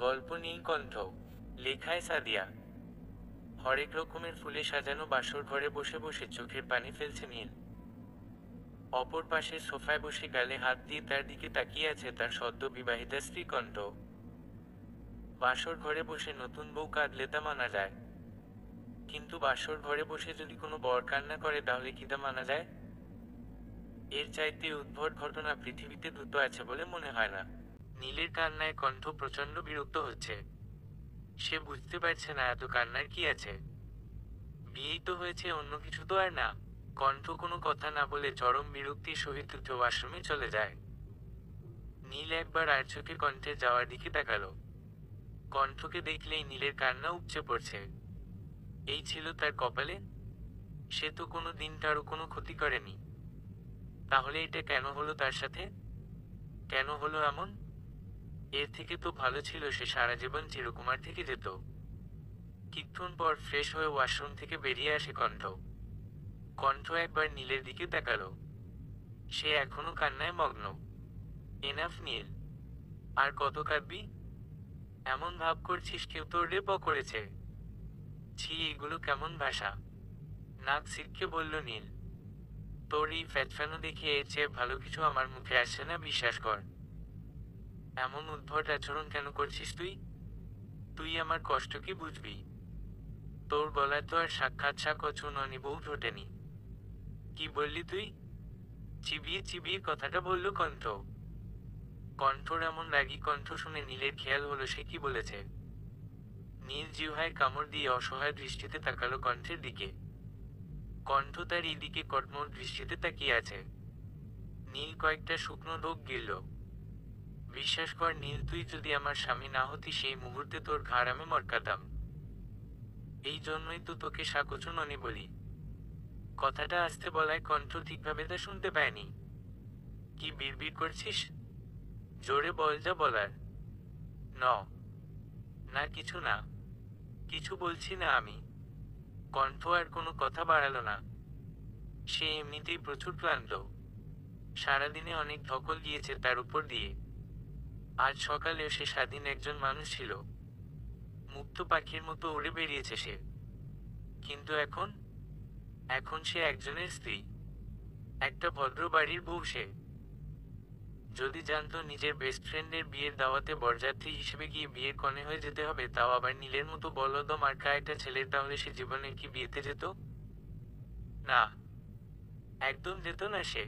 গল্প নীলকণ্ঠ, লেখায় সাদিয়া। হরেক রকমের ফুলে সাজানো বাসর ঘরে বসে বসে চোখের পানি ফেলছে নীল। অপর পাশে সোফায় বসে গালে হাত দিয়ে তার দিকে তাকিয়ে আছে তার সদ্য বিবাহিতা স্ত্রী কণ্ঠ। বাসর ঘরে বসে নতুন বউ কাঁদলে তা মানা যায়, কিন্তু বাসর ঘরে বসে যদি কোনো বর কান্না করে তাহলে কি তা মানা যায়? এর চাইতে উদ্ভট ঘটনা পৃথিবীতে দুটো আছে বলে মনে হয় না। নীলের কান্নায় কণ্ঠ প্রচণ্ড বিরক্ত হচ্ছে। সে বুঝতে পারছে না এত কান্নার কি আছে। বিয়েই তো হয়েছে, অন্য কিছু তো আর না। কণ্ঠ কোনো কথা না বলে চরম বিরক্তির সহিত উঠে ওয়াশরুমে চলে যায়। নীল একবার আর চোখে কণ্ঠের যাওয়ার দিকে তাকালো। কণ্ঠকে দেখলেই নীলের কান্না উপচে পড়ছে। এই ছিল তার কপালে? সে তো কোনো দিন কারো কোনো ক্ষতি করেনি, তাহলে এটা কেন হলো তার সাথে? কেন হলো এমন? এর থেকে তো ভালো ছিল সে সারা জীবন চিরকুমার থেকে যেত। কিছুক্ষণ পর ফ্রেশ হয়ে ওয়াশরুম থেকে বেরিয়ে আসে কণ্ঠ। কণ্ঠ একবার নীলের দিকে তাকালো। সে এখনো কান্নায় মগ্ন। এনাফ নীল, আর কত কাঁদবি? এমন ভাব করছিস কেউ তোর রেপ করেছে। ছি, এগুলো কেমন ভাষা! নাক সিটকে বলল নীল। তোর এই ফ্যাটফানো দেখে এর চেয়ে ভালো কিছু আমার মুখে আসছে না, বিশ্বাস কর। এমন উদ্ভট আচরণ কেন করছিস তুই? তুই আমার কষ্ট কি বুঝবি? তোর গলায় তো আর সাক্ষাৎ ননি বউ ঘটেনি। কি বললি তুই? চিবিয়ে চিবিয়ে কথাটা বলল কণ্ঠ। কণ্ঠর এমন রাগী কণ্ঠ শুনে নীলের খেয়াল হলো সে কি বলেছে। নীল জিহ্বায় কামড় দিয়ে অসহায় দৃষ্টিতে তাকালো কণ্ঠের দিকে। কণ্ঠ তার এই দিকে কটমট দৃষ্টিতে তাকিয়ে আছে। নীল কয়েকটা শুকনো ঢোক গিলল। বিশ্বাস কর নীল, তুই যদি আমার স্বামী না হতি সেই মুহূর্তে তোর ঘাড় আমি মটকাতাম। এই জন্যই তো তোকে ননি বলি। কথাটা আস্তে বলায় কণ্ঠ ঠিকভাবে তা শুনতে পায়নি। কি বিড়বিড় করছিস? জোরে বল যা বলার। ন, না কিছু না, কিছু বলছি না আমি। কণ্ঠ আর কোনো কথা বাড়ালো না। সে এমনিতেই প্রচুর ক্লান্ত। সারাদিনে অনেক ধকল গিয়েছে তার উপর দিয়ে। আজ সকালেও সে স্বাধীন একজন মানুষ ছিল। মুক্ত পাখির মতো উড়ে বেরিয়েছে সে। কিন্তু এখন, এখন সে একজনের স্ত্রী, একটা ভদ্র বাড়ির বউ সে। যদি জানতো নিজের বেস্ট ফ্রেন্ডের বিয়ের দাওয়াতে বরযাত্রী হিসেবে গিয়ে বিয়ের কনে হয়ে যেতে হবে, তাও আবার নীলের মতো বলদ মার্কা একটা ছেলের, তাহলে সে জীবনে কি বিয়েতে যেত? না, একদম যেত না সে।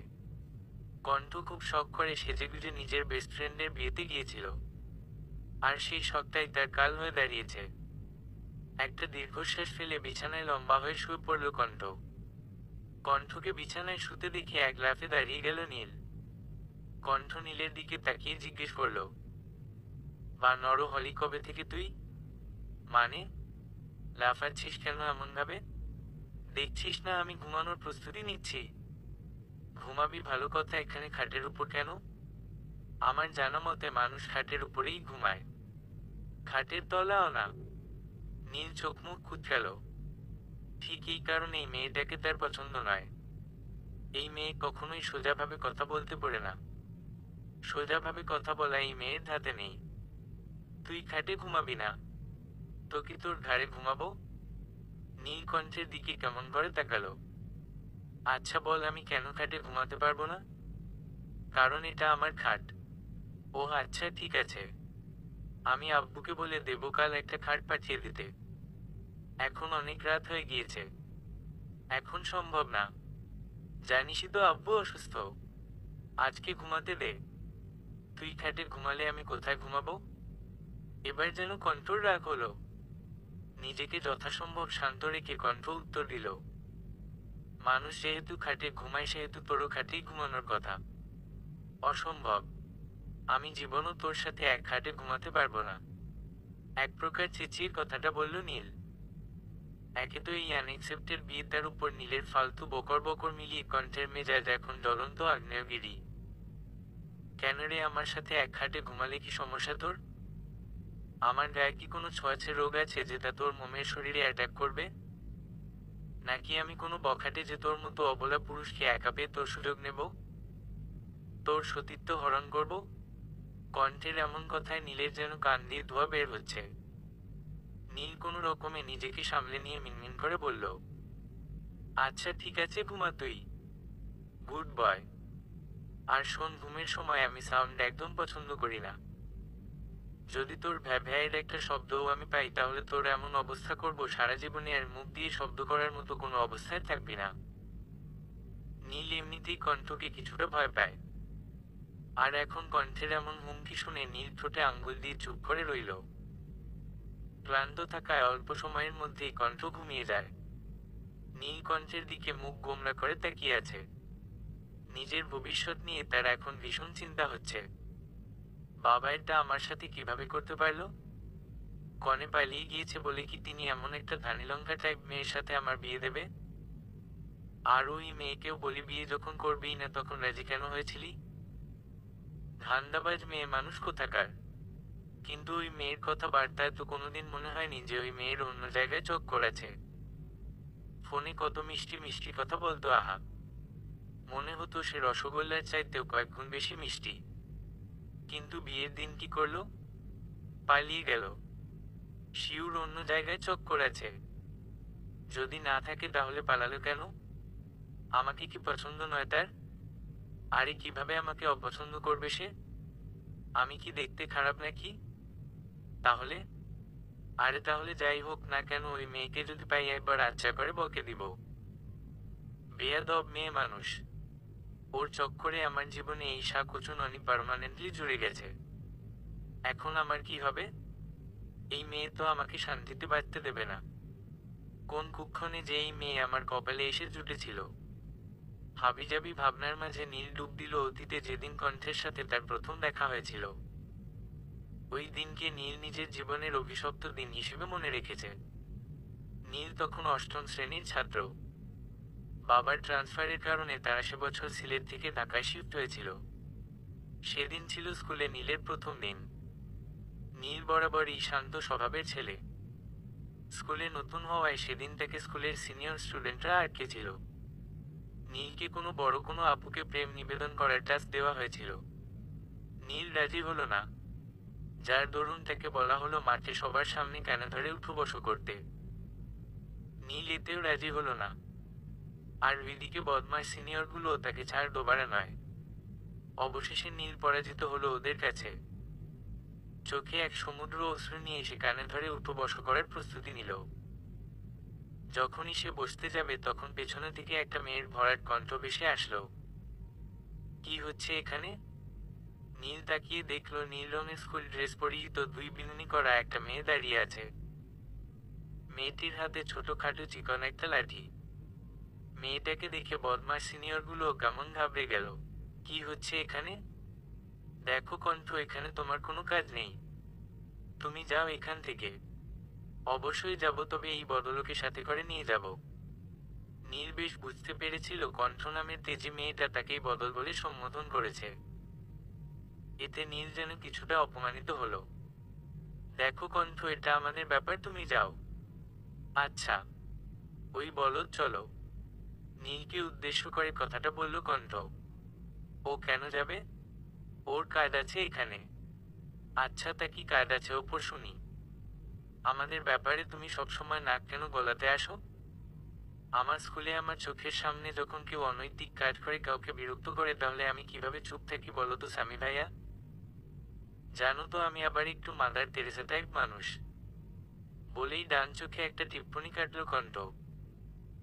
কণ্ঠ খুব শখ করে সেজেগুজে নিজের বেস্ট ফ্রেন্ডের বিয়েতে গিয়েছিল, আর সেই শখটাই তার কাল হয়ে দাঁড়িয়েছে। একটা দীর্ঘশ্বাস ফেলে বিছানায় লম্বা হয়ে শুয়ে পড়ল কণ্ঠ। কণ্ঠকে বিছানায় শুতে দেখে এক লাফে দাঁড়িয়ে গেল নীল। কণ্ঠ নীলের দিকে তাকিয়ে জিজ্ঞেস করল, বা নরহলি কবে থেকে তুই? মানে, লাফাচ্ছিস কেন এমন ভাবে? দেখছিস না আমি ঘুমানোর প্রস্তুতি নিচ্ছি? ঘুমাবি ভালো কথা, এখানে খাটের উপর কেন? আমার জানা মতে মানুষ খাটের উপরেই ঘুমায়, খাটের তলাও না। নীল চোখ মুখ কুঁচকাল। ঠিক এই কারণেই মেয়েটাকে তার পছন্দ নয়। এই মেয়ে কখনোই সোজাভাবে কথা বলতে পারে না। সোজাভাবে কথা বলা এই মেয়ের ধাতে নেই। তুই খাটে ঘুমাবি না? তোকে তোর ঘাড়ে ঘুমাবো। নীল কণ্ঠের দিকে কেমন করে তাকালো। আচ্ছা বল, আমি কেন খাটে ঘুমাতে পারবো না? কারণ এটা আমার খাট। ও আচ্ছা ঠিক আছে, আমি আব্বুকে বলে দেবো কাল একটা খাট পাঠিয়ে দিতে। এখন অনেক রাত হয়ে গিয়েছে, এখন সম্ভব না। জানিসই তো আব্বু অসুস্থ। আজকে ঘুমাতে দে। তুই খাটে ঘুমালে আমি কোথায় ঘুমাবো? এবার যেন কণ্ঠর রাগ হলো। নিজেকে যথাসম্ভব শান্ত রেখে কণ্ঠ উত্তর দিল, মানুষ যেহেতু খাটে ঘুমায় সেহেতু তোরও খাটেই ঘুমানোর কথা। অসম্ভব, আমি জীবনও তোর সাথে এক খাটে ঘুমাতে পারবো না। এক প্রকার চেঁচিয়ে কথাটা বলল নীল। একে তো এই আনএক্সেপ্টেড বিয়ে, তার উপর নীলের ফালতু বকর বকর মিলিয়ে কণ্ঠের মেজাজ এখন জ্বলন্ত আগ্নেয়গিরি। কেন রে, আমার সাথে এক খাটে ঘুমালে কি সমস্যা তোর? আমার গায়ে কি কোনো ছোঁয়াচে রোগ আছে যেটা তোর মোমের শরীরে অ্যাটাক করবে? নাকি আমি কোনো বখাটে যে তোর মতো অবলা পুরুষকে একা পেয়ে তোর সুযোগ নেব, তোর সতীত্ব হরণ করব? কণ্ঠের এমন কথায় নীলের যেন কান দিয়ে ধোঁয়া বের হচ্ছে। নীল কোনো রকমে নিজেকে সামলে নিয়ে মিনমিন করে বলল, আচ্ছা ঠিক আছে, ঘুমা তুই, গুড বয়। আর শোন, ঘুমের সময় আমি সাউন্ড একদম পছন্দ করি না। যদি তোর ভ্যাভ্যায়ের একটা শব্দও আমি পাই তাহলে তোর এমন অবস্থা করব সারা জীবনে আর মুখ দিয়ে শব্দ করার মতো কোনো অবস্থায় থাকবি না। নীল এমনিতেই কণ্ঠকে কিছুটা ভয় পায়, আর এখন কণ্ঠের এমন হুমকি শুনে নীল ঠোঁটে আঙ্গুল দিয়ে চুপ করে রইল। ক্লান্ত থাকায় অল্প সময়ের মধ্যেই কণ্ঠ ঘুমিয়ে যায়। নীল কণ্ঠের দিকে মুখ গোমড়া করে তাকিয়ে আছে। নিজের ভবিষ্যৎ নিয়ে তার এখন ভীষণ চিন্তা হচ্ছে। বাবা এটা আমার সাথে কিভাবে করতে পারলো? কনে পালিয়ে গিয়েছে বলে কি তিনি এমন একটা ধানিলঙ্কা টাইপ মেয়ের সাথে আমার বিয়ে দেবে? আর ওই মেয়েকেও বলি বিয়ে যখন করবেই না তখন রাজি কেন হয়েছিলি? ধান্দাবাজ মেয়ে মানুষ কোথাকার। কিন্তু ওই মেয়ের কথাবার্তায় তো কোনোদিন মনে হয়নি যে ওই মেয়ের অন্য জায়গায় চোখ করেছে। ফোনে কত মিষ্টি মিষ্টি কথা বলতো, আহা, মনে হতো সে রসগোল্লার চাইতেও কয়েক গুণ বেশি মিষ্টি। কিন্তু বিয়ের দিন কি করলো? পালিয়ে গেল। শিউর অন্য জায়গায় চোখ করেছে। যদি না থাকে তাহলে পালালো কেন? আমাকে কি পছন্দ নয় তার? আরে কিভাবে আমাকে অপছন্দ করবে সে? আমি কি দেখতে খারাপ নাকি? তাহলে? আরে তাহলে যাই হোক না কেন, ওই মেয়েকে যদি পাই একবার আচ্ছা করে বকে দিব। বেয়াদব মেয়ে মানুষ। ওর চক্করে আমার জীবনে এই শাকচুননি পার্মানেন্টলি জুড়ে গেছে। এখন আমার কি হবে? এই মেয়ে তো আমাকে শান্তিতে বাঁচতে দেবে না। কোন কুক্ষণে যে এই মেয়ে আমার কপালে এসে জুটেছিল। হাবিজাবি ভাবনার মাঝে নীল ডুব দিল অতীতে, যেদিন কণ্ঠের সাথে তার প্রথম দেখা হয়েছিল। ওই দিনকে নীল নিজের জীবনের অভিশপ্ত দিন হিসেবে মনে রেখেছে। নীল তখন অষ্টম শ্রেণীর ছাত্র। বাবার ট্রান্সফারের কারণে তারা সে বছর সিলেট থেকে ঢাকায় শিফট হয়েছিল। সেদিন ছিল স্কুলে নীলের প্রথম দিন। নীল বরাবরই শান্ত স্বভাবের ছেলে। স্কুলে নতুন হওয়ায় সেদিন তাকে স্কুলের সিনিয়র স্টুডেন্টরা আটকেছিল। নীলকে কোনো বড় কোনো আপুকে প্রেম নিবেদন করার টাস্ক দেওয়া হয়েছিল। নীল রাজি হলো না, যার দরুন তাকে বলা হলো মাঠে সবার সামনে কানে ধরে উঠো বসো করতে। নীল এতেও রাজি হলো না। আর ওইদিকে বদমাশ সিনিয়রগুলো তাকে ছাড় দোবারা নয়। অবশেষে নীল পরাজিত হলো ওদের কাছে। চোখে এক সমুদ্র অশ্রু নিয়ে সে কানে ধরে উঠো বসো করার প্রস্তুতি নিল। যখনই সে বসতে যাবে তখন পেছনে থেকে একটা মেয়ের ভরাট কণ্ঠ ভেসে আসলো। কি হচ্ছে এখানে? নীল তাকিয়ে দেখল নীল রঙের স্কুল ড্রেস পরিহিত দুই বিনুনি করা একটা মেয়ে দাঁড়িয়ে আছে। মেয়েটির হাতে ছোটখাটো চিকন একটা লাঠি। মেয়েটাকে দেখে বদমাশ সিনিয়রগুলো কেমন ঘাবড়ে গেল। কি হচ্ছে এখানে? দেখো কণ্ঠ, এখানে তোমার কোনো কাজ নেই, তুমি যাও এখান থেকে। অবশ্যই যাব, তবে এই বদলোকে সাথে করে নিয়ে যাব। নীল বেশ বুঝতে পেরেছিল কণ্ঠ নামের তেজি মেয়েটা তাকেই বদল বলে সম্বোধন করেছে। এতে নীল যেন কিছুটা অপমানিত হলো। দেখো কণ্ঠ, এটা আমাদের ব্যাপার, তুমি যাও। আচ্ছা, ওই বলদ চলো। নীলকে উদ্দেশ্য করে কথাটা বলল কণ্ঠ। ও কেন যাবে? ওর কাজ আছে এখানে। আচ্ছা, তা কি কাজ আছে ওপর শুনি। আমাদের ব্যাপারে তুমি সবসময় নাক কেন গলাতে আসো? আমার স্কুলে আমার চোখের সামনে যখন কেউ অনৈতিক কাজ করে কাউকে বিরক্ত করে তাহলে আমি কিভাবে চুপ থাকি বলো তো সামি ভাইয়া? জানো তো আমি আবার একটু মাদার তেরেসা টাইপ মানুষ। বলেই ডান চোখে একটা টিপ্পনি কাটল কণ্ঠ।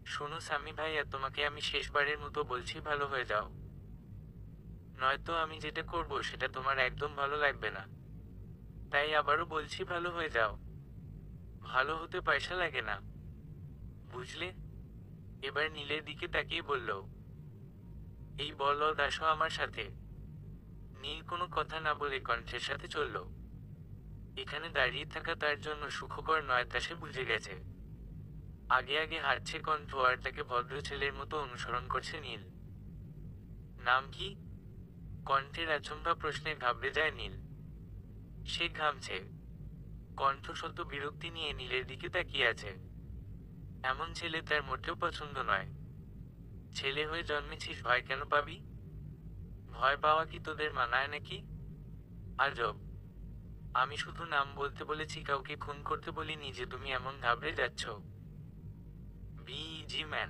শোনো সামি ভাইয়া, তোমাকে আমি শেষবারের মতো বলছি, ভালো হয়ে যাও, নয়তো আমি যেটা করব সেটা তোমার একদম ভালো লাগবে না। তাই আবারও বলছি, ভালো হয়ে যাও। ভালো হতে পয়সা লাগে না, বুঝলে? এবার নীলের দিকে তাকিয়ে বলল, এই বলদ আসো আমার সাথে। নীল কোনো কথা না বলে কণ্ঠের সাথে চলল। এখানে দাঁড়িয়ে থাকা তার জন্য সুখকর নয় তা সে বুঝে গেছে। আগে আগে হাঁটছে কণ্ঠ আর তাকে ভদ্র ছেলের মতো অনুসরণ করছে নীল। নাম কি? কণ্ঠের আচমকা প্রশ্নে ঘাবড়ে যায় নীল। সে ঘামছে। কণ্ঠ শত বিরক্তি নিয়ে নীলের দিকে তাকিয়ে আছে। এমন ছেলে তার মোটেও পছন্দ নয়। ছেলে হয়ে জন্মেছিস, ভয় কেন পাবি? ভয় পাওয়া কি তোদের মানায় নাকি? আজব, আমি শুধু নাম বলতে বলেছি, কাউকে খুন করতে বলিনি যে তুমি এমন ঘাবড়ে যাচ্ছ। Busy man.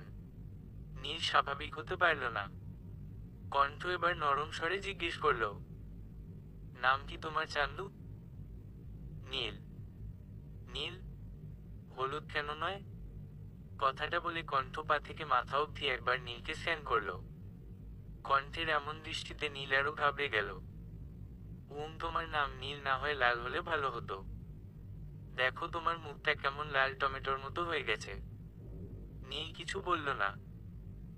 নীল স্বাভাবিক হতে পারল না। কণ্ঠ এবার নরম স্বরে জিজ্ঞেস করল, নাম কি তোমার চান্দু? নীল। নীল? হলুদ কেন নয়? কথাটা বলে কণ্ঠ পা থেকে মাথা অবধি একবার নীলকে স্ক্যান করল। কণ্ঠের এমন দৃষ্টিতে নীল আরো ঘাবড়ে গেল। তোমার নাম নীল না হয়ে লাল হলে ভালো হতো। দেখো তোমার মুখটা কেমন লাল টমেটোর মতো হয়ে গেছে। নীল কিছু বলল না।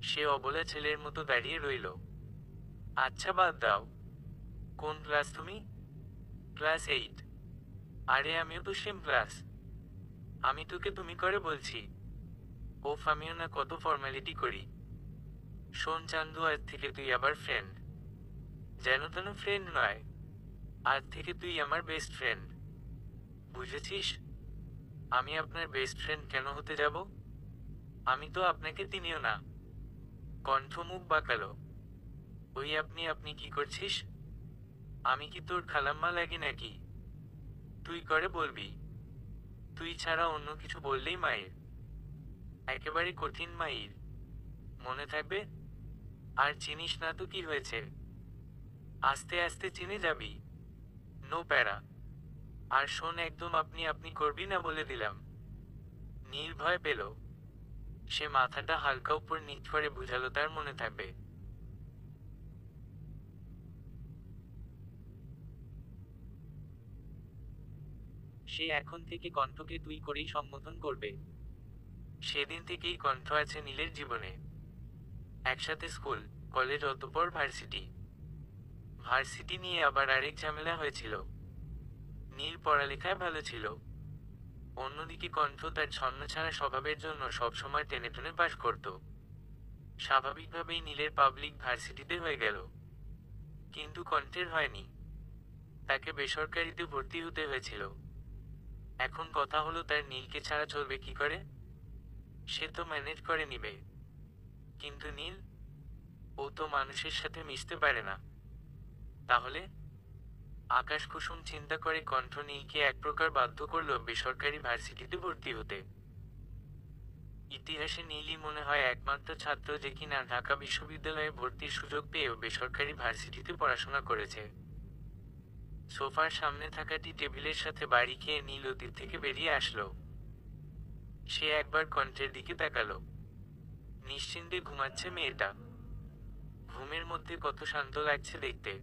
সে অবলা ছেলের মতো দাঁড়িয়ে রইল। আচ্ছা বাদ দাও, কোন ক্লাস তুমি? ক্লাস 8। আরে আমিও তো সেম ক্লাস। আমি তোকে তুমি করে বলছি। আমিও না কত ফর্মালিটি করি। শোন চান্দু, আজ থেকে তুই আবার ফ্রেন্ড। যেন তেন ফ্রেন্ড নয়, আজ থেকে তুই আমার বেস্ট ফ্রেন্ড। বুঝেছিস? আমি আপনার বেস্ট ফ্রেন্ড কেন হতে যাব? আমি তো আপনাকে চিনিও না। কণ্ঠ মুখ বাঁকালো। আপনি আপনি কি করছিস? আমি কি তোর খালাম্মা লাগি নাকি? তুই করে বলবি। তুই ছাড়া অন্য কিছু বললেই মায়ের। একেবারে কঠিন মায়ের। মনে থাকবে? আর চিনিস না তো কি হয়েছে? আস্তে আস্তে চিনে যাবি। নো প্যারা। আর শোন, একদম আপনি আপনি করবি না বলে দিলাম। নীল ভয় পেল। সে মাথাটা হালকা উপর নিচ করে বুঝালো তার মনে থাকবে। সে এখন থেকে কণ্ঠকে তুই করেই সম্বোধন করবে। সেদিন থেকেই কণ্ঠ আছে নীলের জীবনে। একসাথে স্কুল, কলেজ, অতঃপর ভার্সিটি। ভার্সিটি নিয়ে আবার আরেক ঝামেলা হয়েছিল। নীল পড়ালেখায় ভালো ছিল। অন্যদিকে কণ্ঠ তার ছন্নছাড়া স্বভাবের জন্য সবসময় টেনে টেনে পাশ করত। স্বাভাবিকভাবেই নীলের পাবলিক ভার্সিটিতে হয়ে গেল। কিন্তু কণ্ঠের হয়নি। তাকে বেসরকারিতে ভর্তি হতে হয়েছিল। এখন কথা হলো, তার নীলকে ছাড়া চলবে কি করে? সে তো ম্যানেজ করে নিবে। কিন্তু নীল, ও তো মানুষের সাথে মিশতে পারে না। তাহলে? আকাশ কুসুম চিন্তা করে কণ্ঠ নীলকে এক প্রকার বাধ্য করলো বেসরকারি ভার্সিটিতে ভর্তি হতে। ইতিহাসে নীলই মনে হয় একমাত্র ছাত্র যে কিনা ঢাকা বিশ্ববিদ্যালয়ে ভর্তির সুযোগ পেয়েও বেসরকারি ভার্সিটিতে পড়াশোনা করেছে। সোফার সামনে থাকা টি টেবিলের সাথে বাড়ি খেয়ে নীল অতীত থেকে বেরিয়ে আসলো। সে একবার কণ্ঠের দিকে তাকালো। নিশ্চিন্তে ঘুমাচ্ছে মেয়েটা। ঘুমের মধ্যে কত শান্ত লাগছে দেখতে।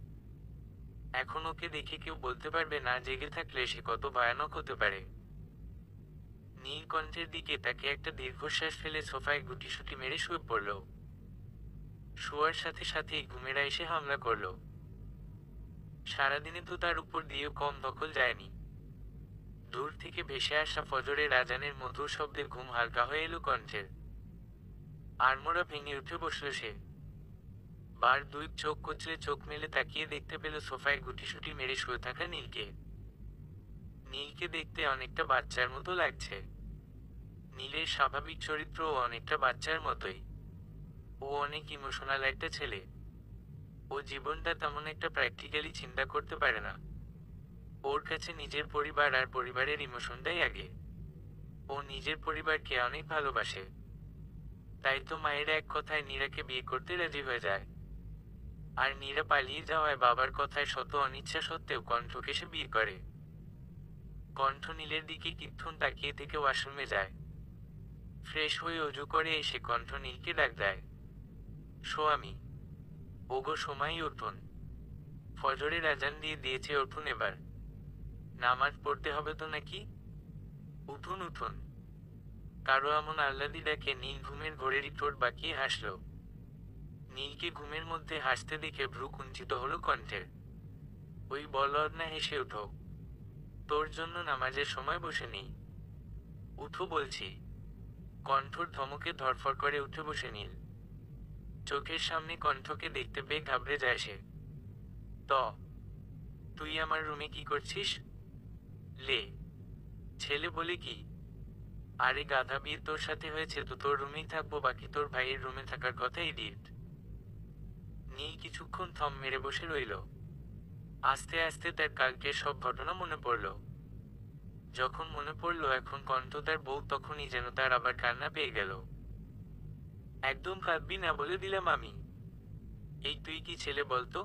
এখন ওকে দেখে কেউ বলতে পারবে না জেগে থাকলে সে কত ভয়ানক হতে পারে। নীল কণ্ঠের দিকে তাকে একটা দীর্ঘশ্বাস ফেলে সোফায় গুটিসুটি মেরে শুয়ে পড়ল। শোয়ার সাথে সাথেই ঘুমেরা এসে হামলা করল। সারাদিনে তো তার উপর দিয়েও কম দখল যায়নি। দূর থেকে ভেসে আসা ফজরের আজানের মধুর শব্দে ঘুম হালকা হয়ে এলো কণ্ঠের। আড়মোড়া ভেঙে উঠে বসল সে। বার দুই চোখ কচলে চোখ মেলে তাকিয়ে দেখতে পেল সোফায় গুটিসুটি মেরে শুয়ে থাকা নীলকে। নীলকে দেখতে অনেকটা বাচ্চার মতো লাগছে। নীলের স্বাভাবিক চরিত্রও অনেকটা বাচ্চার মতোই। ও অনেক ইমোশনাল একটা ছেলে। ও জীবনটা তেমন একটা প্র্যাকটিক্যালি চিন্তা করতে পারে না। ওর কাছে নিজের পরিবার আর পরিবারের ইমোশনটাই আগে। ও নিজের পরিবারকে অনেক ভালোবাসে। তাই তো মায়ের এক কথায় নীরাকে বিয়ে করতে রাজি হয়ে যায়। আর নীরা পালিয়ে যাওয়ায় বাবার কথায় শত অনিচ্ছা সত্ত্বেও কণ্ঠকে সে বিয়ে করে। কণ্ঠ নীলের দিকে কিছুক্ষণ তাকিয়ে থেকে ওয়াশরুমে যায়। ফ্রেশ হয়ে অজু করে এসে কণ্ঠ নীলকে ডাক দেয়, স্বামী। ওগো সময় উঠুন। ফজরের আজান দিয়ে দিয়েছে, উঠুন এবার। নামাজ পড়তে হবে তো নাকি? উঠুন উঠুন। কারো এমন আহ্লাদি ডাকে নীল ঘুমের ঘোরেরই ঠোঁট বাঁকিয়ে হাসল। নীলকে ঘুমের মধ্যে হাসতে দেখে ভ্রু কুঞ্চিত হলো কণ্ঠের। ওই বলদ না, হেসে উঠো। তোর জন্য নামাজের সময় বসে নেই। উঠো বলছি। কণ্ঠর ধমকে ধরফর করে উঠে বসে নীল। চোখের সামনে কণ্ঠকে দেখতে পেয়ে ঘাবড়ে যায় সে। তুই আমার রুমে কি করছিস? লে, ছেলে বলে কি? আরে গাধা, বিয়ে তোর সাথে হয়েছে তো তোর রুমেই থাকবো, বাকি তোর ভাইয়ের রুমে থাকার কথা। ইডিয়েট। নীল কিছুক্ষণ থম মেরে বসে রইল। আস্তে আস্তে তার কালকের সব ঘটনা মনে পড়ল। যখন মনে পড়ল এখন কণ্ঠ তার বউ, তখনই যেন তার আবার কান্না পেয়ে গেল। একদম কাঁদবি না বলে দিলাম আমি। এই তুই কি ছেলে বলতো?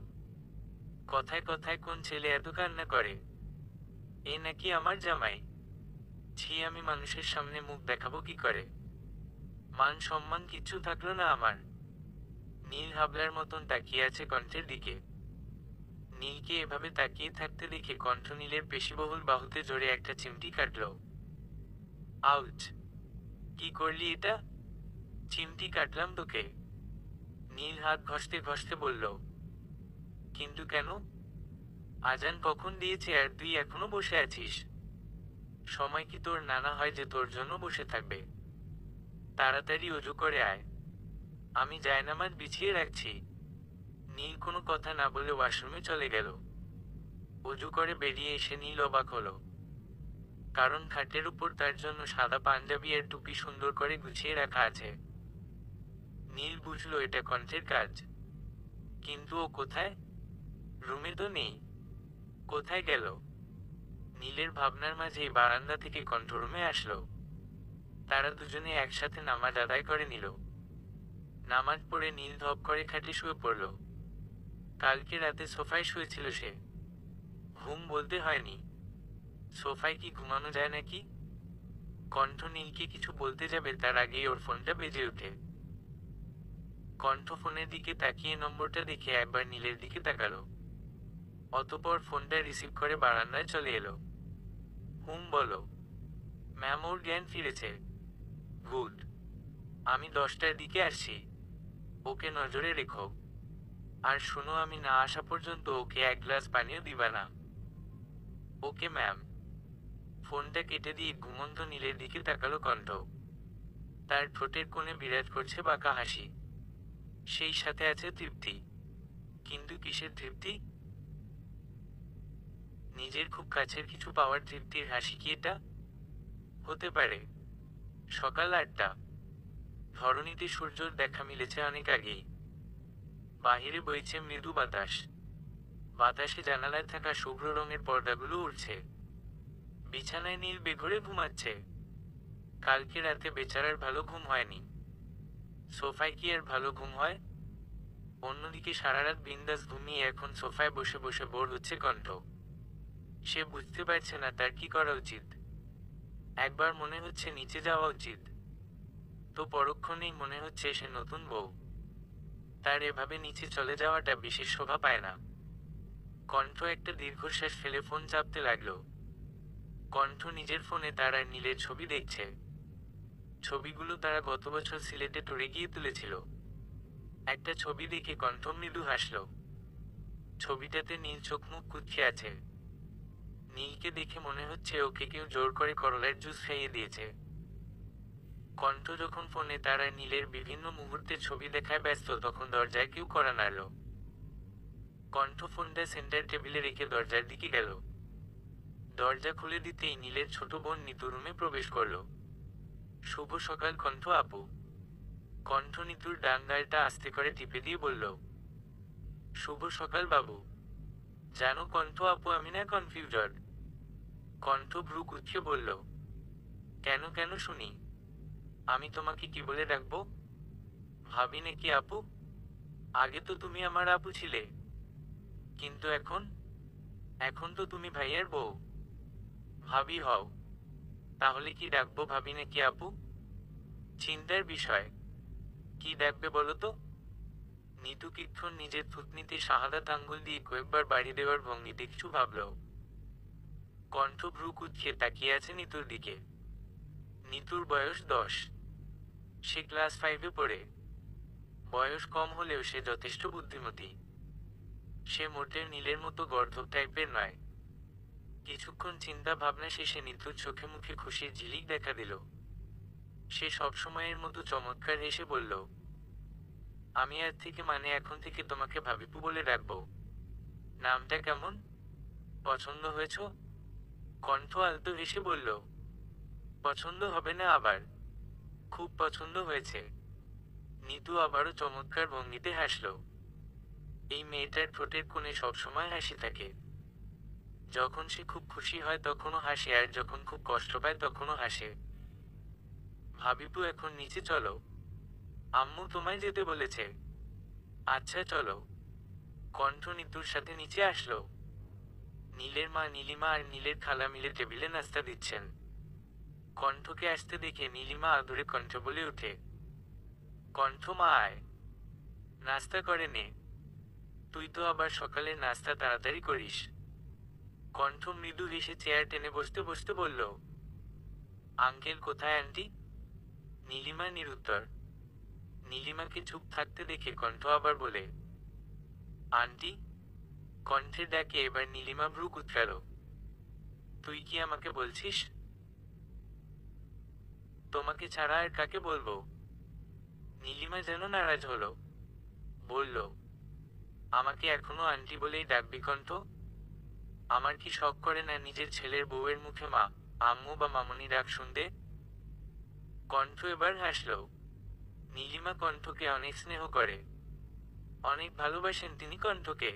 কথায় কথায় কোন ছেলে এত কান্না করে? এ নাকি আমার জামাই? ছি, আমি মানুষের সামনে মুখ দেখাবো কি করে? মান সম্মান কিচ্ছু থাকলো না আমার। নীল হাবলার মতন তাকিয়ে আছে কণ্ঠের দিকে। নীলকে এভাবে তাকিয়ে থাকতে দেখে কণ্ঠ নীলের পেশিবহুল বাহুতে জোরে একটা চিমটি কাটল। আউচ! কি করলি এটা? চিমটি কাটলাম তোকে। নীল হাত ঘষতে ঘষতে বলল। কিন্তু কেন? আজান কখন দিয়েছে আর তুই এখনো বসে আছিস? সময় কি তোর নানা হয় যে তোর জন্য বসে থাকবে? তাড়াতাড়ি অজু করে আয়। আমি জায়নামাজ বিছিয়ে রাখছি। নীল কোনো কথা না বলে ওয়াশরুমে চলে গেল। অজু করে বেরিয়ে এসে নীল অবাক হলো, কারণ খাটের উপর তার জন্য সাদা পাঞ্জাবি আর টুপি সুন্দর করে গুছিয়ে রাখা আছে। নীল বুঝলো এটা কণ্ঠের কাজ। কিন্তু ও কোথায়? রুমে তো নেই। কোথায় গেল? নীলের ভাবনার মাঝেই বারান্দা থেকে কণ্ঠ রুমে আসলো। তারা দুজনে একসাথে নামাজ আদায় করে নিল। নামাজ পড়ে নীল ধপ করে খাটে শুয়ে পড়ল। কালকে রাতে সোফায় শুয়েছিল সে। ঘুম বলতে হয়নি। সোফায় কি ঘুমানো যায় নাকি? কণ্ঠ নীলকে কিছু বলতে যাবে তার আগেই ওর ফোনটা বেজে ওঠে। কণ্ঠ ফোনের দিকে তাকিয়ে নম্বরটা দেখে একবার নীলের দিকে তাকালো। অতঃপর ফোনটা রিসিভ করে বারান্দায় চলে এলো। বলো। ম্যাম, ওর জ্ঞান ফিরেছে। গুড। আমি 10টার দিকে আসছি। ওকে নজরে রেখো। আর শোনো, আমি না আসা পর্যন্ত ওকে এক গ্লাস পানিও দিবা না। Okay ma'am. ফোনটা কেটে দিয়ে ঘুমন্ত নীলের দিকে তাকালো কণ্ঠ। তার ঠোঁটের কোণে বিরাজ করছে বাঁকা হাসি। সেই সাথে আছে তৃপ্তি। কিন্তু কিসের তৃপ্তি? নিজের খুব কাছের কিছু পাওয়ার তৃপ্তির হাসি কি এটা? হতে পারে। সকাল 8টা। ধরণীতে সূর্যর দেখা মিলেছে অনেক আগেই। বাহিরে বইছে মৃদু বাতাস। বাতাসে জানালায় থাকা শুভ্র রঙের পর্দাগুলো উড়ছে। বিছানায় নীল বেঘরে ঘুমাচ্ছে। কালকে রাতে বেচারার ভালো ঘুম হয়নি। সোফায় কি আর ভালো ঘুম হয়? অন্যদিকে সারারাত বিন্দাস ঘুমিয়ে এখন সোফায় বসে বসে বোর হচ্ছে কণ্ঠ। সে বুঝতে পারছে না তার কি করা উচিত। একবার মনে হচ্ছে নিচে যাওয়া উচিত, তো পরক্ষণেই মনে হচ্ছে সে নতুন বউ। তার এভাবে নিচে চলে যাওয়াটা বিশেষ শোভা পায় না। কণ্ঠ একটা দীর্ঘশ্বাস ফেলে ফোন চাপতে লাগলো। কণ্ঠ নিজের ফোনে তার আর নীলের ছবি দেখছে। ছবিগুলো তারা গত বছর সিলেটে ট্যুরে গিয়ে তুলেছিল। একটা ছবি দেখে কণ্ঠ মৃদু হাসল। ছবিটাতে নীল চোখ মুখ কুঁচকে আছে। নীলকে দেখে মনে হচ্ছে ওকে কেউ জোর করে করলার জুস খাইয়ে দিয়েছে। কণ্ঠ যখন ফোনে তার আর নীলের বিভিন্ন মুহূর্তের ছবি দেখায় ব্যস্ত, তখন দরজায় কেউ কড়া নাড়ল। কণ্ঠ ফোনটা সেন্টার টেবিলে রেখে দরজার দিকে গেল। দরজা খুলে দিতেই নীলের ছোট বোন নিতু রুমে প্রবেশ করল। শুভ সকাল কণ্ঠ আপু। কণ্ঠ নিতুর ডান গালটা আস্তে করে টিপে দিয়ে বলল, শুভ সকাল বাবু। জানো কণ্ঠ আপু, আমি না কনফিউজড। কণ্ঠ ভ্রু কুঁচকে বলল, কেন কেন শুনি? আমি তোমাকে কি বলে ডাকবো? ভাবি নাকি আপু? আগে তো তুমি আমার আপু ছিলে, কিন্তু এখন? এখন তো তুমি ভাইয়ার বউ। ভাবি হও। তাহলে কি ডাকবো, ভাবি নাকি আপু? চিন্তার বিষয়। কি ডাকবে বলো তো? নিতু কিক্ষণ নিজের থুতনিতে শাহাদাত আঙ্গুল দিয়ে কয়েকবার বাড়ি দেওয়ার ভঙ্গিতে কিছু ভাবল। কণ্ঠ ভ্রু কুঁচকে তাকিয়ে আছে নিতুর দিকে। নিতুর বয়স 10। সে ক্লাস 5-এ পড়ে। বয়স কম হলেও সে যথেষ্ট বুদ্ধিমতী। সে মোটের নীলের মতো গর্দভ টাইপের নয়। কিছুক্ষণ চিন্তা ভাবনা শেষে নিতুর চোখে মুখে খুশির ঝিলিক দেখা দিল। সে সবসময়ের মতো চমৎকার হেসে বলল, আমি আজ থেকে এখন থেকে তোমাকে ভাবিপু বলে ডাকবো। নামটা কেমন? পছন্দ হয়েছ? কণ্ঠ আলতো হেসে বলল, পছন্দ হবে না আবার? খুব পছন্দ হয়েছে। নিতু আবারও চমৎকার ভঙ্গিতে হাসল। এই মেয়েটার ঠোঁটের কোণে সবসময় হাসি থাকে। যখন সে খুব খুশি হয় তখনও হাসে, আর যখন খুব কষ্ট পায় তখনও হাসে। ভাবিপু, এখন নিচে চলো, আম্মু তোমায় যেতে বলেছে। আচ্ছা চলো। কণ্ঠ নিতুর সাথে নিচে আসলো। নীলের মা নীলিমা আর নীলের খালা মিলে টেবিলে নাস্তা দিচ্ছেন। কণ্ঠকে আসতে দেখে নীলিমা আদুরে কণ্ঠে বলে ওঠে, কণ্ঠ মা আয়, নাস্তা করে নে। তুই তো আবার সকালের নাস্তা তাড়াতাড়ি করিস। কণ্ঠ মৃদু হেসে চেয়ার টেনে বসতে বসতে বলল, আঙ্কেল কোথায় আন্টি? নীলিমা নিরুত্তর। নীলিমাকে চুপ থাকতে দেখে কণ্ঠ আবার বলে, আন্টি। কণ্ঠের ডাকে এবার নীলিমা ভ্রু কুঁচকাল। তুই কি আমাকে বলছিস? তোমাকে ছাড়া আর কাকে বলবো? নীলিমা যেন নারাজ হলো, বলল, আমাকে এখনো আন্টি বলেই ডাকবি কণ্ঠ? আমার কি শখ করে না নিজের ছেলের বউয়ের মুখে মা, আম্মু বা মামনি ডাক শুনতে? কণ্ঠ এবার হাসল। নীলিমা কণ্ঠকে অনেক স্নেহ করে, অনেক ভালোবাসেন তিনি কণ্ঠকে।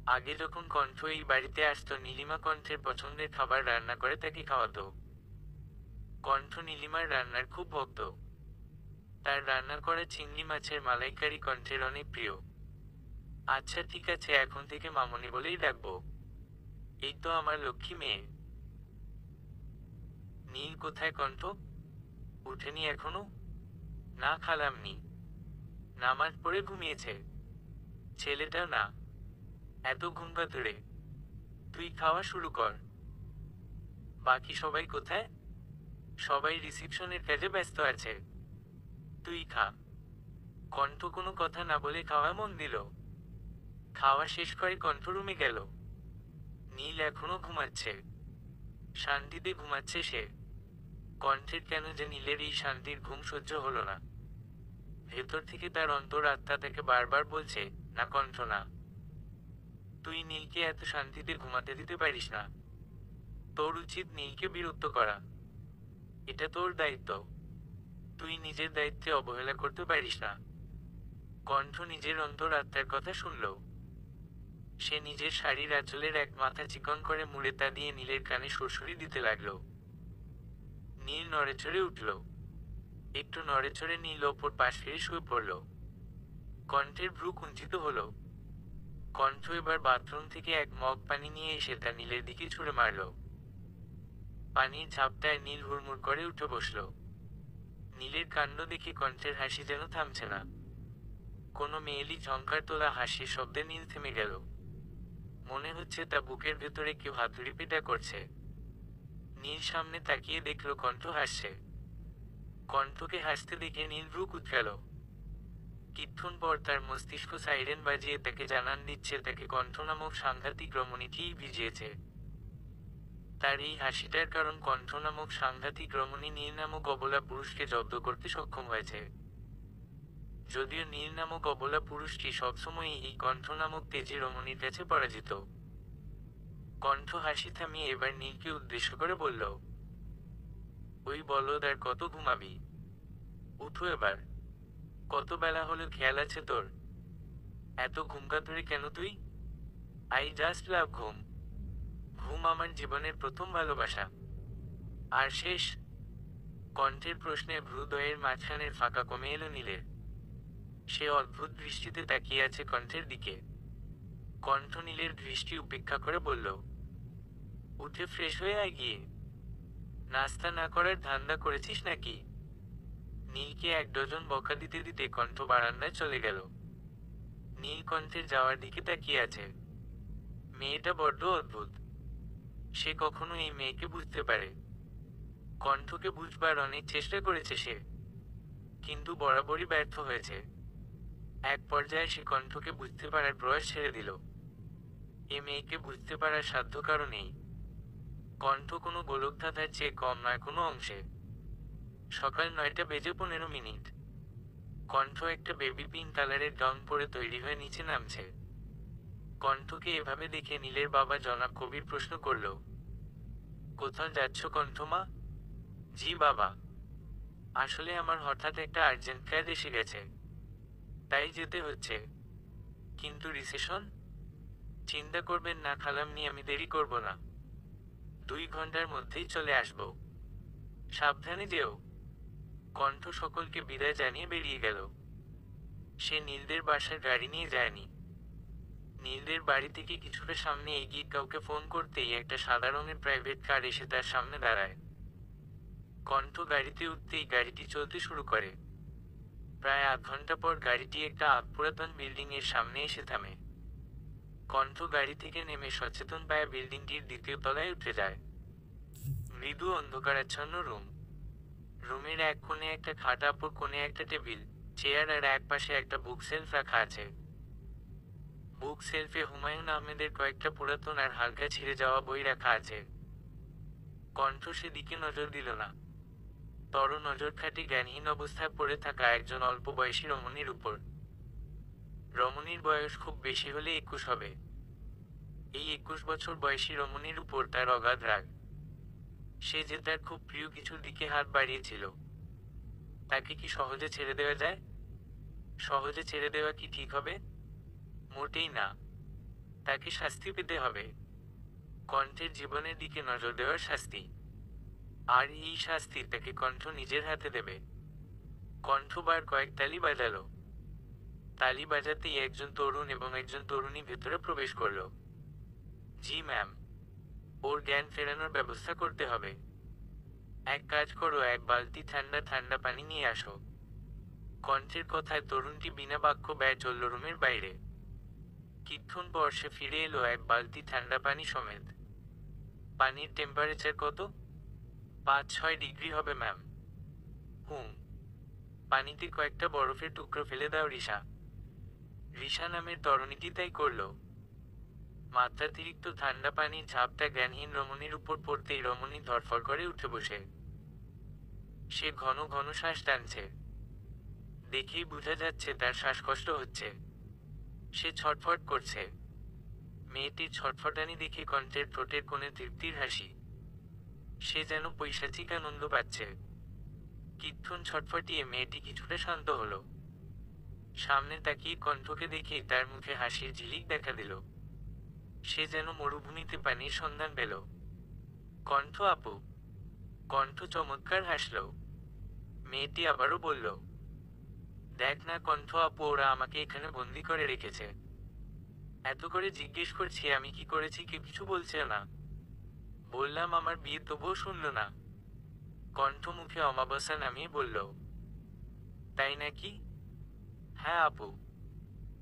আগে যখন কণ্ঠ এই বাড়িতে আসতো নীলিমা কণ্ঠের পছন্দের খাবার রান্না করে তাকে খাওয়াতো। কণ্ঠ নীলিমার রান্নার খুব ভক্ত। তার রান্না করা চিংড়ি মাছের মালাইকারি কণ্ঠের অনেক প্রিয়। আচ্ছা ঠিক আছে, এখন থেকে মামনি বলেই ডাকবো। এই তো আমার লক্ষ্মী মেয়ে। নীল কোথায় কণ্ঠ? উঠেনি এখনো? না খালামনি, নামাজ পড়ে ঘুমিয়েছে। ছেলেটা না, এত ঘুম পাতুড়ে। তুই খাওয়া শুরু কর। বাকি সবাই কোথায়? সবাই রিসিপশনের কাজে ব্যস্ত আছে। তুই খা। কণ্ঠ কোনো কথা না বলে খাওয়া মন দিল। খাওয়া শেষ করে কণ্ঠ রুমে গেল। নীল এখনো ঘুমাচ্ছে, শান্তিতে ঘুমাচ্ছে সে। কণ্ঠের কেন যে নীলের এই শান্তির ঘুম সহ্য হলো না। ভেতর থেকে তার অন্তর আত্মা তাকে বারবার বলছে, না কণ্ঠ না, তুই নীলকে এত শান্তিতে ঘুমাতে দিতে পারিস না। তোর উচিত নীলকে বিরক্ত করা। এটা তোর দায়িত্ব। তুই নিজের দায়িত্বে অবহেলা করতে পারিস না। কণ্ঠ নিজের অন্তর আত্মার কথা শুনল। সে নিজের শাড়ির আঁচলের এক মাথা চিকন করে মুড়ে তা দিয়ে নীলের কানে সুরসুরি দিতে লাগলো। নীল নড়েচড়ে উঠল। একটু নড়েচড়ে নীল ওপর পাশ ফিরে শুয়ে পড়ল। কণ্ঠের ভ্রু কুঞ্চিত হলো। কণ্ঠ এবার বাথরুম থেকে এক মগ পানি নিয়ে এসে তা নীলের দিকে ছুঁড়ে মারল। পানির ঝাপটায় নীল হুড়মুড় করে উঠে বসল। নীলের কাণ্ড দেখে কণ্ঠের হাসি যেন থামছে না। কোনো মেয়েলি ঝংকার তোলা হাসির শব্দে নীল থেমে গেল। মনে হচ্ছে তা বুকের ভেতরে কেউ হাতুড়ি পেটা করছে। নীল সামনে তাকিয়ে দেখল কণ্ঠ হাসছে। কণ্ঠকে হাসতে দেখে নীল ভ্রু কুঁচকাল। কিছুক্ষণ পর তার মস্তিষ্ক সাইরেন বাজিয়ে তাকে জানান দিচ্ছে তাকে কণ্ঠ নামক সাংঘাতিক রমণীটিই ভিজিয়েছে। তার এই হাসিটার কারণ কণ্ঠ নামক সাংঘাতিক রমণী নীল নামক অবলা পুরুষকে জব্দ করতে সক্ষম হয়েছে। যদিও নীল নামক অবলা পুরুষটি সবসময় এই কণ্ঠ নামক তেজি রমণীর কাছে পরাজিত। কণ্ঠ হাসি থামিয়ে এবার নীলকে উদ্দেশ্য করে বলল, ওই বলদ আর কত ঘুমাবি? উঠো এবার। কত বেলা হলো খেয়াল আছে তোর? এত ঘুমকাতুরে কেন তুই? আই জাস্ট লাভ ঘুম। ঘুম আমার জীবনের প্রথম ভালোবাসা। আর শেষ? কণ্ঠের প্রশ্নে ভ্রুদয়ের মাঝখানের ফাঁকা কমে এলো নীলের। সে অদ্ভুত দৃষ্টিতে তাকিয়ে আছে কণ্ঠের দিকে। কণ্ঠ নীলের দৃষ্টি উপেক্ষা করে বলল, উঠে ফ্রেশ হয়ে আয় গিয়ে। নাস্তা না করার ধান্দা করেছিস নাকি? নীলকে এক ডজন বকা দিতে দিতে কণ্ঠ বারান্দায় চলে গেল। নীল কণ্ঠের যাওয়ার দিকে তাকিয়ে আছে। মেয়েটা বড্ড অদ্ভুত। সে কখনো এই মেয়েকে বুঝতে পারে। কণ্ঠকে বুঝবার অনেক চেষ্টা করেছে সে, কিন্তু বরাবরই ব্যর্থ হয়েছে। এক পর্যায়ে সে কণ্ঠকে বুঝতে পারার প্রয়াস ছেড়ে দিল। এ মেয়েকে বুঝতে পারার সাধ্য কারো নেই। কণ্ঠ কোনো গোলকধাঁধার চেয়ে কম নয় কোনো অংশে। সকাল 9টা বেজে 15 মিনিট। কণ্ঠ একটা বেবি পিঙ্ক কালারের গাউন পরে তৈরি হয়ে নিচে নামছে। কণ্ঠকে এভাবে দেখে নীলের বাবা জনাব কবির প্রশ্ন করল, কোথাও যাচ্ছ কণ্ঠ মা? জি বাবা, আসলে আমার হঠাৎ একটা আর্জেন্ট কাজ এসে গেছে, তাই যেতে হচ্ছে। কিন্তু রিসেশন? চিন্তা করবেন না খালাম্মি, আমি দেরি করব না, 2 ঘন্টার মধ্যেই চলে আসব। সাবধানে যেও। কণ্ঠ সকলকে বিদায় জানিয়ে বেরিয়ে গেল। সে নীলদের বাসার গাড়ি নিয়ে যায়নি। নীলদের বাড়ি থেকে কিছুটা সামনে এগিয়ে কাউকে ফোন করতেই একটা সাদা রঙের প্রাইভেট কার এসে তার সামনে দাঁড়ায়। কণ্ঠ গাড়িতে উঠতেই গাড়িটি চলতে শুরু করে। প্রায় আধ ঘন্টা পর গাড়িটি একটা পুরাতন বিল্ডিং এর সামনে এসে থামে। কণ্ঠ গাড়ি থেকে নেমে সচেতন পায়ে বিল্ডিংটির দ্বিতীয় তলায় উঠে যায়। মৃদু অন্ধকারাচ্ছন্ন রুম। রুমের এক কোণে একটা খাট, অপর কোণে একটা টেবিল, চেয়ার আর এক পাশে একটা বুক সেলফ রাখা আছে। বুক সেলফে হুমায়ুন আহমেদের কয়েকটা পুরাতন আর হালকা ছিঁড়ে যাওয়া বই রাখা আছে। কণ্ঠ সেদিকে নজর দিল না। তর নজর খাটে জ্ঞানহীন অবস্থায় পড়ে থাকা একজন অল্প বয়সী রমণীর উপর। রমণীর বয়স খুব বেশি হলে 21 হবে। এই 21 বছর বয়সী রমণীর উপর তার অগাধ রাগ। সে যে তার খুব প্রিয় কিছুর দিকে হাত বাড়িয়েছিল। তাকে কি সহজে ছেড়ে দেওয়া যায়? সহজে ছেড়ে দেওয়া কি ঠিক হবে? মোটেই না। তাকে শাস্তি পেতে হবে। কণ্ঠের জীবনের দিকে নজর দেওয়ার শাস্তি। আর এই শাস্তি তাকে কণ্ঠ নিজের হাতে দেবে। কণ্ঠ বার কয়েক তালি বাজালো। তালি বাজাতেই একজন তরুণ এবং একজন তরুণী ভেতরে প্রবেশ করল। জি ম্যাম, ওর জ্ঞান ফেরানোর ব্যবস্থা করতে হবে। এক কাজ করো, এক বালতি ঠান্ডা ঠান্ডা পানি নিয়ে আসো। কণ্ঠের কথায় তরুণটি বিনা বাক্য ব্যয় চলল রুমের বাইরে। কিছুক্ষণ পর সে ফিরে এলো এক বালতি ঠান্ডা পানি সমেত। পানির টেম্পারেচার কত? 5-6 ডিগ্রি হবে ম্যাম। হুম। পানিতে কয়েকটা বরফের টুকরো ফেলে দাও রিশা। রিশা নামের তরুণীটি তাই করল। মাত্রাতিরিক্ত ঠান্ডা পানির ঝাপটা জ্ঞানহীন রমণীর উপর পড়তেই রমণী ধরফর করে উঠে বসে। সে ঘন ঘন শ্বাস টানছে। দেখেই বোঝা যাচ্ছে তার শ্বাসকষ্ট হচ্ছে। সে ছটফট করছে। মেয়েটির ছটফটানি দেখে কণ্ঠের ঠোঁটের কোণে তৃপ্তির হাসি। সে যেন পৈশাচিক আনন্দ পাচ্ছে। কিছুক্ষণ ছটফটিয়ে মেয়েটি কিছুটা শান্ত হলো। সামনে তাকিয়ে কণ্ঠকে দেখেই তার মুখে হাসির ঝিলিক দেখা দিল। সে যেন মরুভূমিতে পানির সন্ধান পেল। কণ্ঠ আপু। কণ্ঠ চমৎকার হাসল। মেয়েটি আবারও বলল, দেখ না কণ্ঠ আপু, ওরা আমাকে এখানে বন্দি করে রেখেছে। এত করে জিজ্ঞেস করছি আমি কি করেছি, কেউ কিছু বলছে না। বললাম আমার বিয়ে, তবুও শুনল না। কণ্ঠ মুখে অমাবস্যা নামিয়ে বলল, তাই নাকি? হ্যাঁ আপু,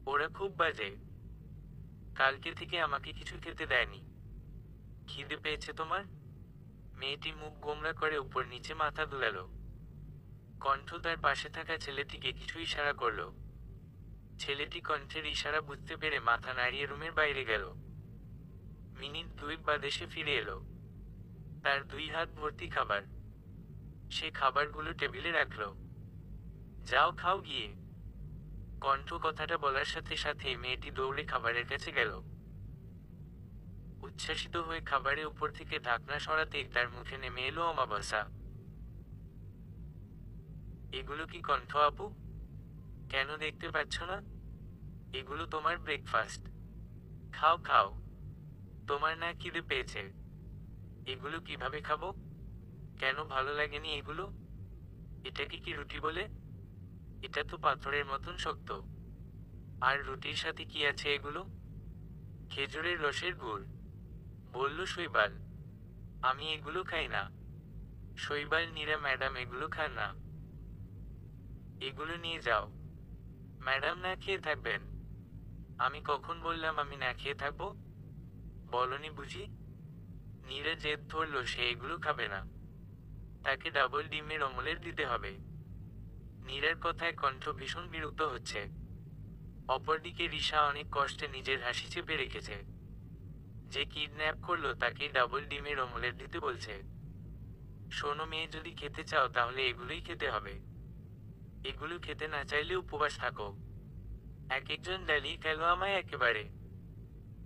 ওরা খুব বাজে। কালকে থেকে আমাকে কিছু খেতে দেয়নি। খিদে পেয়েছে তোমার? মেয়েটি মুখ গোমরা করে উপর নিচে মাথা দুলালো। কণ্ঠ তার পাশে থাকা ছেলেটিকে কিছু ইশারা করল। ছেলেটি কণ্ঠের ইশারা বুঝতে পেরে মাথা নাড়িয়ে রুমের বাইরে গেল। মিনিট 2 বাদে সে ফিরে এলো। তার 2 হাত ভর্তি খাবার। সে খাবারগুলো টেবিলে রাখল। যাও খাও গিয়ে। কণ্ঠ কথাটা বলার সাথে সাথে মেয়েটি দৌড়ে খাবারের কাছে গেল। উচ্ছ্বাসিত হয়ে খাবারের উপর থেকে ঢাকনা সরাতেই তার মুখে নেমে এলো অমাবস্যা। এগুলো কি কণ্ঠ আপু? কেন দেখতে পাচ্ছ না? এগুলো তোমার ব্রেকফাস্ট। খাও খাও। তোমার না খিদে পেয়েছে? এগুলো কিভাবে খাবো? কেন ভালো লাগেনি এগুলো? এটাকে কি রুটি বলে? এটা তো পাথরের মতন শক্ত। আর রুটির সাথে কি আছে এগুলো? খেজুরের রসের গুড়, বলল শৈবাল। আমি এগুলো খাই না। শৈবাল নীরা ম্যাডাম এগুলো খান না। এগুলো নিয়ে যাও। ম্যাডাম না খেয়ে থাকবেন? আমি কখন বললাম আমি না খেয়ে থাকবো? বলনি বুঝি? নীরা জেদ ধরল সে এগুলো খাবে না। তাকে ডাবল ডিমের অমলেট দিতে হবে। নীরার কথায় কণ্ঠ ভীষণ বিরক্ত হচ্ছে। অপরদিকে রিশা অনেক কষ্টে নিজের হাসি চেপে রেখেছে। যে কিডন্যাপ করলো তাকে ডাবল ডিমের অমলেট দিতে বলছে। শোনো মেয়ে, যদি খেতে চাও তাহলে এগুলোই খেতে হবে। এগুলো খেতে না চাইলে উপবাস থাকো। এক একজন জ্বালিয়ে গেল আমায় একেবারে।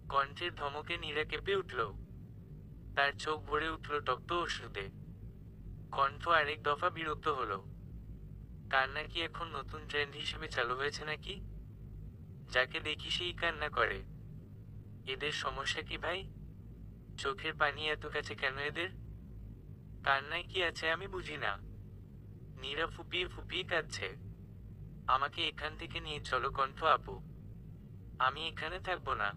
কণ্ঠের ধমকে নীরা কেঁপে উঠল। তার চোখ ভরে উঠল তপ্ত অশ্রুতে। কণ্ঠ আরেক দফা বিরক্ত হলো। কান্না কি এখন নতুন ট্রেন্ড হিসেবে চালু হয়েছে নাকি? যাকে দেখি সেই কান্না করে। এদের সমস্যা কি ভাই? চোখের পানি এত কাছে কেন এদের? কান্নায় কি আছে আমি বুঝি না। নীরা ফুপিয়ে ফুপিয়ে কাঁদছে। আমাকে এখান থেকে নিয়ে চলো কণ্ঠ আপু। আমি এখানে থাকবো না।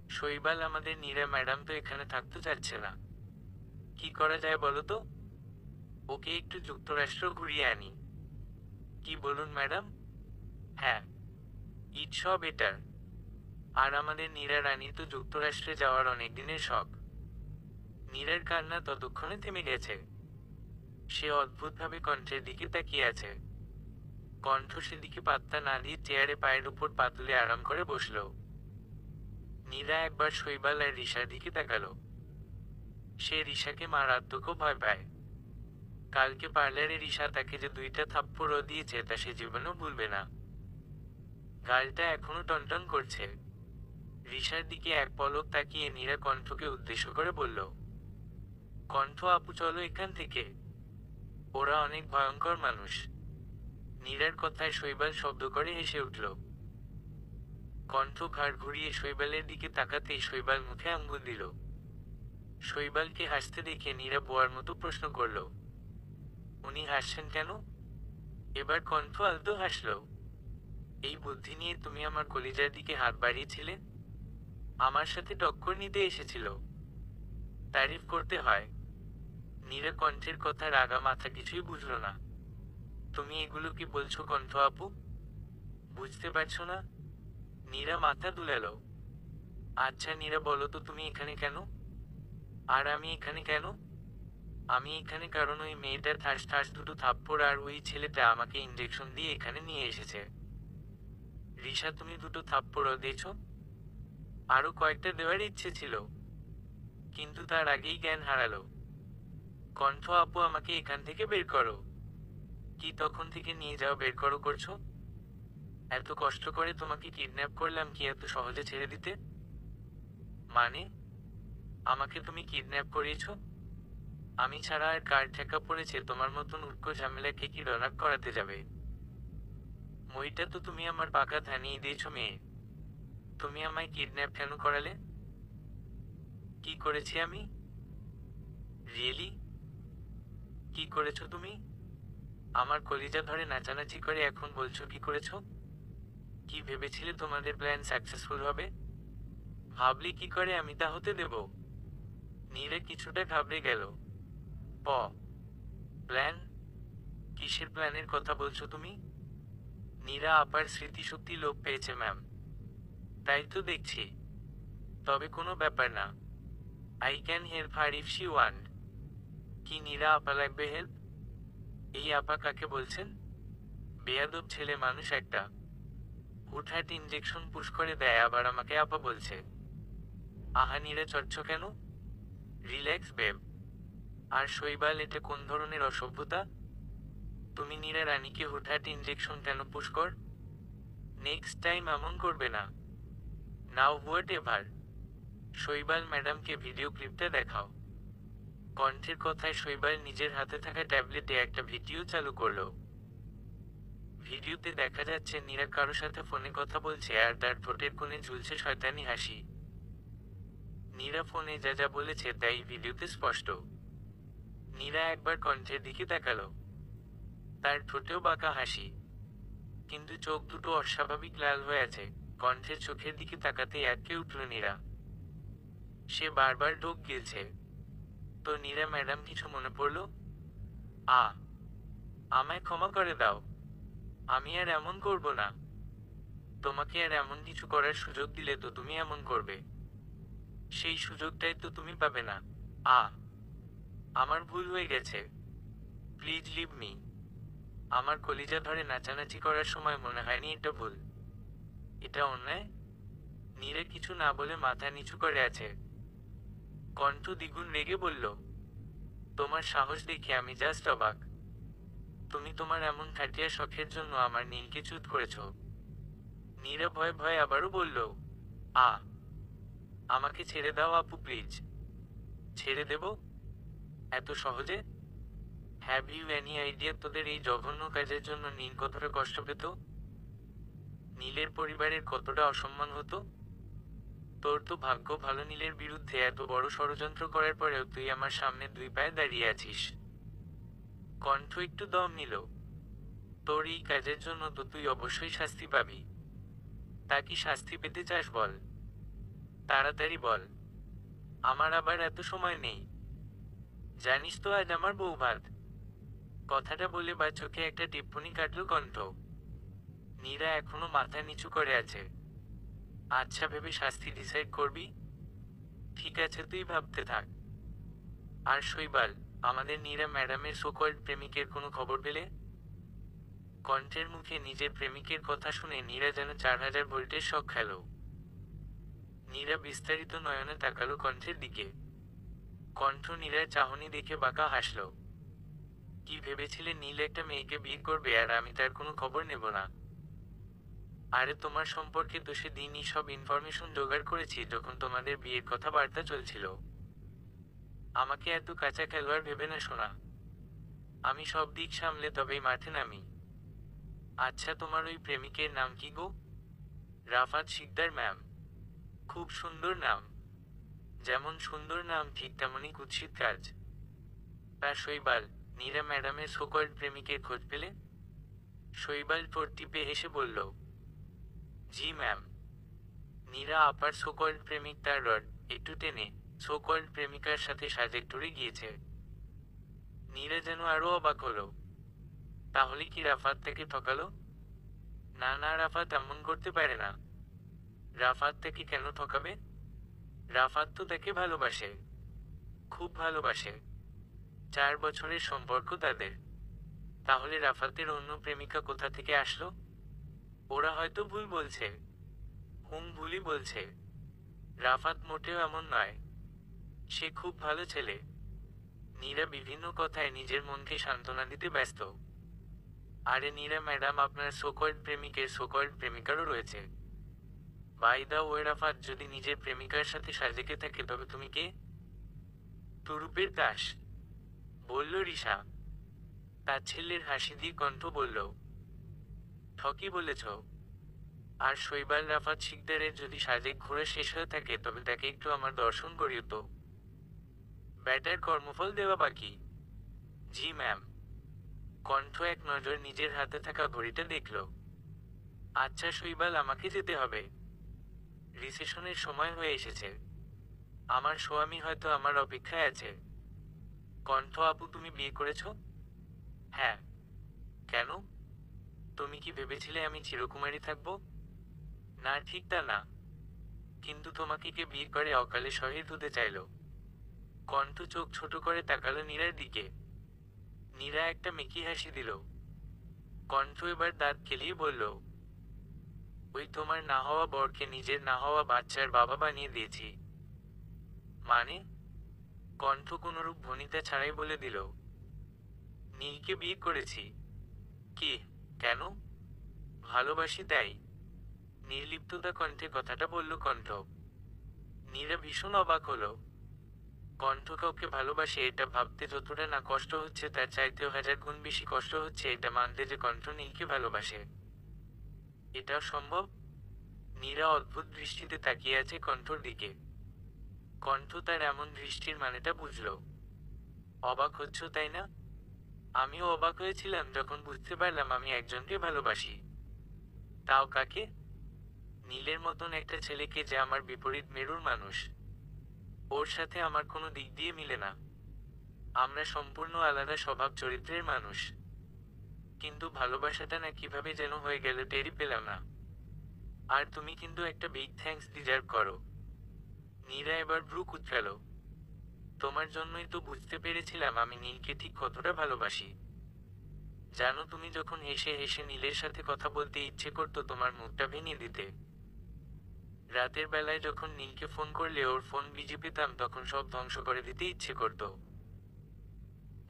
শৈবাল আমাদের নীরা ম্যাডাম তো এখানে থাকতে চাচ্ছে না। কি করা যায় বলো তো? ওকে একটু যুক্তরাষ্ট্র ঘুরিয়ে আনি। কি বলুন ম্যাডাম? হ্যাঁ, ইটস বেটার। আর আমাদের নীরা রানীর তো যুক্তরাষ্ট্রে যাওয়ার অনেক দিনের শখ। নীরার কান্না ততক্ষণে থেমে গেছে। সে অদ্ভুতভাবে কণ্ঠের দিকে তাকিয়ে আছে। কণ্ঠ সেদিকে পাত্তা না দিয়ে চেয়ারে পায়ের উপর পা তুলে আরাম করে বসল। নীরা একবার শৈবাল আর রিশার দিকে তাকালো। সে রিশাকে মারাত্মক ভয় পায়। কালকে পার্লারে রিশা তাকে যে 2টা থাপ্পড় দিয়েছে তা সে জীবনেও ভুলবে না। গালটা এখনো টনটন করছে। রিশার দিকে এক পলক তাকিয়ে নীরা কণ্ঠকে উদ্দেশ্য করে বলল, কণ্ঠ আপু চলো এখান থেকে। ওরা অনেক ভয়ঙ্কর মানুষ। নীরার কথায় শৈবাল শব্দ করে হেসে উঠল। কণ্ঠ ঘাড় ঘুরিয়ে শৈবালের দিকে তাকাতেই শৈবাল মুখে আঙ্গুল দিল। শৈবালকে হাসতে দেখে নীরা বোয়ার মতো প্রশ্ন করল, উনি হাসছেন কেন? এবার কণ্ঠ আলতো হাসল। এই বুদ্ধি নিয়ে তুমি আমার কলিজার দিকে হাত বাড়িয়েছিলে? আমার সাথে টক্কর নিতে এসেছিল? তারিফ করতে হয়। নীরা কণ্ঠের কথা রাগা মাথা কিছুই বুঝল না। তুমি এগুলো কি বলছো কণ্ঠ আপু? বুঝতে পারছো না? নীরা মাথা দুলালো। আচ্ছা নীরা বলো তো তুমি এখানে কেন? আর আমি এখানে কেন? আমি এখানে কারণ ওই মেয়েটার ঠাস ঠাস 2টো থাপ্পড় আর ওই ছেলেটা আমাকে ইঞ্জেকশন দিয়ে এখানে নিয়ে এসেছে। রিশা তুমি 2টো থাপ্পড় দিয়েছ? আরো কয়েকটা দেওয়ার ইচ্ছে ছিল, কিন্তু তার আগেই জ্ঞান হারালো। কণ্ঠ আপু আমাকে এখান থেকে বের করো। কি তখন থেকে নিয়ে যাও বের করো করছো? এত কষ্ট করে তোমাকে কিডন্যাপ করলাম কি এত সহজে ছেড়ে দিতে? মানে? আমাকে তুমি কিডন্যাপ করিয়েছ? আমি ছাড়া আর কার ঠেকা পড়েছে তোমার মতন উটকো ঝামেলাকে কি রনাক করাতে যাবে? মইটা তো তুমি আমার পাকা থানিয়ে দিয়েছ মেয়ে। তুমি আমায় কিডন্যাপ কেন করালে? কি করেছি আমি? রিয়েলি? কি করেছো তুমি? আমার কলিজা ধরে নাচানাচি করে এখন বলছো কি করেছো? কি ভেবেছিলে তোমাদের প্ল্যান সাকসেসফুল হবে? ভাবলি কি করে আমি তা হতে দেব? নীরা কিছুটা ঘাবড়ে গেল। প প্ল্যান? কিসের প্ল্যানের কথা বলছো তুমি? নীরা আপার স্মৃতিশক্তি লোপ পেয়েছে ম্যাম। তাই তো দেখছি। তবে কোনো ব্যাপার না। I can help her if she want. কি নীরা আপা লাগবে হেল্প? এই আপা কাকে বলছেন? বেয়াদব ছেলে মানুষ একটা। হুটহাট ইঞ্জেকশন পুশ করে দেয় আবার আমাকে আপা বলছে। আহা নীরা চড়ছ কেন? Relax babe. আর শৈবাল এটা কোন ধরনের অসভ্যতা? তুমি নীরা রানীকে হুটহাট ইঞ্জেকশন কেন পুশ কর? নেক্সট টাইম এমন করবে না। Now what ever. শৈবাল ম্যাডামকে ভিডিও ক্লিপটা দেখাও। কণ্ঠের কথায় শৈবাল নিজের হাতে থাকা ট্যাবলেটে একটা ভিডিও চালু করলো। ভিডিওতে দেখা যাচ্ছে নীরা কারো সাথে ফোনে কথা বলছে আর তার ঠোঁটের কোণে ঝুলছে শয়তানি হাসি। নীরা ফোনে যা যা বলেছে তাই ভিডিওতে স্পষ্ট। নীরা একবার কণ্ঠের দিকে তাকালো। তার ঠোঁটেও বাঁকা হাসি, কিন্তু চোখ দুটো অস্বাভাবিক লাল হয়ে আছে। কণ্ঠের চোখের দিকে তাকাতেই আটকে উঠল নীরা। সে বারবার ঢোক গিলছে। তো নীরা ম্যাডাম কিছু মনে পড়লো? আ আমায় ক্ষমা করে দাও। আমি আর এমন করব না। তোমাকে আর এমন কিছু করার সুযোগ দিলে তো তুমি এমন করবে। সেই সুযোগটাই তো তুমি পাবে না। আ আমার ভুল হয়ে গেছে। Please leave me. আমার কলিজা ধরে নাচানাচি করার সময় মনে হয়নি এটা ভুল। এটা অন্যায়। নীরা কিছু না বলে মাথা নিচু করে আছে। কণ্ঠ দ্বিগুণ রেগে বলল, তোমার সাহস দেখে আমি জাস্ট অবাক। তুমি তোমার এমন খাটিয়া শখের জন্য আমার নীলকে চ্যুত করেছ। নীরা ভয়ে ভয়ে আবারও বলল, আ আমাকে ছেড়ে দাও আপু প্লিজ। ছেড়ে দেব? এত সহজে? হ্যাভ ইউ এনি আইডিয়া তোদের এই জঘন্য কাজের জন্য নীল কতটা কষ্ট পেত? নীলের পরিবারের কতটা অসম্মান হতো? তোর তো ভাগ্য ভালো, নীলের বিরুদ্ধে এত বড় ষড়যন্ত্র করার পরেও তুই আমার সামনে দুই পায়ে দাঁড়িয়ে আছিস। কণ্ঠ একটু দম নিল। তোর এই কাজের জন্য তো তুই অবশ্যই শাস্তি পাবি। তা কি শাস্তি পেতে চাস বল, তাড়াতাড়ি বল। আমার আবার এত সময় নেই। জানিস তো আজ আমার বউ ভাত। কথাটা বলে বা চোখে একটা টিপ্পনি কাটল কণ্ঠ। নীরা এখনো মাথা নিচু করে আছে। আচ্ছা, ভেবে শাস্তি ডিসাইড করবি? ঠিক আছে, তুই ভাবতে থাক। আর শৈবাল, আমাদের নীরা ম্যাডামের সোকল্ড প্রেমিকের কোনো খবর পেলে? কণ্ঠের মুখে নিজের প্রেমিকের কথা শুনে নীরা যেন 4000 ভোল্টের শক খেল। নীরা বিস্তারিত নয়নে তাকালো কণ্ঠের দিকে। কণ্ঠ নীরার চাহনি দেখে বাঁকা হাসল। কি ভেবেছিলে নীল একটা মেয়েকে বিয়ে করবে আর আমি তার কোনো খবর নেব না? আরে তোমার সম্পর্কে তো সেদিনই সব ইনফরমেশন জোগাড় করেছি যখন তোমাদের বিয়ের কথাবার্তা চলছিল। আমাকে এত কাঁচা খেলোয়াড় ভেবে না শোনা। আমি সব দিক সামলে তবেই মাঠে নামি। আচ্ছা, তোমার ওই প্রেমিকের নাম কি গো? রাফাত শিকদার ম্যাম। খুব সুন্দর নাম। যেমন সুন্দর নাম ঠিক তেমনই কুৎসিত কাজ। তা শৈবাল, নীরা ম্যাডামের সোকল্ড প্রেমিকের খোঁজ পেলে? শৈবাল ঠোঁট টিপে হেসে বলল, জি ম্যাম। নীরা আপার সোকল্ড প্রেমিক তার রড একটু টেনে সোকল্ড প্রেমিকার সাথে সাজেক্টরে গিয়েছে। নীরা যেন আরো অবাক হলো। তাহলে কি রাফাত তাকে ঠকালো? না না, রাফাত এমন করতে পারে না। রাফাত তাকে কেন ঠকাবে? রাফাত তো তাকে ভালোবাসে, খুব ভালোবাসে। 4 বছরের সম্পর্ক তাদের। তাহলে রাফাতের অন্য প্রেমিকা কোথা থেকে আসলো? ওরা হয়তো ভুল বলছে। ভুলই বলছে। রাফাত মোটেও এমন নয়। সে খুব ভালো ছেলে। নীরা বিভিন্ন কথায় নিজের মনকে সান্ত্বনা দিতে ব্যস্ত। আরে নীরা ম্যাডাম, আপনার সোকল্ড প্রেমিকের সোকল্ড প্রেমিকারও রয়েছে। বাই দা ওয়ে, রাফাত যদি নিজের প্রেমিকার সাথে সাজেকে থাকে তবে তুমি কে? তুরুপের দাস, বলল রিশা। তাচ্ছিল্যের হাসি দিয়ে কণ্ঠ বলল, ঠকি বলেছ। আর শৈবাল, রাফাত শিকদারের যদি সাজেক ঘুরে শেষ হয়ে থাকে তবে তাকে একটু আমার দর্শন করিও তো। ব্যাটার কর্মফল দেওয়া বাকি। জি ম্যাম। কণ্ঠ এক নজর নিজের হাতে থাকা ঘড়িটা দেখল। আচ্ছা শৈবাল, আমাকে যেতে হবে। রিসেশনের সময় হয়ে এসেছে। আমার স্বামী হয়তো আমার অপেক্ষায় আছে। কণ্ঠ আপু, তুমি বিয়ে করেছ? হ্যাঁ। কেন? তুমি কি ভেবেছিলে আমি চিরকুমারী থাকব? না, ঠিক তা না। কিন্তু তোমাকে কে বিয়ে করে অকালে শহীদ হতে চাইল? কণ্ঠ চোখ ছোট করে তাকালো নীরার দিকে। নীরা একটা মেকি হাসি দিল। কণ্ঠ এবার দাঁত খেলিয়ে বলল, ওই তোমার না হওয়া বরকে নিজের না হওয়া বাচ্চার বাবা বানিয়ে দিয়েছি। মানে? কণ্ঠ কোনরূপ ভনিতা ছাড়াই বলে দিল, নীলকে বিয়ে করেছি। কি? কেন? ভালোবাসি তাই। নির্লিপ্ততা কণ্ঠে কথাটা বলল কণ্ঠ। নীরা ভীষণ অবাক হলো। কণ্ঠ কাউকে ভালোবাসে এটা ভাবতে যতটা না কষ্ট হচ্ছে তার চাইতেও 1000 গুণ বেশি কষ্ট হচ্ছে এটা মানতে যে কণ্ঠ নীলকে ভালোবাসে। এটাও সম্ভব? নীরা অদ্ভুত দৃষ্টিতে তাকিয়ে আছে কণ্ঠর দিকে। কণ্ঠ তার এমন দৃষ্টির মানেটা বুঝল। অবাক হচ্ছ তাই না? আমিও অবাক হয়েছিলাম যখন বুঝতে পারলাম আমি একজনকে ভালোবাসি। তাও কাকে? নীলের মতন একটা ছেলেকে, যে আমার বিপরীত মেরুর মানুষ। ওর সাথে আমার কোনো দিক দিয়ে মিলে না। আমরা সম্পূর্ণ আলাদা স্বভাব চরিত্রের মানুষ। কিন্তু ভালোবাসাটা না কিভাবে যেন হয়ে গেল টেরই পেলাম না। আর তুমি কিন্তু একটা বিগ থ্যাঙ্কস ডিজার্ভ করো। নীরা এবার ভ্রু কুঁচকাল। তোমার জন্যই তো বুঝতে পেরেছিলাম আমি নীলকে ঠিক কতটা ভালোবাসি। জানো, তুমি যখন হেসে হেসে নীলের সাথে কথা বলতে ইচ্ছে করতো তোমার মুখটা ভেঙে দিতে। রাতের বেলায় যখন নীলকে ফোন করলে ওর ফোন বিজি পেতাম তখন সব ধ্বংস করে দিতে ইচ্ছে করতো।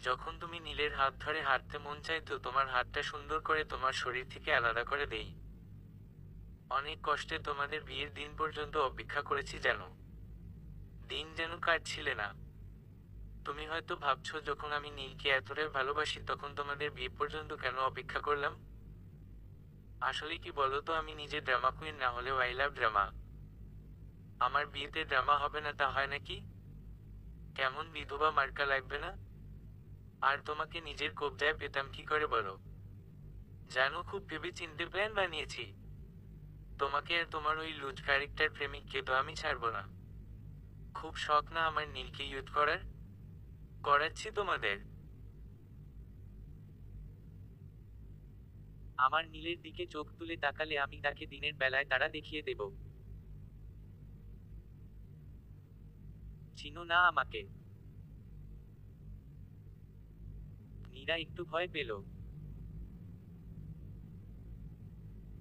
যখন তুমি নীলের হাত ধরে হাঁটতে মন চাইতো তোমার হাতটা সুন্দর করে তোমার শরীর থেকে আলাদা করে দেই। অনেক কষ্টে তোমাদের বিয়ের দিন পর্যন্ত অপেক্ষা করেছি জানো। দিন যেন কাটছিলে না। তুমি হয়তো ভাবছো যখন আমি নীলকে এতটাই ভালোবাসি তখন তোমাদের বিয়ে পর্যন্ত কেন অপেক্ষা করলাম। আসলে কি বলো তো, আমি নিজে ড্রামা কুইন না হলেও আই লাভ ড্রামা। আমার বিয়েতে ড্রামা হবে না তা হয় নাকি? কেমন বিধবা মার্কা লাগবে না? আর তোমাকে নিজের কবজায় পেতাম কি করে বলো? জানো খুব ভেবে চিন্তে প্ল্যান বানিয়েছি। তোমাকে আর তোমার ওই লুজ ক্যারেক্টার প্রেমিককে তো আমি ছাড়বো না। খুব শখ না আমার নীলকে ইউথ করার? করাচ্ছি তোমাদের। আমার নীলের দিকে চোখ তুলে তাকালে আমি তাকে দিনের বেলায় তারা দেখিয়ে দেব। চিনো না আমাকে? নীরা একটু ভয় পেল,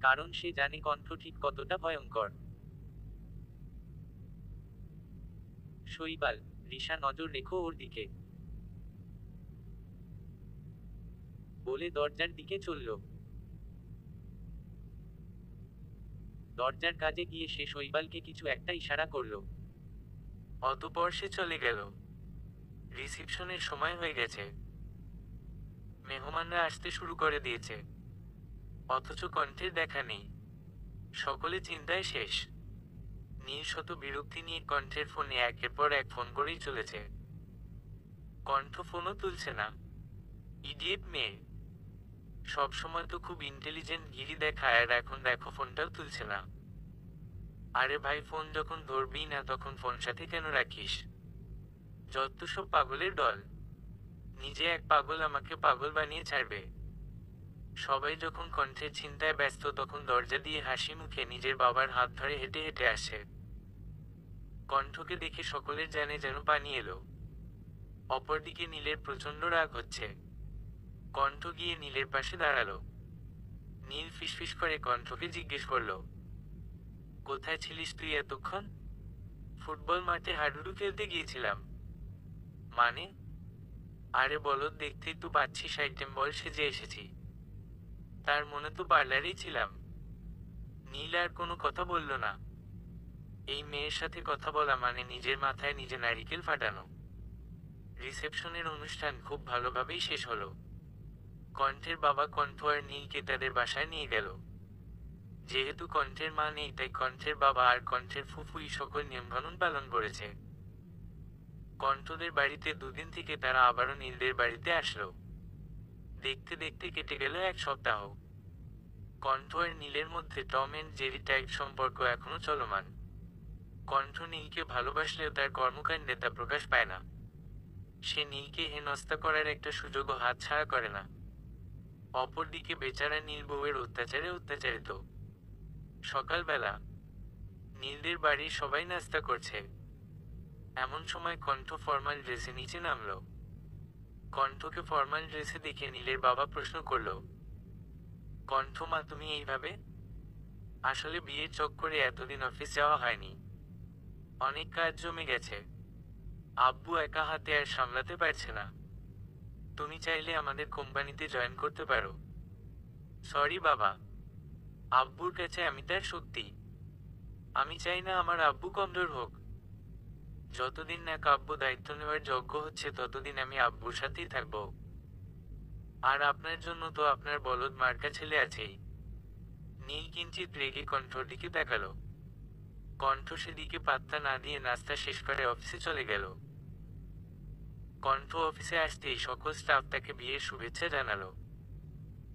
কারণ সে জানে কণ্ঠ ঠিক কতটা ভয়ঙ্কর। শৈবাল, রিশা নজর রেখো ওর দিকে, বলে দরজার দিকে চলল। দরজার কাছে গিয়ে সে শৈবালকে কিছু একটা ইশারা করল। অতঃপর সে চলে গেল। রিসিপশনের সময় হয়ে গেছে। মেহমানরা আসতে শুরু করে দিয়েছে, অথচ কণ্ঠের দেখা নেই। সকলে চিন্তায় শেষ। নীল শত বিরক্তি নিয়ে কণ্ঠের ফোনে একের পর এক ফোন করেই চলেছে। কণ্ঠ ফোনও তুলছে না। ইডিয়েট মেয়ে, সবসময় তো খুব ইন্টেলিজেন্ট গিরি দেখায়, আর এখন দেখো ফোনটাও তুলছে না। আরে ভাই, ফোন যখন ধরবি না তখন ফোন সাথে কেন রাখিস? যত সব পাগলের দল। নিজে এক পাগল আমাকে পাগল বানিয়ে ছাড়বে। সবাই যখন কণ্ঠের চিন্তায় ব্যস্ত তখন দরজা দিয়ে হাসি মুখে নিজের বাবার হাত ধরে হেঁটে হেঁটে আসে। কণ্ঠকে দেখে সকলের জানে যেন পানি এলো। অপরদিকে নীলের প্রচণ্ড রাগ হচ্ছে। কণ্ঠ গিয়ে নীলের পাশে দাঁড়ালো। নীল ফিসফিস করে কণ্ঠকে জিজ্ঞেস করলো, কোথায় ছিলিস তুই এতক্ষণ? ফুটবল মাঠে হাডুডু খেলতে গিয়েছিলাম। মানে? আরে বলদ, দেখতেই তো পাচ্ছিস আইটেম বল সেজে এসেছি। তার মনে তো পার্লারেই ছিলাম। নীল আর কোনো কথা বলল না। এই মেয়ের সাথে কথা বলা মানে নিজের মাথায় নিজে নারিকেল ফাটানো। রিসেপশনের অনুষ্ঠান খুব ভালোভাবেই শেষ হলো। কণ্ঠের বাবা কণ্ঠ আর নীলকে তাদের বাসায় নিয়ে গেল। যেহেতু কণ্ঠের মা নেই তাই কণ্ঠের বাবা আর কণ্ঠের ফুফুই সকল নিয়মকানুন পালন করেছে। কণ্ঠদের বাড়িতে দুদিন থেকে তারা আবারও নীলদের বাড়িতে আসলো। দেখতে দেখতে কেটে গেল এক সপ্তাহ। কণ্ঠ আর নীলের মধ্যে টম এন্ড জেরি টাইপ সম্পর্ক এখনো চলমান। কণ্ঠ নীলকে ভালোবাসলেও তার কর্মকাণ্ডে তা প্রকাশ পায় না। সে নীলকে হেনস্থা করার একটা সুযোগও হাতছাড়া করে না। অপরদিকে বেচারা নীল বউয়ের অত্যাচারে অত্যাচারিত। সকালবেলা নীলদের বাড়ির সবাই নাস্তা করছে। এমন সময় কণ্ঠ ফর্মাল ড্রেসে নিচে নামলো। কণ্ঠকে ফর্মাল ড্রেসে দেখে নীলের বাবা প্রশ্ন করলো, কণ্ঠ মা, তুমি এইভাবে? আসলে বিয়ের চক্করে এতদিন অফিস যাওয়া হয়নি, অনেক কাজ জমে গেছে। আব্বু একা হাতে আর সামলাতে পারছে না। তুমি চাইলে আমাদের কোম্পানিতে জয়েন করতে পারো। সরি বাবা, আব্বুর কাছে আমি তার সত্যি। আমি চাই না আমার আব্বু কমজোর হোক। যতদিন না আব্বু দায়িত্ব নেওয়ার যোগ্য হচ্ছে ততদিন আমি আব্বুর সাথেই থাকবো। আর আপনার জন্য তো আপনার বলদ মার্কা ছেলে আছেই। নীল কিঞ্চিত রেগে কণ্ঠর দিকে তাকালো। কণ্ঠ সেদিকে পাত্তা না দিয়ে নাস্তা শেষ করে অফিসে চলে গেল। কণ্ঠ অফিসে আসতেই সকল স্টাফ তাকে বিয়ের শুভেচ্ছা জানালো।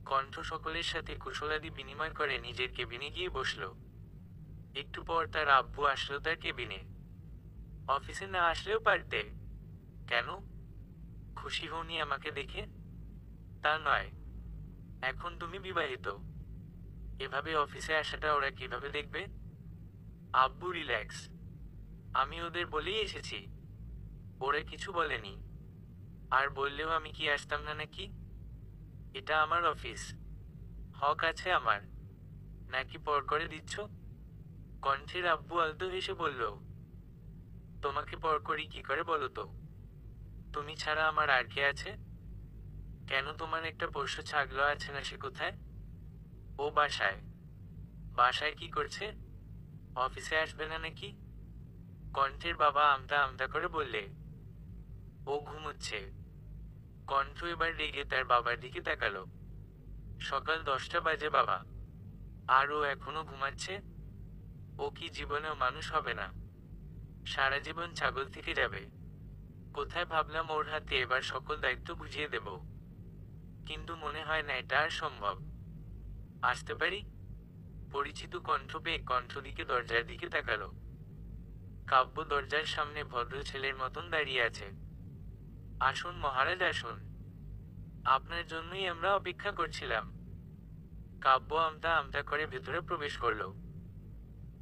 কণ্ঠ সকলের সাথে কুশলাদি বিনিময় করে নিজের কেবিনে গিয়ে বসলো। একটু পর তার আব্বু আসলো তার কেবিনে। অফিসে না আসলেও পারতে। কেন? খুশি হওনি আমাকে দেখে? তা নয়, এখন তুমি বিবাহিত, এভাবে অফিসে আসাটা ওরা কিভাবে দেখবে? আব্বু রিল্যাক্স, আমি ওদের বলেই এসেছি, ওরা কিছু বলেনি। আর বললেও আমি কি আসতাম না নাকি? এটা আমার অফিস, হক আছে আমার। নাকি পর করে দিচ্ছ? কণ্ঠের আব্বু আলতো হেসে বলল, তোমাকে পর করি কি করে বলো তো? তুমি ছাড়া আমার আর কে আছে? কেন, তোমার একটা পোষ্য ছাগল আছে না, সে কোথায়? ও বাসায়। বাসায় কি করছে? অফিসে আসবে না নাকি? কণ্ঠের বাবা আমতা আমতা করে বললে, ও ঘুমোচ্ছে। কণ্ঠ এবার রেগে তার বাবার দিকে তাকালো। সকাল 10টা বাজে বাবা, আর ও এখনো ঘুমাচ্ছে? ও কি জীবনেও মানুষ হবে না? সারা জীবন ছাগল থেকে যাবে। কোথায় ভাবলাম ওর হাতে এবার সকল দায়িত্ব বুঝিয়ে দেব, কিন্তু মনে হয় না এটা আর সম্ভব। আসতে পারি? পরিচিত কণ্ঠ পেয়ে কণ্ঠ দিকে দরজার দিকে তাকালো। কাব্য দরজার সামনে ভদ্র ছেলের মতন দাঁড়িয়ে আছে। আসুন মহারাজ, আসুন, আপনার জন্যই আমরা অপেক্ষা করছিলাম। কাব্য আমতা আমতা করে ভেতরে প্রবেশ করলো।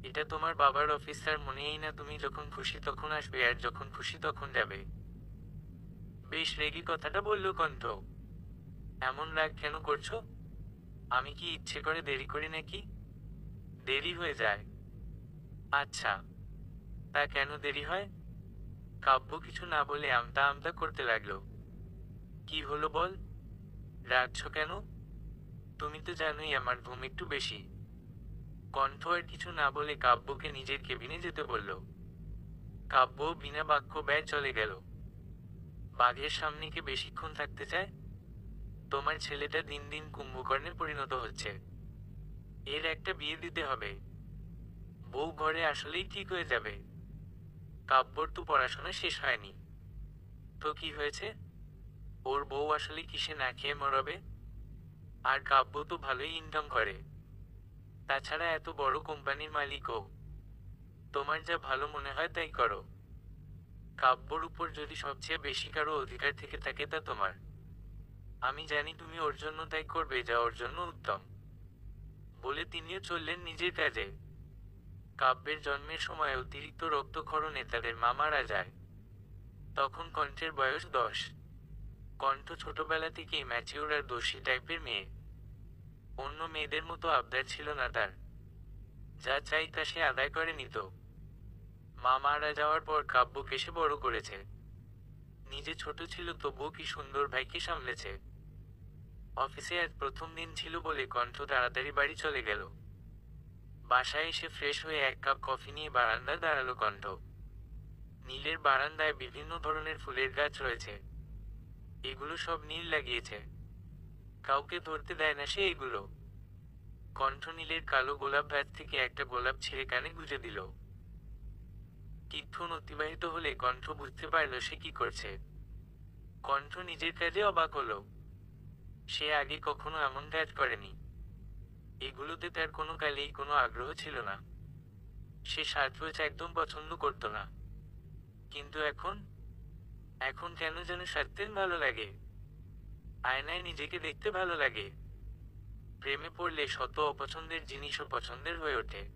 এটা তোমার বাবার অফিস স্যার, মনেই না তুমি যখন খুশি তখন আসবে আর যখন খুশি তখন যাবে। বেশ রেগে কথাটা বলল কণ্ঠ। এমন রাগ কেন করছো? আমি কি ইচ্ছে করে দেরি করি নাকি? দেরি হয়ে যায়। আচ্ছা, তা কেন দেরি হয়? কাব্য কিছু না বলে আমতা আমতা করতে লাগলো। কি হলো বল, রাগছো কেন? তুমি তো জানোই আমার ঘুম একটু বেশি। কণ্ঠ আর কিছু না বলে কাব্যকে নিজের কেবিনে যেতে বলল। কাব্য বিনা বাক্য ব্যয় চলে গেল। বাঘের সামনে কে বেশিক্ষণ থাকতে চায়? তোমার ছেলেটা দিন দিন কুম্ভকর্ণে পরিণত হচ্ছে। এর একটা বিয়ে দিতে হবে। বউ ঘরে আসলেই ঠিক হয়ে যাবে। কাব্যর তো পড়াশোনা শেষ হয়নি। তো কি হয়েছে? ওর বউ আসলে কিসে না খেয়ে মরবে? আর কাব্য তো ভালোই ইনকাম করে। তাছাড়া এত বড় কোম্পানির মালিক ও। তোমার যা ভালো মনে হয় তাই করো। কাব্যর উপর যদি সবচেয়ে বেশি কারো অধিকার থেকে থাকে তা তোমার। আমি জানি তুমি ওর জন্য তাই করবে যা ওর জন্য উত্তম। বলে তিনিও চললেন নিজের কাজে। কাব্যের জন্মের সময় অতিরিক্ত রক্তক্ষরণে তাদের মা মারা যায়। তখন কণ্ঠের বয়স 10। কণ্ঠ ছোটবেলা থেকেই ম্যাচিউর আর দোষী টাইপের মেয়ে। অন্য মেয়েদের মতো আবদার ছিল না তার। যা চাই তা সে আদায় করে নিত। মা মারা যাওয়ার পর কাব্যকে সে বড় করেছে। নিজে ছোট ছিল তবুও কি সুন্দর ভাইকে সামলেছে। অফিসে আজ প্রথম দিন ছিল বলে কণ্ঠ তাড়াতাড়ি বাড়ি চলে গেল। বাসায় এসে ফ্রেশ হয়ে এক কাপ কফি নিয়ে বারান্দায় দাঁড়ালো কণ্ঠ। নীলের বারান্দায় বিভিন্ন ধরনের ফুলের গাছ রয়েছে। এগুলো সব নীল লাগিয়েছে। কাউকে ধরতে দেয় না সে এগুলো। কণ্ঠ নীলের কালো গোলাপ গাছ থেকে একটা গোলাপ ছিঁড়ে কানে গুঁজে দিল। কিছুক্ষণ অতিবাহিত হলে কণ্ঠ বুঝতে পারল সে কি করছে। কণ্ঠ নিজের কাজে অবাক হলো। সে আগে কখনো এমন কাজ করেনি। এগুলোতে তার কোনো কালেই কোনো আগ্রহ ছিল না। সে সাজগোজ একদম পছন্দ করত না। কিন্তু এখন এখন কেন যেন সাজতে ভালো লাগে। আয়নায় নিজেকে দেখতে ভালো লাগে। প্রেমে পড়লে শত অপছন্দের জিনিসও পছন্দের হয়ে ওঠে।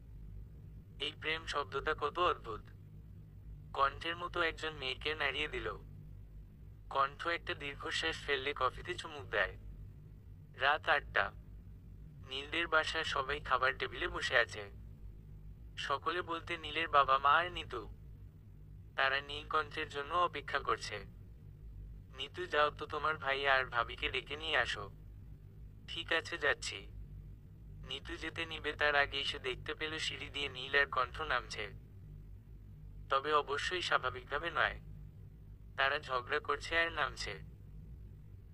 এই প্রেম শব্দটা কত অদ্ভুত। কণ্ঠের মতো একজন মেয়েকে নাড়িয়ে দিল। কণ্ঠ একটা দীর্ঘশ্বাস ফেললে কফিতে চুমুক দেয়। রাত 8টা। নীলদের বাসায় সবাই খাবার টেবিলে বসে আছে। সকলে বলতে নীলের বাবা মা আর নিতু। তারা নীলকণ্ঠের জন্য অপেক্ষা করছে। নিতু, যাও তো তোমার ভাই আর ভাবিকে ডেকে নিয়ে আসো। ঠিক আছে, যাচ্ছি। নিতু যেতে নিবে তার আগেই সে দেখতে পেল সিঁড়ি দিয়ে নীল আর কণ্ঠ নামছে। তবে অবশ্যই স্বাভাবিকভাবে নয়। তারা ঝগড়া করছে আর নামছে।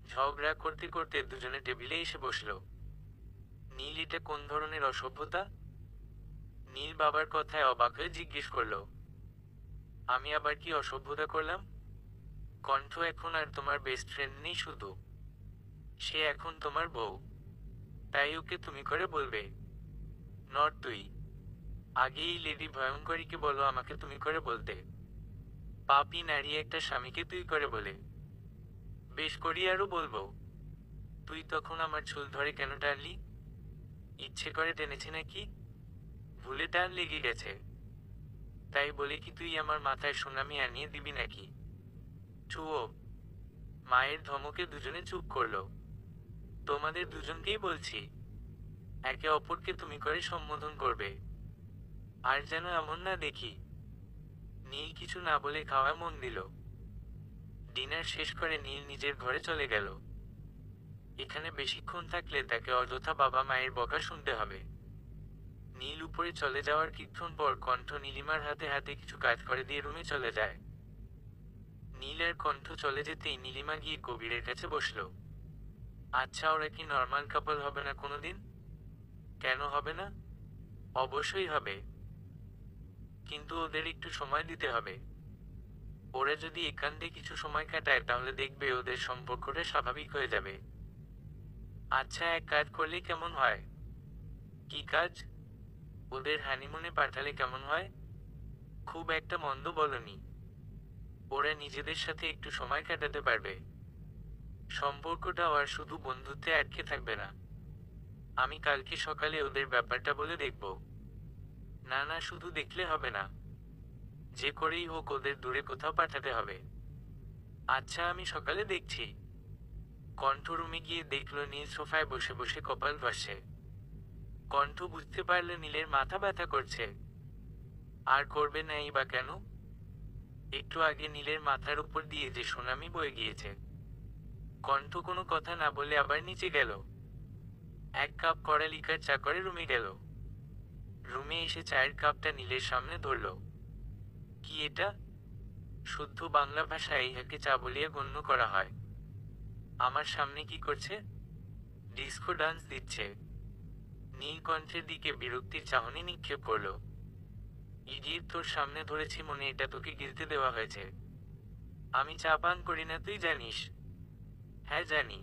ঝগড়া করতে করতে দুজনে টেবিলে এসে বসল। নীল, এটা কোন ধরনের অসভ্যতা? নীল বাবার কথায় অবাক হয়ে জিজ্ঞেস করল। আমি আবার কি অসভ্যতা করলাম? কণ্ঠ এখন আর তোমার বেস্ট ফ্রেন্ড নেই, শুধু সে এখন তোমার বউ। তাই ওকে তুমি করে বলবে। নট তুই। আগেই লেডি ভয়ঙ্করীকে বলো আমাকে তুমি করে বলতে। পাপী নারী একটা স্বামীকে তুই করে বলে। বেশ করি, আরো বলবো। তুই তখন আমার চুল ধরে কেন টানলি? ইচ্ছে করে টেনেছি নাকি? ভুলে টান লেগে গেছে। তাই বলে কি তুই আমার মাথায় সুনামি আনিয়ে দিবি নাকি? চুও। মায়ের ধমকে দুজনে চুপ করলো। তোমাদের দুজনকেই বলছি, একে অপরকে তুমি করে সম্বোধন করবে। আর যেন এমন না দেখি। নীল কিছু না বলে খাওয়ায় মন দিল। ডিনার শেষ করে নীল নিজের ঘরে চলে গেল। এখানে বেশিক্ষণ থাকলে তাকে অযথা বাবা মায়ের বকা শুনতে হবে। নীল উপরে চলে যাওয়ার কিছুক্ষণ পর কণ্ঠ নীলিমার হাতে হাতে কিছু কাজ করে দিয়ে রুমে চলে যায়। নীল আর কণ্ঠ চলে যেতেই নীলিমা গিয়ে কবিরের কাছে বসল। আচ্ছা, ওরা কি নর্মাল কাপল হবে না কোনোদিন? কেন হবে না? অবশ্যই হবে। কিন্তু ওদের একটু সময় দিতে হবে। ওরা যদি একান্তে কিছু সময় কাটায় তাহলে দেখবে ওদের সম্পর্কটা স্বাভাবিক হয়ে যাবে। আচ্ছা, এক কাজ করলে কেমন হয়? কি কাজ? ওদের হানিমুনে পাঠালে কেমন হয়? খুব একটা মন্দ বলনি। ওরা নিজেদের সাথে একটু সময় কাটাতে পারবে। সম্পর্কটা আর শুধু বন্ধুত্বে আটকে থাকবে না। আমি কালকে সকালে ওদের ব্যাপারটা বলে দেখব। না না, শুধু দেখলে হবে না, যে করেই হোক ওদের দূরে কোথাও পাঠাতে হবে। আচ্ছা, আমি সকালে দেখছি। কণ্ঠ রুমে গিয়ে দেখল নীল সোফায় বসে বসে কপাল ভাসছে। কণ্ঠ বুঝতে পারলে নীলের মাথা ব্যথা করছে। আর করবে নাই বা কেন? একটু আগে নীলের মাথার উপর দিয়ে যে সুনামি বয়ে গিয়েছে। কণ্ঠ কোনো কথা না বলে আবার নিচে গেল। এক কাপ কড়া লিকার চা করে রুমে গেল। রুমে এসে চায়ের কাপটা নীলের সামনে ধরল। কি এটা? শুদ্ধ বাংলা ভাষায় ইহাকে চা বলিয়া গণ্য করা হয়। আমার সামনে কি করছে? ডিস্কো ডান্স দিচ্ছে। নীলকণ্ঠের দিকে বিরক্তির চাহনি নিক্ষেপ করল। ইডিয়েট, তোর সামনে ধরেছি মনে এটা তোকে গিলতে দেওয়া হয়েছে। আমি চা পান করি না, তুই জানিস। হ্যাঁ জানি,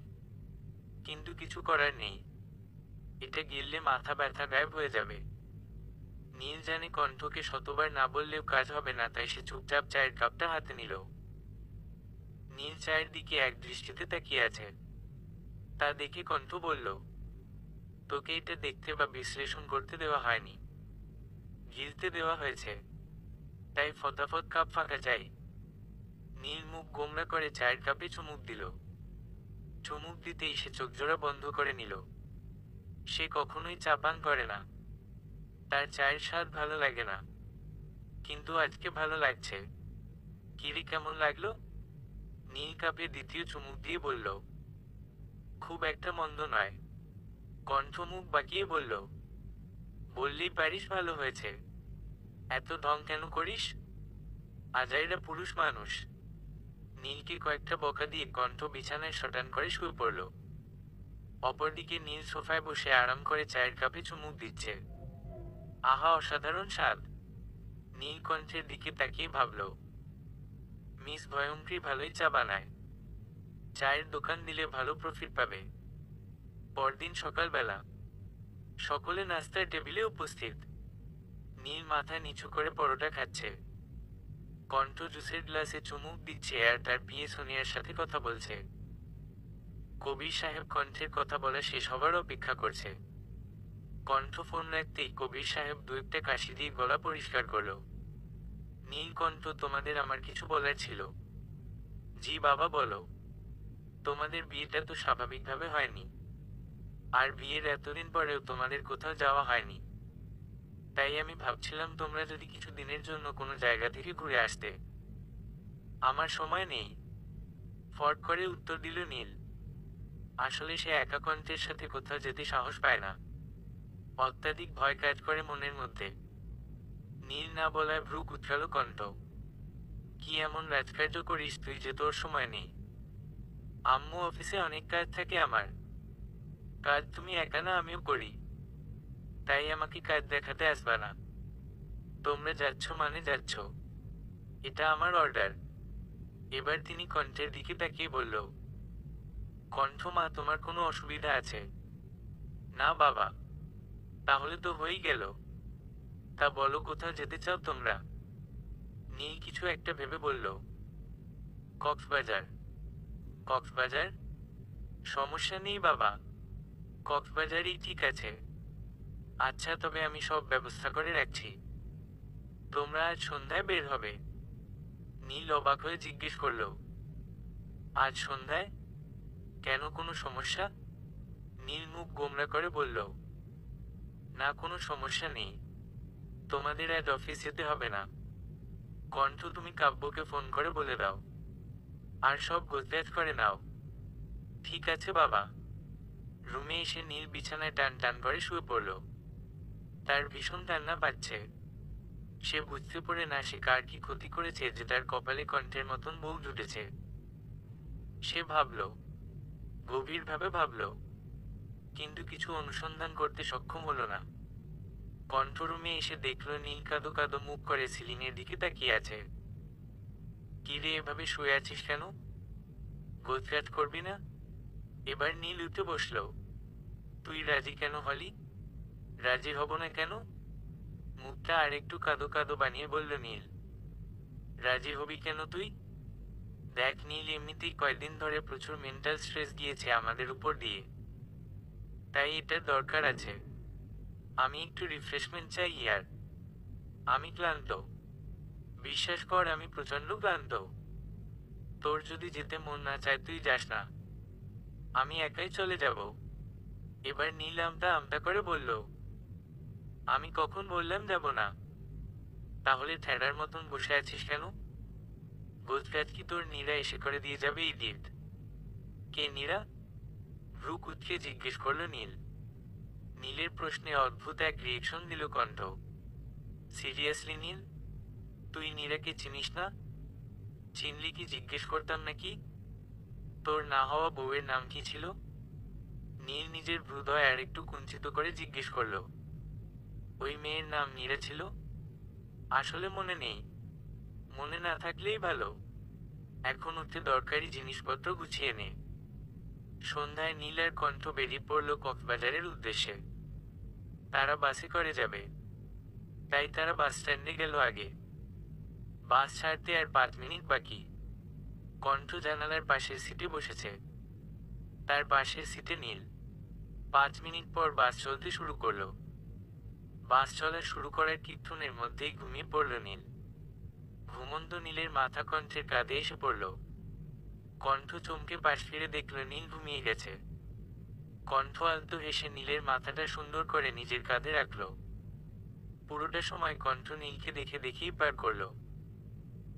কিন্তু কিছু করার নেই। এটা গিললে মাথা ব্যথা গায়েব হয়ে যাবে। নীল জানে কণ্ঠকে শতবার না বললেও কাজ হবে না, তাই সে চুপচাপ চায়ের কাপটা হাতে নিল। নীল চায়ের দিকে এক দৃষ্টিতে তাকিয়ে আছে। তা দেখে কণ্ঠ বলল, তোকে এটা দেখতে বা বিশ্লেষণ করতে দেওয়া হয়নি, গিলতে দেওয়া হয়েছে। তাই ফটাফট কাপ ফাঁকা চাই। নীল মুখ গোমড়া করে চায়ের কাপে চুমুক দিল। চুমুক দিতেই সে চোখজোড়া বন্ধ করে নিল। সে কখনোই চা পান করে না, তার চায়ের স্বাদ ভালো লাগে না, কিন্তু আজকে ভালো লাগছে। কিরে, কেমন লাগলো? নীল কাপে দ্বিতীয় চুমুক দিয়ে বলল, খুব একটা মন্দ নয়। কণ্ঠ মুখ বাঁকিয়ে বলল, বললেই পারিস ভালো হয়েছে। এত ঢং কেন করিস? আজাইরা পুরুষ মানুষ। নীলকে কয়েকটা বকা দিয়ে কণ্ঠ বিছানায় শটান করে শুয়ে পড়ল। অপরদিকে নীল সোফায় বসে আরাম করে চায়ের কাপে চুমুক দিচ্ছে। আহা, অসাধারণ স্বাদ। নীল কণ্ঠের দিকে তাকিয়ে ভাবল, মিস ভয়ঙ্করী ভালোই চা বানায়। চায়ের দোকান দিলে ভালো প্রফিট পাবে। পরদিন সকালবেলা সকলে নাস্তার টেবিলে উপস্থিত। নীল মাথা নিচু করে পরোটা খাচ্ছে। কণ্ঠ জুসের গ্লাসে চুমুক দিচ্ছে আর তার বিয়ে সোনিয়ার সাথে কথা বলছে। কবির সাহেব কণ্ঠের কথা বলা শেষ হবার অপেক্ষা করছে। কণ্ঠ ফোন রাখতেই কবির সাহেব দু একটা কাশি দিয়ে গলা পরিষ্কার করল। নীলকণ্ঠ, তোমাদের আমার কিছু বলার ছিল। জি বাবা, বলো। তোমাদের বিয়েটা তো স্বাভাবিকভাবে হয়নি, আর বিয়ের এতদিন পরেও তোমাদের কোথাও যাওয়া হয়নি। তাই আমি ভাবছিলাম তোমরা যদি কিছু দিনের জন্য কোনো জায়গা থেকে ঘুরে আসতে। আমার সময় নেই, ফট করে উত্তর দিল নীল। আসলে সে একা কণ্ঠের সাথে কোথাও যেতে সাহস পায় না। অত্যাধিক ভয় কাজ করে মনের মধ্যে। নীল না বলায় ভ্রু কুঁচকাল কণ্ঠ। কি এমন রাজকার্য করিস তুই যে তোর সময় নেই? আম্মু অফিসে অনেক কাজ থাকে আমার। কাজ তুমি একা না, আমিও করি। তাই আমাকে কাজ দেখাতে আসবা না। তোমরা যাচ্ছ মানে যাচ্ছ, এটা আমার অর্ডার। এবার তিনি কণ্ঠের দিকে তাকিয়ে বলল, কণ্ঠ, মা তোমার কোনো অসুবিধা আছে? না বাবা। তাহলে তো হয়েই গেল। তা বলো, কোথাও যেতে চাও তোমরা? নীল কিছু একটা ভেবে বলল, কক্সবাজার। কক্সবাজার? সমস্যা নেই বাবা, কক্সবাজারই ঠিক আছে। আচ্ছা, তবে আমি সব ব্যবস্থা করে রাখছি। তোমরা আজ সন্ধ্যায় বের হবে? নীল অবাক হয়ে জিজ্ঞেস করল, আজ সন্ধ্যায়? কেন, কোনো সমস্যা? নীল মুখ গোমড়া করে বলল, না, কোনো সমস্যা নেই। তোমাদের আজ অফিস যেতে হবে না। কণ্ঠ, তুমি কাব্যকে ফোন করে বলে দাও, আর সব গোছগাছ করে নাও। ঠিক আছে বাবা। রুমে এসে নীল বিছানায় টান টান করে শুয়ে পড়ল। তার ভীষণ কান্না পাচ্ছে। সে বুঝতে পারে না সে কার কি ক্ষতি করেছে যে তার কপালে কণ্ঠের মতন বউ জুটেছে। সে ভাবল, গভীরভাবে ভাবল, কিন্তু কিছু অনুসন্ধান করতে সক্ষম হলো না। কণ্ঠ রুমে এসে দেখলো নীল কাদো কাদো মুখ করে সিলিং এর দিকে তাকিয়ে আছে। কি রে, এভাবে শুয়ে আছিস কেন? গোছগাছ করবি না? এবার নীল উঠে বসলো। তুই রাজি কেন হলি? রাজি হব না কেন? মুখটা আর একটু কাদো কাদো বানিয়ে বলল নীল। রাজি হবি কেন তুই? দেখ নীল, এমনিতেই কয়েকদিন ধরে প্রচুর মেন্টাল স্ট্রেস গিয়েছে আমাদের উপর দিয়ে, তাই এটার দরকার আছে। আমি একটু রিফ্রেশমেন্ট চাই ইয়ার। আমি ক্লান্ত, বিশ্বাস কর আমি প্রচন্ড ক্লান্ত। তোর যদি যেতে মন না চায় তুই যাস না, আমি একাই চলে যাব। এবার নীল আমতা আমতা করে বলল, আমি কখন বললাম যাব না? তাহলে ঠেড়ার মতন বসে আছিস কেন? গোছগাছ কি তোর নীরা এসে করে দিয়ে যাবে ইডিয়েট? কে নীরা? ভ্রু কুঁচকে জিজ্ঞেস করলো নীল। নীলের প্রশ্নে অদ্ভুত এক রিয়েকশন দিল কণ্ঠ। সিরিয়াসলি নীল, তুই নীরাকে চিনিস না? চিনলি কি জিজ্ঞেস করতাম নাকি? তোর না হওয়া বউয়ের নাম কি ছিল? নীল নিজের ভ্রুদয় আর একটু কুঞ্চিত করে জিজ্ঞেস করল। ওই মেয়ের নাম নীরা ছিল? আসলে মনে নেই। মনে না থাকলেই ভালো। এখন উঠে দরকারি জিনিসপত্র গুছিয়ে নে। সন্ধ্যায় নীল আর কণ্ঠ বেরিয়ে পড়ল কক্সবাজারের উদ্দেশ্যে। তারা বাসে করে যাবে, তাই তারা বাস স্ট্যান্ডে গেল আগে। বাস ছাড়তে আর 5 মিনিট বাকি। কণ্ঠ জানালার পাশের সিটে বসেছে, তার পাশের সিটে নীল। 5 মিনিট পর বাস চলতে শুরু করলো। বাস চলা শুরু করার কিছুক্ষণের মধ্যেই ঘুমিয়ে পড়ল নীল। ঘুমন্ত নীলের মাথা কণ্ঠের কাঁধে এসে পড়ল। কণ্ঠ চমকে পাশ ফিরে দেখল নীল ঘুমিয়ে গেছে। কণ্ঠ আলতো হেসে নীলের মাথাটা সুন্দর করে নিজের কাঁধে রাখল। পুরোটা সময় কণ্ঠ নীলকে দেখে দেখেই পার করল।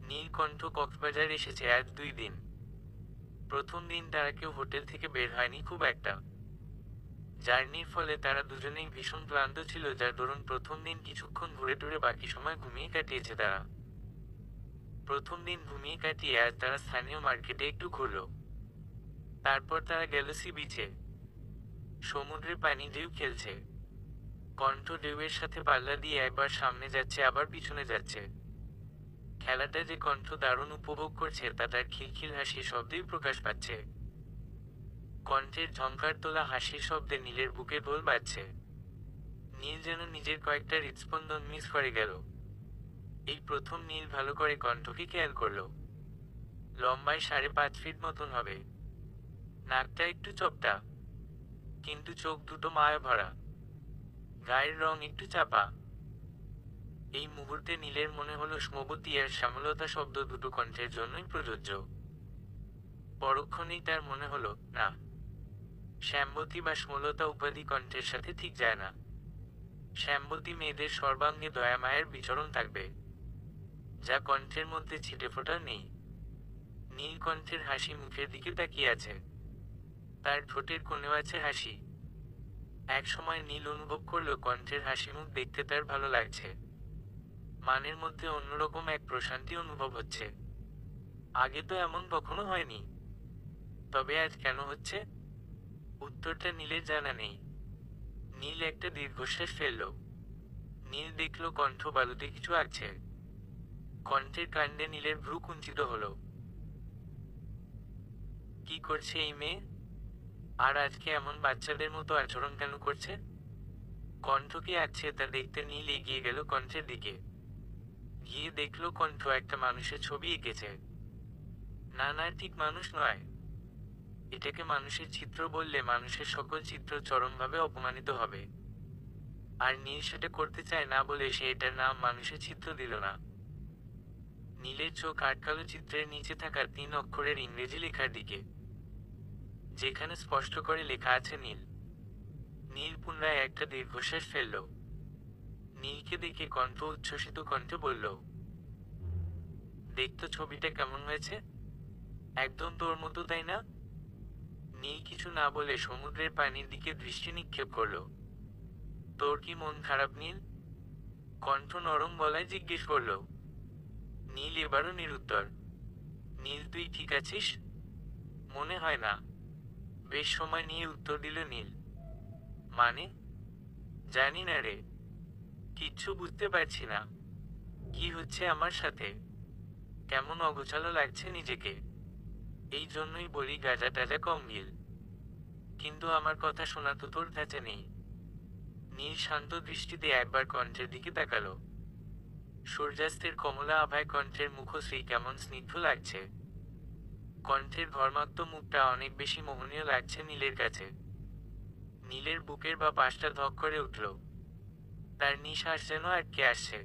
নীল কণ্ঠ কক্সবাজার এসেছে আজ 2 দিন। প্রথম দিন তারা কেউ হোটেল থেকে বের হয়নি খুব একটা। জার্নির ফলে তারা দুজনেই ভীষণ ক্লান্ত ছিল, যার দরুন প্রথম দিন কিছুক্ষণ ঘুরে টুরে বাকি সময় ঘুমিয়ে কাটিয়েছে তারা। প্রথম দিন ঘুমিয়ে কাটিয়ে আজ তারা স্থানীয় মার্কেটে একটু ঘুরল। তারপর তারা গেল সি বিচে। সমুদ্রের পানি ঢেউ খেলছে। কণ্ঠ ঢেউয়ের সাথে পাল্লা দিয়ে একবার সামনে যাচ্ছে আবার পিছনে যাচ্ছে। খেলাটা যে কণ্ঠ দারুণ উপভোগ করছে তা তার খিলখিল হাসির শব্দেই প্রকাশ পাচ্ছে। কণ্ঠের ঝংকার তোলা হাসির শব্দে নীলের বুকে দোল বাজছে। নীল যেন নিজের কয়েকটা হৃদস্পন্দন মিস করে গেল। এই প্রথম নীল ভালো করে কণ্ঠকে খেয়াল করল। লম্বায় 5.5 ফিট মতন হবে। নাকটা একটু চপটা, কিন্তু চোখ দুটো মায়া ভরা। গায়ের রং একটু চাপা। এই মুহূর্তে নীলের মনে হলো শ্মবতী আর শ্যামলতা শব্দ দুটো কণ্ঠের জন্যই প্রযোজ্য। পরক্ষণেই তার মনে হলো, না, শ্যামবতী বা শ্যামলতা উপাধি কণ্ঠের সাথে ঠিক যায় না। শ্যামবতী মেয়েদের সর্বাঙ্গে দয়া মায়ের বিচরণ থাকবে, যা কণ্ঠের মধ্যে ছিটেফোঁটা নেই। নীল কণ্ঠের হাসি মুখের দিকে তাকিয়ে আছে। তার ঠোঁটের কোণেও আছে হাসি। এক সময় নীল অনুভব করল কণ্ঠের হাসি মুখ দেখতে তার ভালো লাগছে। মানের মধ্যে অন্যরকম এক প্রশান্তি অনুভব হচ্ছে। আগে তো এমন কখনো হয়নি। তবে আজ কেন হচ্ছে? উত্তরটা নীলের জানা নেই। নীল একটা দীর্ঘশ্বাস ফেলল। নীল দেখল কণ্ঠ বালুতে কিছু আছে। কণ্ঠের কাণ্ডে নীলের ভ্রু কুঞ্চিত হলো। কি করছে এই মেয়ে? আর আজকে এমন বাচ্চাদের মতো আচরণ কেন করছে? কণ্ঠ কি আছে তা দেখতে নীল এগিয়ে গেল কণ্ঠের দিকে। গিয়ে দেখলো কণ্ঠ একটা মানুষের ছবি এঁকেছে। না না, ঠিক মানুষ নয়। এটাকে মানুষের চিত্র বললে মানুষের সকল চিত্র চরমভাবে অপমানিত হবে। আর নীল সেটা করতে চায় না বলে সে এটার নাম মানুষের চিত্র দিল না। নীলের চোখ আটকালো চিত্রের নিচে থাকা 3 অক্ষরের ইংরেজি লেখার দিকে, যেখানে স্পষ্ট করে লেখা আছে নীল। নীল পুনরায় একটা দীর্ঘশ্বাস ফেলল। নীলকে দেখে কণ্ঠ উচ্ছ্বসিত কণ্ঠে বলল, দেখতো ছবিটা কেমন হয়েছে? একদম তোর মতো, তাই না? নীল কিছু না বলে সমুদ্রের পানির দিকে দৃষ্টি নিক্ষেপ করল। তোর কি মন খারাপ নীল? কণ্ঠ নরম গলায় জিজ্ঞেস করল। নীল এবারও নিরুত্তর। নীল, তুই ঠিক আছিস? মনে হয় না। বেশ সময় নিয়ে উত্তর দিল নীল। মানে? জানি না রে। কিচ্ছু বুঝতে পারছি না, কি হচ্ছে আমার সাথে। কেমন অগোছালো লাগছে নিজেকে। এই জন্যই বলি গাঁজা টাজা কম গিল। কিন্তু আমার কথা শোনা তো তোর ধাঁচে নেই। নীল শান্ত দৃষ্টিতে একবার কণ্ঠের দিকে তাকালো। সূর্যাস্তের কমলা আভায় কণ্ঠের মুখশ্রী কেমন স্নিগ্ধ লাগছে। কণ্ঠের ঘর্মাক্ত মুখটা অনেক বেশি মোহনীয় লাগছে নীলের কাছে। নীলের বুকের বা পাশটা ধক করে উঠল। তার নিঃশ্বাস যেন আটকে আসছে।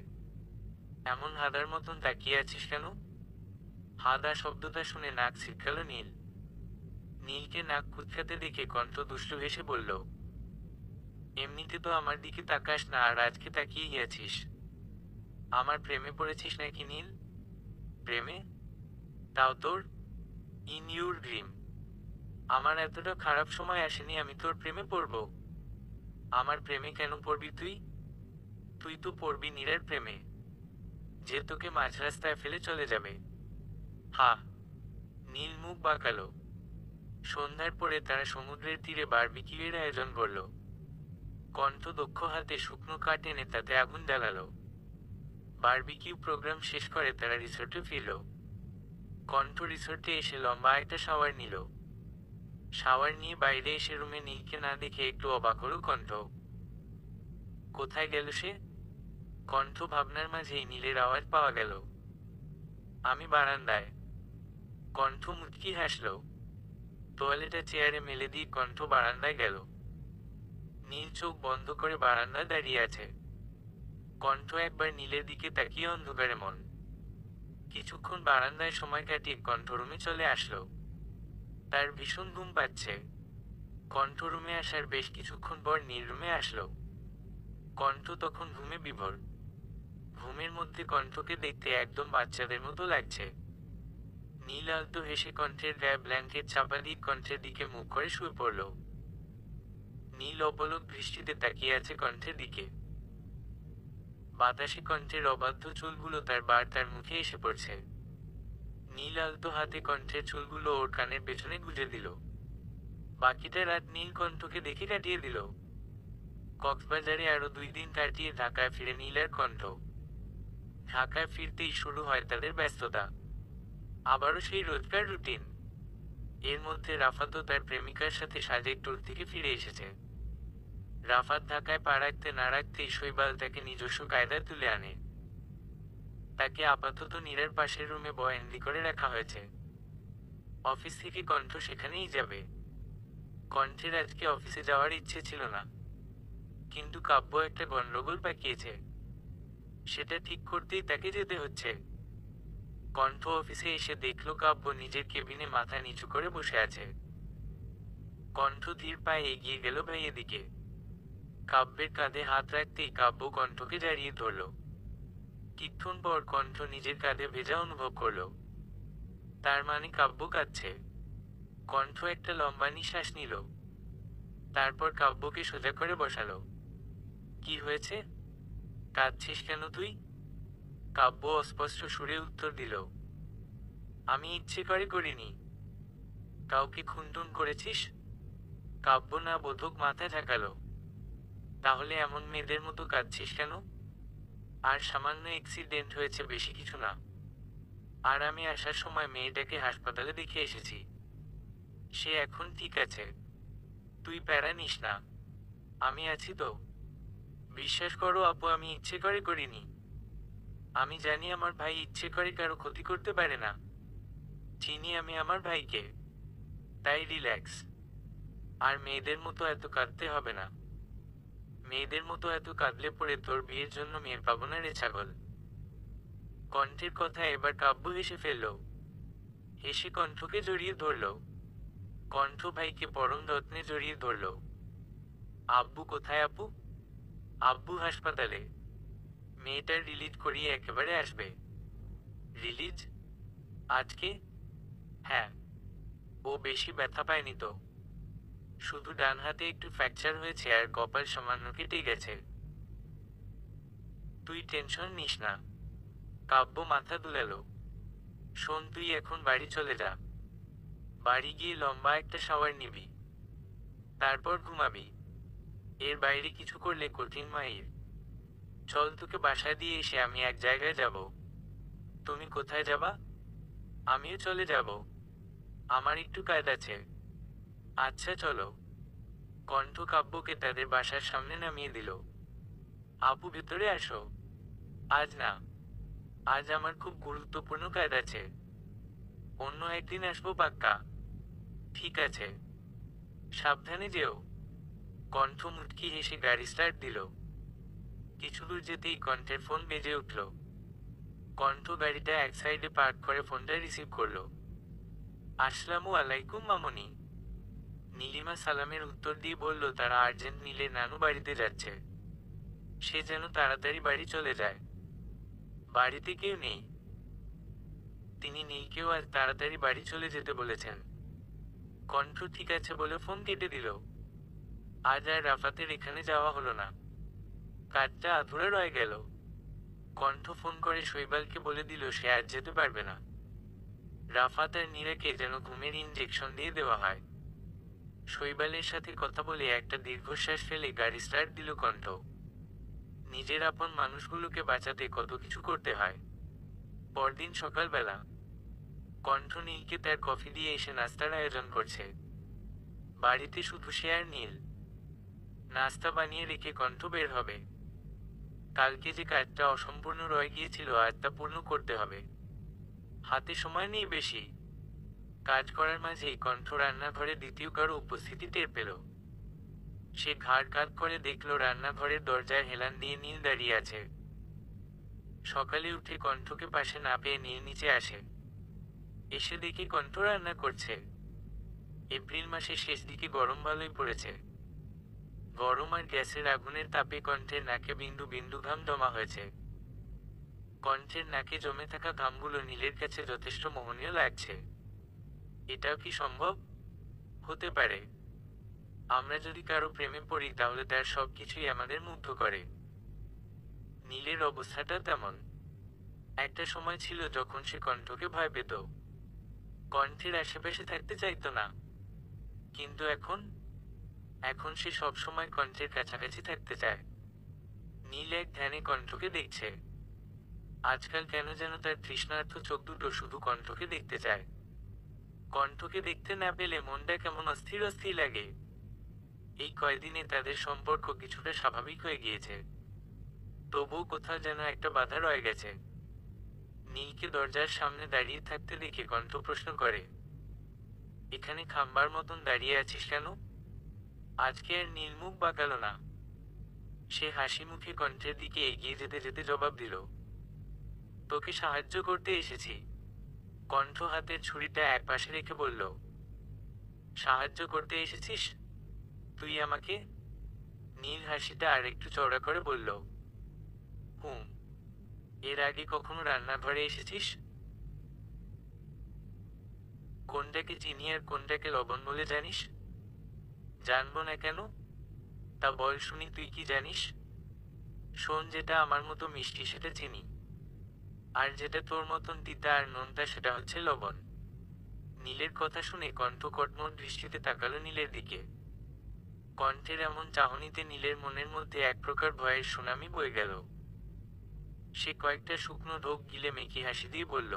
এমন হাদার মতন তাকিয়ে আছিস কেন? হাদা শব্দটা শুনে নাক ছিটকাল নীল। নীলকে নাক কুঁচকাতে দেখে কণ্ঠ দুষ্টু হেসে বলল, এমনিতে তো আমার দিকে তাকাস না, আর আজকে তাকিয়েই আছিস। আমার প্রেমে পড়েছিস নাকি নীল? প্রেমে? তাও তোর? In your dream. আমার এতটা খারাপ সময় আসেনি আমি তোর প্রেমে পড়ব। আমার প্রেমে কেন পড়বি তুই? তুই তো পড়বি নীরের প্রেমে, যে তোকে মাঝ রাস্তায় ফেলে চলে যাবে। হা। নীল মুখ বাঁকালো। সন্ধ্যার পরে তারা সমুদ্রের তীরে বারবিকিউয়ের আয়োজন করল। কণ্ঠ দক্ষ হাতে শুকনো কাঠ এনে তাতে আগুন জ্বালালো। বারবিকিউ প্রোগ্রাম শেষ করে তারা রিসোর্টে ফিরল। কণ্ঠ রিসোর্টে এসে লম্বা একটা শাওয়ার নিল। শাওয়ার নিয়ে বাইরে এসে রুমে নীলকে না দেখে একটু অবাক হলো কণ্ঠ। কোথায় গেল সে? কণ্ঠ ভাবনার মাঝেই নীলের আওয়াজ পাওয়া গেল, আমি বারান্দায়। কণ্ঠ মুচকি হাসল। তোয়ালেটা চেয়ারে মেলে দিয়ে কণ্ঠ বারান্দায় গেল। নীল চোখ বন্ধ করে বারান্দায় দাঁড়িয়ে আছে। কণ্ঠ একবার নীলের দিকে তাকিয়ে অন্ধকারে মন। কিছুক্ষণ বারান্দায় সময় কাটিয়ে কণ্ঠ রুমে চলে আসলো। তার ভীষণ ঘুম পাচ্ছে। কণ্ঠ রুমে আসার বেশ কিছুক্ষণ পর নীল রুমে আসলো। কণ্ঠ তখন ঘুমে বিভোর। ঘুমের মধ্যে কণ্ঠকে দেখতে একদম বাচ্চাদের মতো লাগছে। নীল আলতো হেসে কণ্ঠের গায়ে ব্ল্যাঙ্কেট চাপা দিয়ে কণ্ঠের দিকে মুখ করে শুয়ে পড়ল। নীল অপলক দৃষ্টিতে তাকিয়ে আছে কণ্ঠের দিকে। বাতাসে কণ্ঠের অবাধ্য চুলগুলো তার বার তার মুখে এসে পড়ছে। নীল আলতো হাতে কণ্ঠের চুলগুলো ওর কানের পেছনে গুজে দিল। বাকিটা রাত নীল কণ্ঠকে দেখে কাটিয়ে দিল। কক্সবাজারে আরো 2 দিন কাটিয়ে ঢাকায় ফিরে নীল আর কণ্ঠ। ঢাকায় ফিরতেই শুরু হয় তাদের ব্যস্ততা। আবারও সেই রোজকার রুটিন। এর মধ্যে রাফাতও তার প্রেমিকার সাথে সাজেক ট্যুর থেকে ফিরে এসেছে। রাফাত ঢাকায় পা রাখতে না রাখতেই শৈবাল তাকে নিজস্ব কায়দায় তুলে আনে। তাকে আপাতত নীরের পাশের রুমে বয়ানদি করে রাখা হয়েছে। অফিস থেকে কণ্ঠ সেখানেই যাবে। কণ্ঠের আজকে অফিসে যাওয়ার ইচ্ছে ছিল না, কিন্তু কাব্য একটা গন্ডগোল পাকিয়েছে, সেটা ঠিক করতেই তাকে যেতে হচ্ছে। কণ্ঠ অফিসে এসে দেখলো কাব্য নিজের কেবিনে মাথা নিচু করে বসে আছে। কণ্ঠ ধীর পায়ে এগিয়ে গেল ভাইয়ের দিকে। কাব্যের কাঁধে হাত রাখতেই কাব্য কণ্ঠকে জড়িয়ে ধরল। কিছুক্ষণ পর কণ্ঠ নিজের কাঁধে ভেজা অনুভব করল। তার মানে কাব্য কাঁদছে। কণ্ঠ একটা লম্বা নিঃশ্বাস নিল। তারপর কাব্যকে সোজা করে বসালো। কি হয়েছে? কাঁদছিস কেন তুই? কাব্য অস্পষ্ট সুরে উত্তর দিল, আমি ইচ্ছে করে করিনি। কাউকে খুনটুন করেছিস? কাব্য না বোধক মাথা ঝাঁকালো। তাহলে এমন মেয়েদের মতো কাঁদছিস কেন? আর সামান্য অ্যাক্সিডেন্ট হয়েছে, বেশি কিছু না। আর আমি আসার সময় মেয়েটাকে হাসপাতালে দেখে এসেছি, সে এখন ঠিক আছে। তুই প্যারা নিস না, আমি আছি তো। বিশ্বাস করো আপু, আমি ইচ্ছে করে করিনি। আমি জানি আমার ভাই ইচ্ছে করে কারো ক্ষতি করতে পারে না। চিনি আমি আমার ভাইকে, তাই রিল্যাক্স। আর মেয়েদের মতো এত কাঁদতে হবে না। মেয়েদের মতো এত কাঁদলে পরে তোর বিয়ের জন্য মেয়ে পাবো না রে ছাগল। কণ্ঠের কথা এবার কাব্য হেসে ফেলল। হেসে কণ্ঠকে জড়িয়ে ধরল। কণ্ঠ ভাইকে পরম যত্নে জড়িয়ে ধরল। আব্বু কোথায় আপু? আব্বু হাসপাতালে। মেয়েটার রিলিজ করিয়ে একেবারে আসবে। রিলিজ? আজকে? হ্যাঁ। ও বেশি ব্যথা পায়নি তো, শুধু ডান হাতে একটু ফ্র্যাকচার হয়েছে আর কপাল সামান্য কেটে গেছে। তুই টেনশন নিস না। কাব্য মাথা দুলালো। শোন, তুই এখন বাড়ি চলে যা। বাড়ি গিয়ে লম্বা একটা শাওয়ার নিবি, তারপর ঘুমাবি। এর বাইরে কিছু করলে কঠিন মাইর। চল তোকে বাসায় দিয়ে এসে আমি এক জায়গায় যাব। তুমি কোথায় যাবা? আমিও চলে যাব, আমার একটু কাজ আছে। আচ্ছা চলো। কণ্ঠ কাব্যকে তাদের বাসার সামনে নামিয়ে দিল। আপু ভেতরে আসো। আজ না, আজ আমার খুব গুরুত্বপূর্ণ কাজ আছে, অন্য একদিন আসবো পাক্কা। ঠিক আছে, সাবধানে যেও। কণ্ঠ মুচকি হেসে গাড়ি স্টার্ট দিল। কিছু দূর যেতেই কণ্ঠের ফোন বেজে উঠল। কণ্ঠ গাড়িটা এক সাইডে পার্ক করে ফোনটা রিসিভ করলো। আসসালামু আলাইকুম মামনি। নীলিমা সালামের উত্তর দিয়ে বলল তারা আর্জেন্ট নীলের নানু বাড়িতে যাচ্ছে, সে যেন তাড়াতাড়ি বাড়ি চলে যায়। বাড়িতে কেউ নেই, তিনি নীলকেও আজ তাড়াতাড়ি বাড়ি চলে যেতে বলেছেন। কণ্ঠ ঠিক আছে বলে ফোন কেটে দিল। আজ আর রাফাতের এখানে যাওয়া হলো না, কাজটা আধুরা রয়ে গেল। কণ্ঠ ফোন করে শৈবালকে বলে দিল সে আজ যেতে পারবে না। রাফাত আর নীরাকে যেন ঘুমের ইনজেকশন দিয়ে দেওয়া হয়। শৈবালের সাথে কথা বলে একটা দীর্ঘশ্বাস ফেলে গাড়ি স্টার্ট দিল কণ্ঠ। নিজের আপন মানুষগুলোকে বাঁচাতে কত কিছু করতে হয়। পরদিন সকালবেলা কণ্ঠ নীলকে তার কফি দিয়ে এসে নাস্তার আয়োজন করছে। বাড়িতে শুধু সে আর নীল। নাস্তা বানিয়ে রেখে কণ্ঠ বের হবে। কালকে যে কাজটা অসম্পূর্ণ রয়ে গিয়েছিল আজ তা পূর্ণ করতে হবে। হাতে সময় নেই বেশি। কাজ করার মাঝেই কণ্ঠ রান্নাঘরে দ্বিতীয় কারো উপস্থিতি টের পেল। সে ঘাড় কাত করে দেখল রান্নাঘরের দরজায় হেলান দিয়ে নীল দাঁড়িয়ে আছে। সকালে উঠে কণ্ঠকে পাশে না পেয়ে নীল নিচে আসে। এসে দেখে কণ্ঠ রান্না করছে। এপ্রিল মাসের শেষ দিকে গরম ভালোই পড়েছে। গরম আর গ্যাসের আগুনের তাপে কণ্ঠের নাকে বিন্দু বিন্দু ঘাম জমা হয়েছে। কণ্ঠের নাকে জমে থাকা ঘামগুলো নীলের কাছে যথেষ্ট মোহনীয় লাগছে। এটাও কি সম্ভব? হতে পারে। আমরা যদি কারো প্রেমে পড়ি তাহলে তার সবকিছুই আমাদের মুগ্ধ করে। নীলের অবস্থাটা তেমন। একটা সময় ছিল যখন সে কণ্ঠকে ভয় পেত, কণ্ঠের আশেপাশে থাকতে চাইতো না। কিন্তু এখন এখন সে সবসময় কণ্ঠের কাছাকাছি থাকতে চায়। নীল এক ধ্যানে কণ্ঠকে দেখছে। আজকাল কেন যেন তার তৃষ্ণার্ত চোখ দুটো শুধু কণ্ঠকে দেখতে চায়। কণ্ঠকে দেখতে না পেলে মনটা কেমন অস্থির অস্থির লাগে। এই কয়দিনে তাদের সম্পর্ক কিছুটা স্বাভাবিক হয়ে গিয়েছে, তবুও কোথাও যেন একটা বাধা রয়ে গেছে। নীলকে দরজার সামনে দাঁড়িয়ে থাকতে দেখে কণ্ঠ প্রশ্ন করে, এখানে খাম্বার মতন দাঁড়িয়ে আছিস কেন? আজকে আর নীল মুখ বাঁকালো না। সে হাসি মুখে কণ্ঠের দিকে এগিয়ে যেতে যেতে জবাব দিল, তোকে সাহায্য করতে এসেছি। কণ্ঠ হাতের ছুরিটা এক পাশে রেখে বলল, সাহায্য করতে এসেছিস তুই আমাকে? নীল হাসিটা আর একটু চওড়া করে বলল, হুম। এর আগে কখনো রান্নাঘরে এসেছিস? কোনটাকে চিনি আর কোনটাকে লবণ বলে জানিস? জানবো না কেন? তা বল শুনি তুই কি জানিস? শোন, যেটা আমার মতো মিষ্টি সেটা চিনি, আর যেটা তোর মতন তিতা আর নোনতা সেটা হচ্ছে লবণ। নীলের কথা শুনে কণ্ঠ কটমট দৃষ্টিতে তাকালো নীলের দিকে। কণ্ঠের এমন চাহনিতে নীলের মনের মধ্যে এক প্রকার ভয়ের সুনামি বয়ে গেল। সে কয়েকটা শুকনো ঢোক গিলে মেকি হাসি দিয়ে বলল,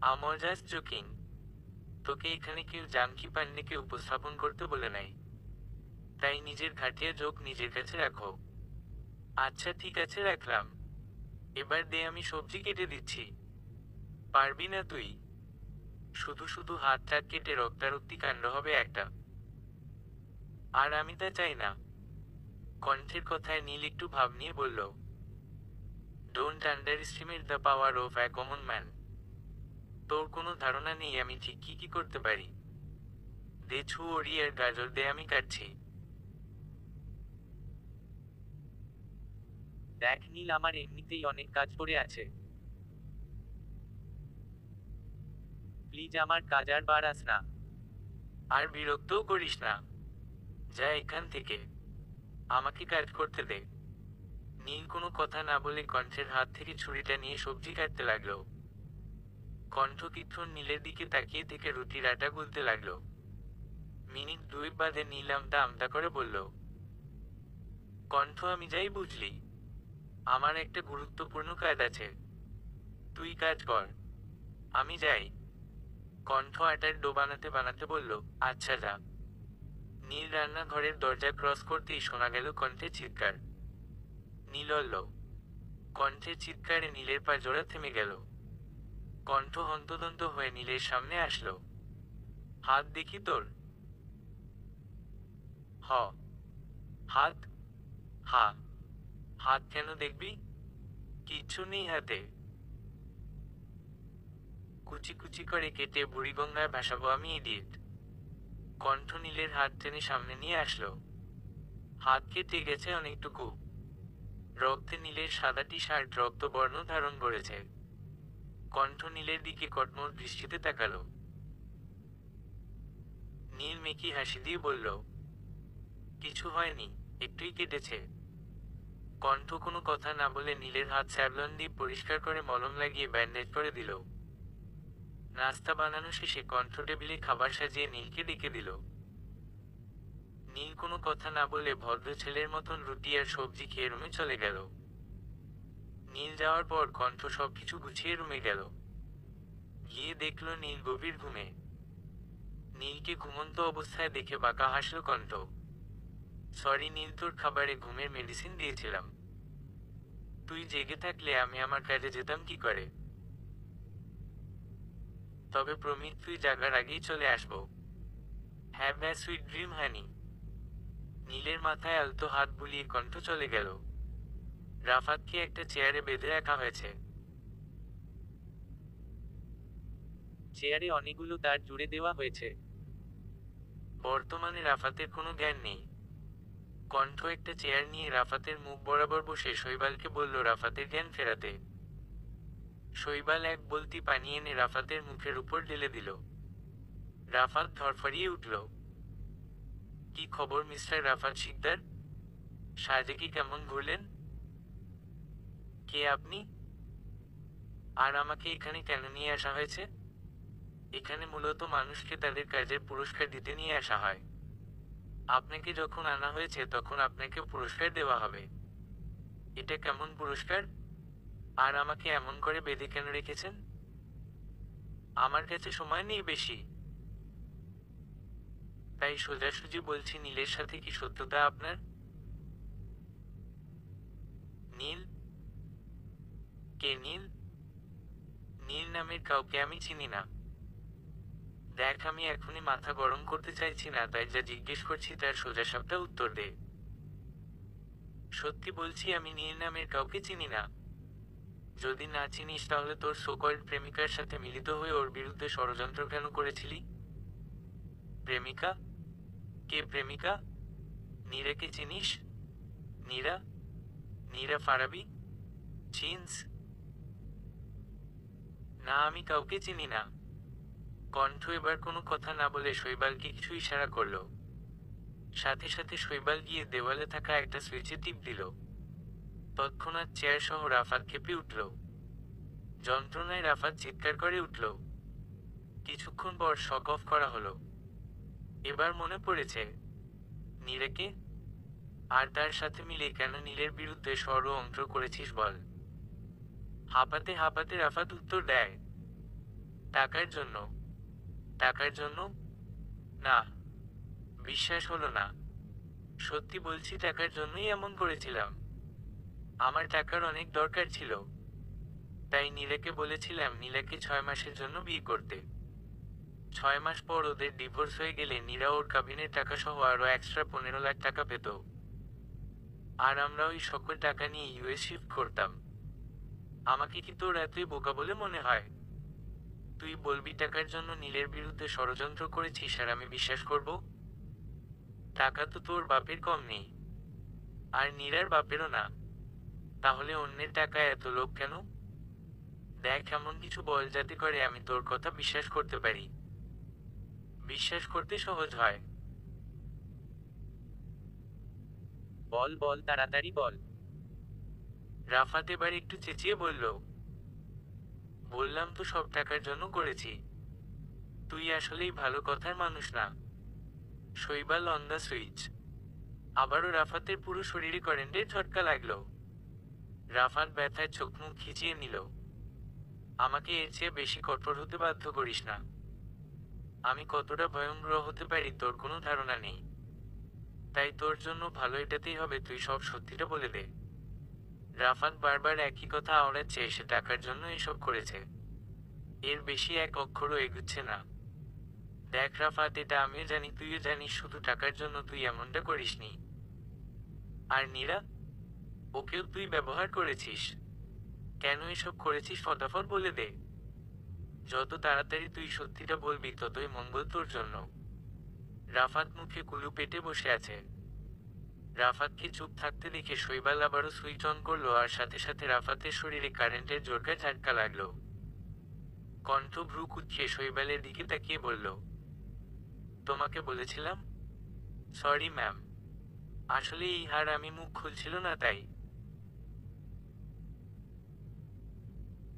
আমার জাস্ট জোকিং। তোকে এখানে কেউ জাঙ্কি পান্ডেকে উপস্থাপন করতে বলে নাই, তাই নিজের ঘাটিয়া যোগ নিজের কাছে রাখো। আচ্ছা ঠিক আছে, রাখলাম। এবার দে, আমি সবজি কেটে দিচ্ছি। পারবি না তুই? শুধু শুধু হাত টাত কেটে রক্তারক্তি কাণ্ড হবে একটা, আর আমি তা চাই না। কণ্ঠের কথায় নীল একটু ভাব নিয়ে বলল, don't under estimate the power of a common man. তোর কোনো ধারণা নেই আমি ঠিক কি কি করতে পারি। দে ছু ওরি আর গাজর দে, আমি কাটছি। দেখ নীল, আমার এমনিতেই অনেক কাজ পড়ে আছে, প্লিজ আমার কাজ আর বাড়াস না, আর বিরক্তও করিস না। যা এখান থেকে, আমাকে কাজ করতে দে। নীল কোনো কথা না বলে কণ্ঠের হাত থেকে ছুরিটা নিয়ে সবজি কাটতে লাগলো। কণ্ঠ কিছুক্ষণ নীলের দিকে তাকিয়ে থেকে রুটির আটা গুলতে লাগলো। মিনিট দুই বাদে নীল আমতা আমতা করে বলল, কণ্ঠ আমি যাই বুঝলি, আমার একটা গুরুত্বপূর্ণ কাজ আছে, তুই কাজ কর, আমি যাই। কণ্ঠ আটার ডো বানাতে বানাতে বলল, আচ্ছা যা। নীল রান্নাঘরের দরজা ক্রস করতেই শোনা গেল কণ্ঠের চিৎকার। নীলল্ল। কণ্ঠের চিৎকারে নীলের পা জোড়া থেমে গেল। কণ্ঠ হন্তদন্ত হয়ে নীলের সামনে আসলো। হাত দেখি তোর। হ। হাত। হা। হাত কেন দেখবি? কিচ্ছু নেই হাতে। কুচি কুচি করে কেটে বুড়িগঙ্গায় ভাসাবো আমি, ইডিয়েট। কণ্ঠ নীলের হাত টেনে সামনে নিয়ে আসলো। হাত কেটে গেছে অনেকটুকু। রক্তে নীলের সাদা টি শার্ট রক্তবর্ণ ধারণ করেছে। কণ্ঠ নীলের দিকে কটমট দৃষ্টিতে তাকালো। নীল মেকি হাসি দিয়ে বলল, কিছু হয়নি, একটুই কেটেছে। কণ্ঠ কোনো কথা না বলে নীলের হাত স্যাভলন দিয়ে পরিষ্কার করে মলম লাগিয়ে ব্যান্ডেজ করে দিল। নাস্তা বানানো শেষে কণ্ঠ টেবিলে খাবার সাজিয়ে নীলকে ডেকে দিল। নীল কোনো কথা না বলে ভদ্র ছেলের মতন রুটি আর সবজি খেয়ে রুমে চলে গেল। নীল যাওয়ার পর কণ্ঠ সবকিছু গুছিয়ে রুমে গেল। গিয়ে দেখল নীল গভীর ঘুমে। নীলকে ঘুমন্ত অবস্থায় দেখে বাঁকা হাসল কণ্ঠ। সরি নীল, তোর খাবারে ঘুমের মেডিসিন দিয়েছিলাম। তুই জেগে থাকলে আমি আমার কাজে যেতাম কি করে? তবে প্রমিত, তুই জাগার আগেই চলে আসবো। হ্যাভ এ সুইট ড্রিম হানি। নীলের মাথায় আলতো হাত বুলিয়ে কণ্ঠ চলে গেল। রাফাতকে একটা চেয়ারে বেঁধে রাখা হয়েছে। চেয়ারে অনেকগুলো তার জুড়ে দেওয়া হয়েছে। বর্তমানে রাফাতের কোনো জ্ঞান নেই। কণ্ঠ একটা চেয়ার নিয়ে রাফাতের মুখ বরাবর বসে শৈবালকে বলল রাফাতের জ্ঞান ফেরাতে। শৈবাল এক বলতি পানি এনে রাফাতের মুখের উপর ঢেলে দিল। রাফাত ধরফরিয়ে উঠল। কি খবর মিস্টার রাফাত শিকদার? সাজে কি কেমন ঘুরলেন? কে আপনি? আর আমাকে এখানে কেন নিয়ে আসা হয়েছে? এখানে মূলত মানুষকে তাদের কাজের পুরস্কার দিতে নিয়ে আসা হয়। আপনাকে যখন আনা হয়েছে তখন আপনাকে পুরস্কার দেওয়া হবে। এটা কেমন পুরস্কার? আর আমাকে এমন করে বেঁধে কেন রেখেছেন? আমার কাছে সময় নেই বেশি। তাই সোজাসুজি বলছি, নীলের সাথে কি সত্যতা আপনার? নীল? কে নীল? নীল নামের কাউকে আমি চিনি না। দেখ, আমি এখনই মাথা গরম করতে চাইছি না, তাই যা জিজ্ঞেস করছি তার সোজাসাপটা উত্তর দে। সত্যি বলছি, আমি নীল নামের কাউকে চিনি না। যদি না চিনিস তাহলে তোর সোকল্ড প্রেমিকার সাথে মিলিত হয়ে ওর বিরুদ্ধে ষড়যন্ত্র কেন করেছিলি? প্রেমিকা? কে প্রেমিকা? নীরাকে চিনিস? নীরা? নীরা ফারাবি? চিনস? না, আমি কাউকে চিনি না। কণ্ঠ এবার কোনো কথা না বলে শৈবালকে কিছু ইশারা করল। সাথে সাথে শৈবাল গিয়ে দেওয়ালে থাকা একটা সুইচে টিপ দিল। তৎক্ষণাৎ চেয়ার সহ রাফাত কেঁপে উঠল। যন্ত্রণায় রাফাত চিৎকার করে উঠল। কিছুক্ষণ পর শক অফ করা হলো। এবার মনে পড়েছে নীরাকে। আর তার সাথে মিলে কেন নীলের বিরুদ্ধে ষড়যন্ত্র করেছিস বল? হাঁপাতে হাঁপাতে রাফাত উত্তর দেয়, টাকার জন্য। টাকার জন্য? না। বিশ্বাস হলো না। সত্যি বলছি, টাকার জন্যই এমন করেছিলাম। আমার টাকার অনেক দরকার ছিল। তাই নীলাকে বলেছিলাম নীলাকে 6 মাসের জন্য বিয়ে করতে। 6 মাস পর ওদের ডিভোর্স হয়ে গেলে নীরা ওর কাবিনের টাকা সহ আরো এক্সট্রা 15 লাখ টাকা পেত। আর আমরা ওই সকল টাকা নিয়ে ইউএস শিফট করতাম। আমাকে কি তোর এতই বোকা বলে মনে হয়? তুই বলবি টাকার জন্য নীলের বিরুদ্ধে ষড়যন্ত্র করেছিস আর আমি বিশ্বাস করব? টাকা তো তোর বাপের কম নেই, আর নীরার বাপেরও না। তাহলে অন্যের টাকায় এত লোভ কেন? দেখ, এমন কিছু বল যাতে করে আমি তোর কথা বিশ্বাস করতে পারি। বিশ্বাস করতে সহজ হয়। বল বল, তাড়াতাড়ি বল। রাফাত এবার একটু চেঁচিয়ে বলল, বললাম তো সব টাকার জন্য করেছি। তুই আসলেই ভালো কথার মানুষ না। শৈবাল অন দ্য সুইচ। আবারও রাফাতের পুরো শরীরে কারেন্টের ঝটকা লাগলো। রাফাত ব্যথায় চোখ মুখ খিচিয়ে নিল। আমাকে এর চেয়ে বেশি কঠোর হতে বাধ্য করিস না। আমি কতটা ভয়ঙ্কর হতে পারি তোর কোনো ধারণা নেই। তাই তোর জন্য ভালো এটাতেই হবে তুই সব সত্যিটা বলে দে। রাফাত বারবার একই কথা আওড়াচ্ছে, সে টাকার জন্য এসব করেছে। এর বেশি এক অক্ষরও এগুচ্ছে না। দেখ রাফাত, এটা আমিও জানি, তুইও জানিস, শুধু টাকার জন্য তুই এমনটা করিসনি। আর নীরা, ওকেও তুই ব্যবহার করেছিস। কেন এসব করেছিস ফটাফট বলে দে। যত তাড়াতাড়ি তুই সত্যিটা বলবি ততই মঙ্গল তোর জন্য। রাফাত মুখে কুলু পেটে বসে আছে। রাফাতকে চুপ থাকতে দেখে শৈবাল আবারও সুইচ অন করলো, আর সাথে সাথে রাফাতের শরীরে কারেন্টের জোরকা ঝাটকা লাগলো। কণ্ঠ ভ্রু কুঁচকে শৈবালের দিকে তাকিয়ে বলল, তোমাকে বলেছিলাম। সরি ম্যাম, আসলে এই হার আমি মুখ খুলছিল না তাই।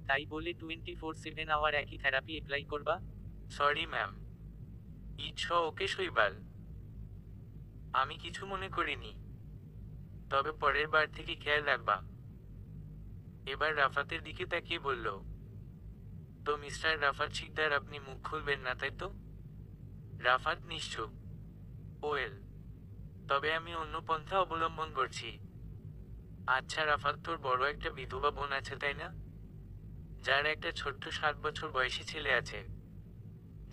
তাই বলে 24/7 আওয়ার একই থেরাপি অ্যাপ্লাই করবা? Sorry ma'am. ইটস ওকে শৈবাল, আমি কিছু মনে করিনি। তবে পরের বার থেকে খেয়াল রাখবা। এবার রাফাতের দিকে তাকিয়ে বলল, তো মিস্টার রাফাত শিকদার, আপনি মুখ খুলবেন না তাই তো? রাফাত নিশ্চুপ। ওয়েল, তবে আমি অন্য পন্থা অবলম্বন করছি। আচ্ছা রাফাত, তোর বড় একটা বিধবা বোন আছে তাই না? যার একটা ছোট্ট 7 বছর বয়সী ছেলে আছে,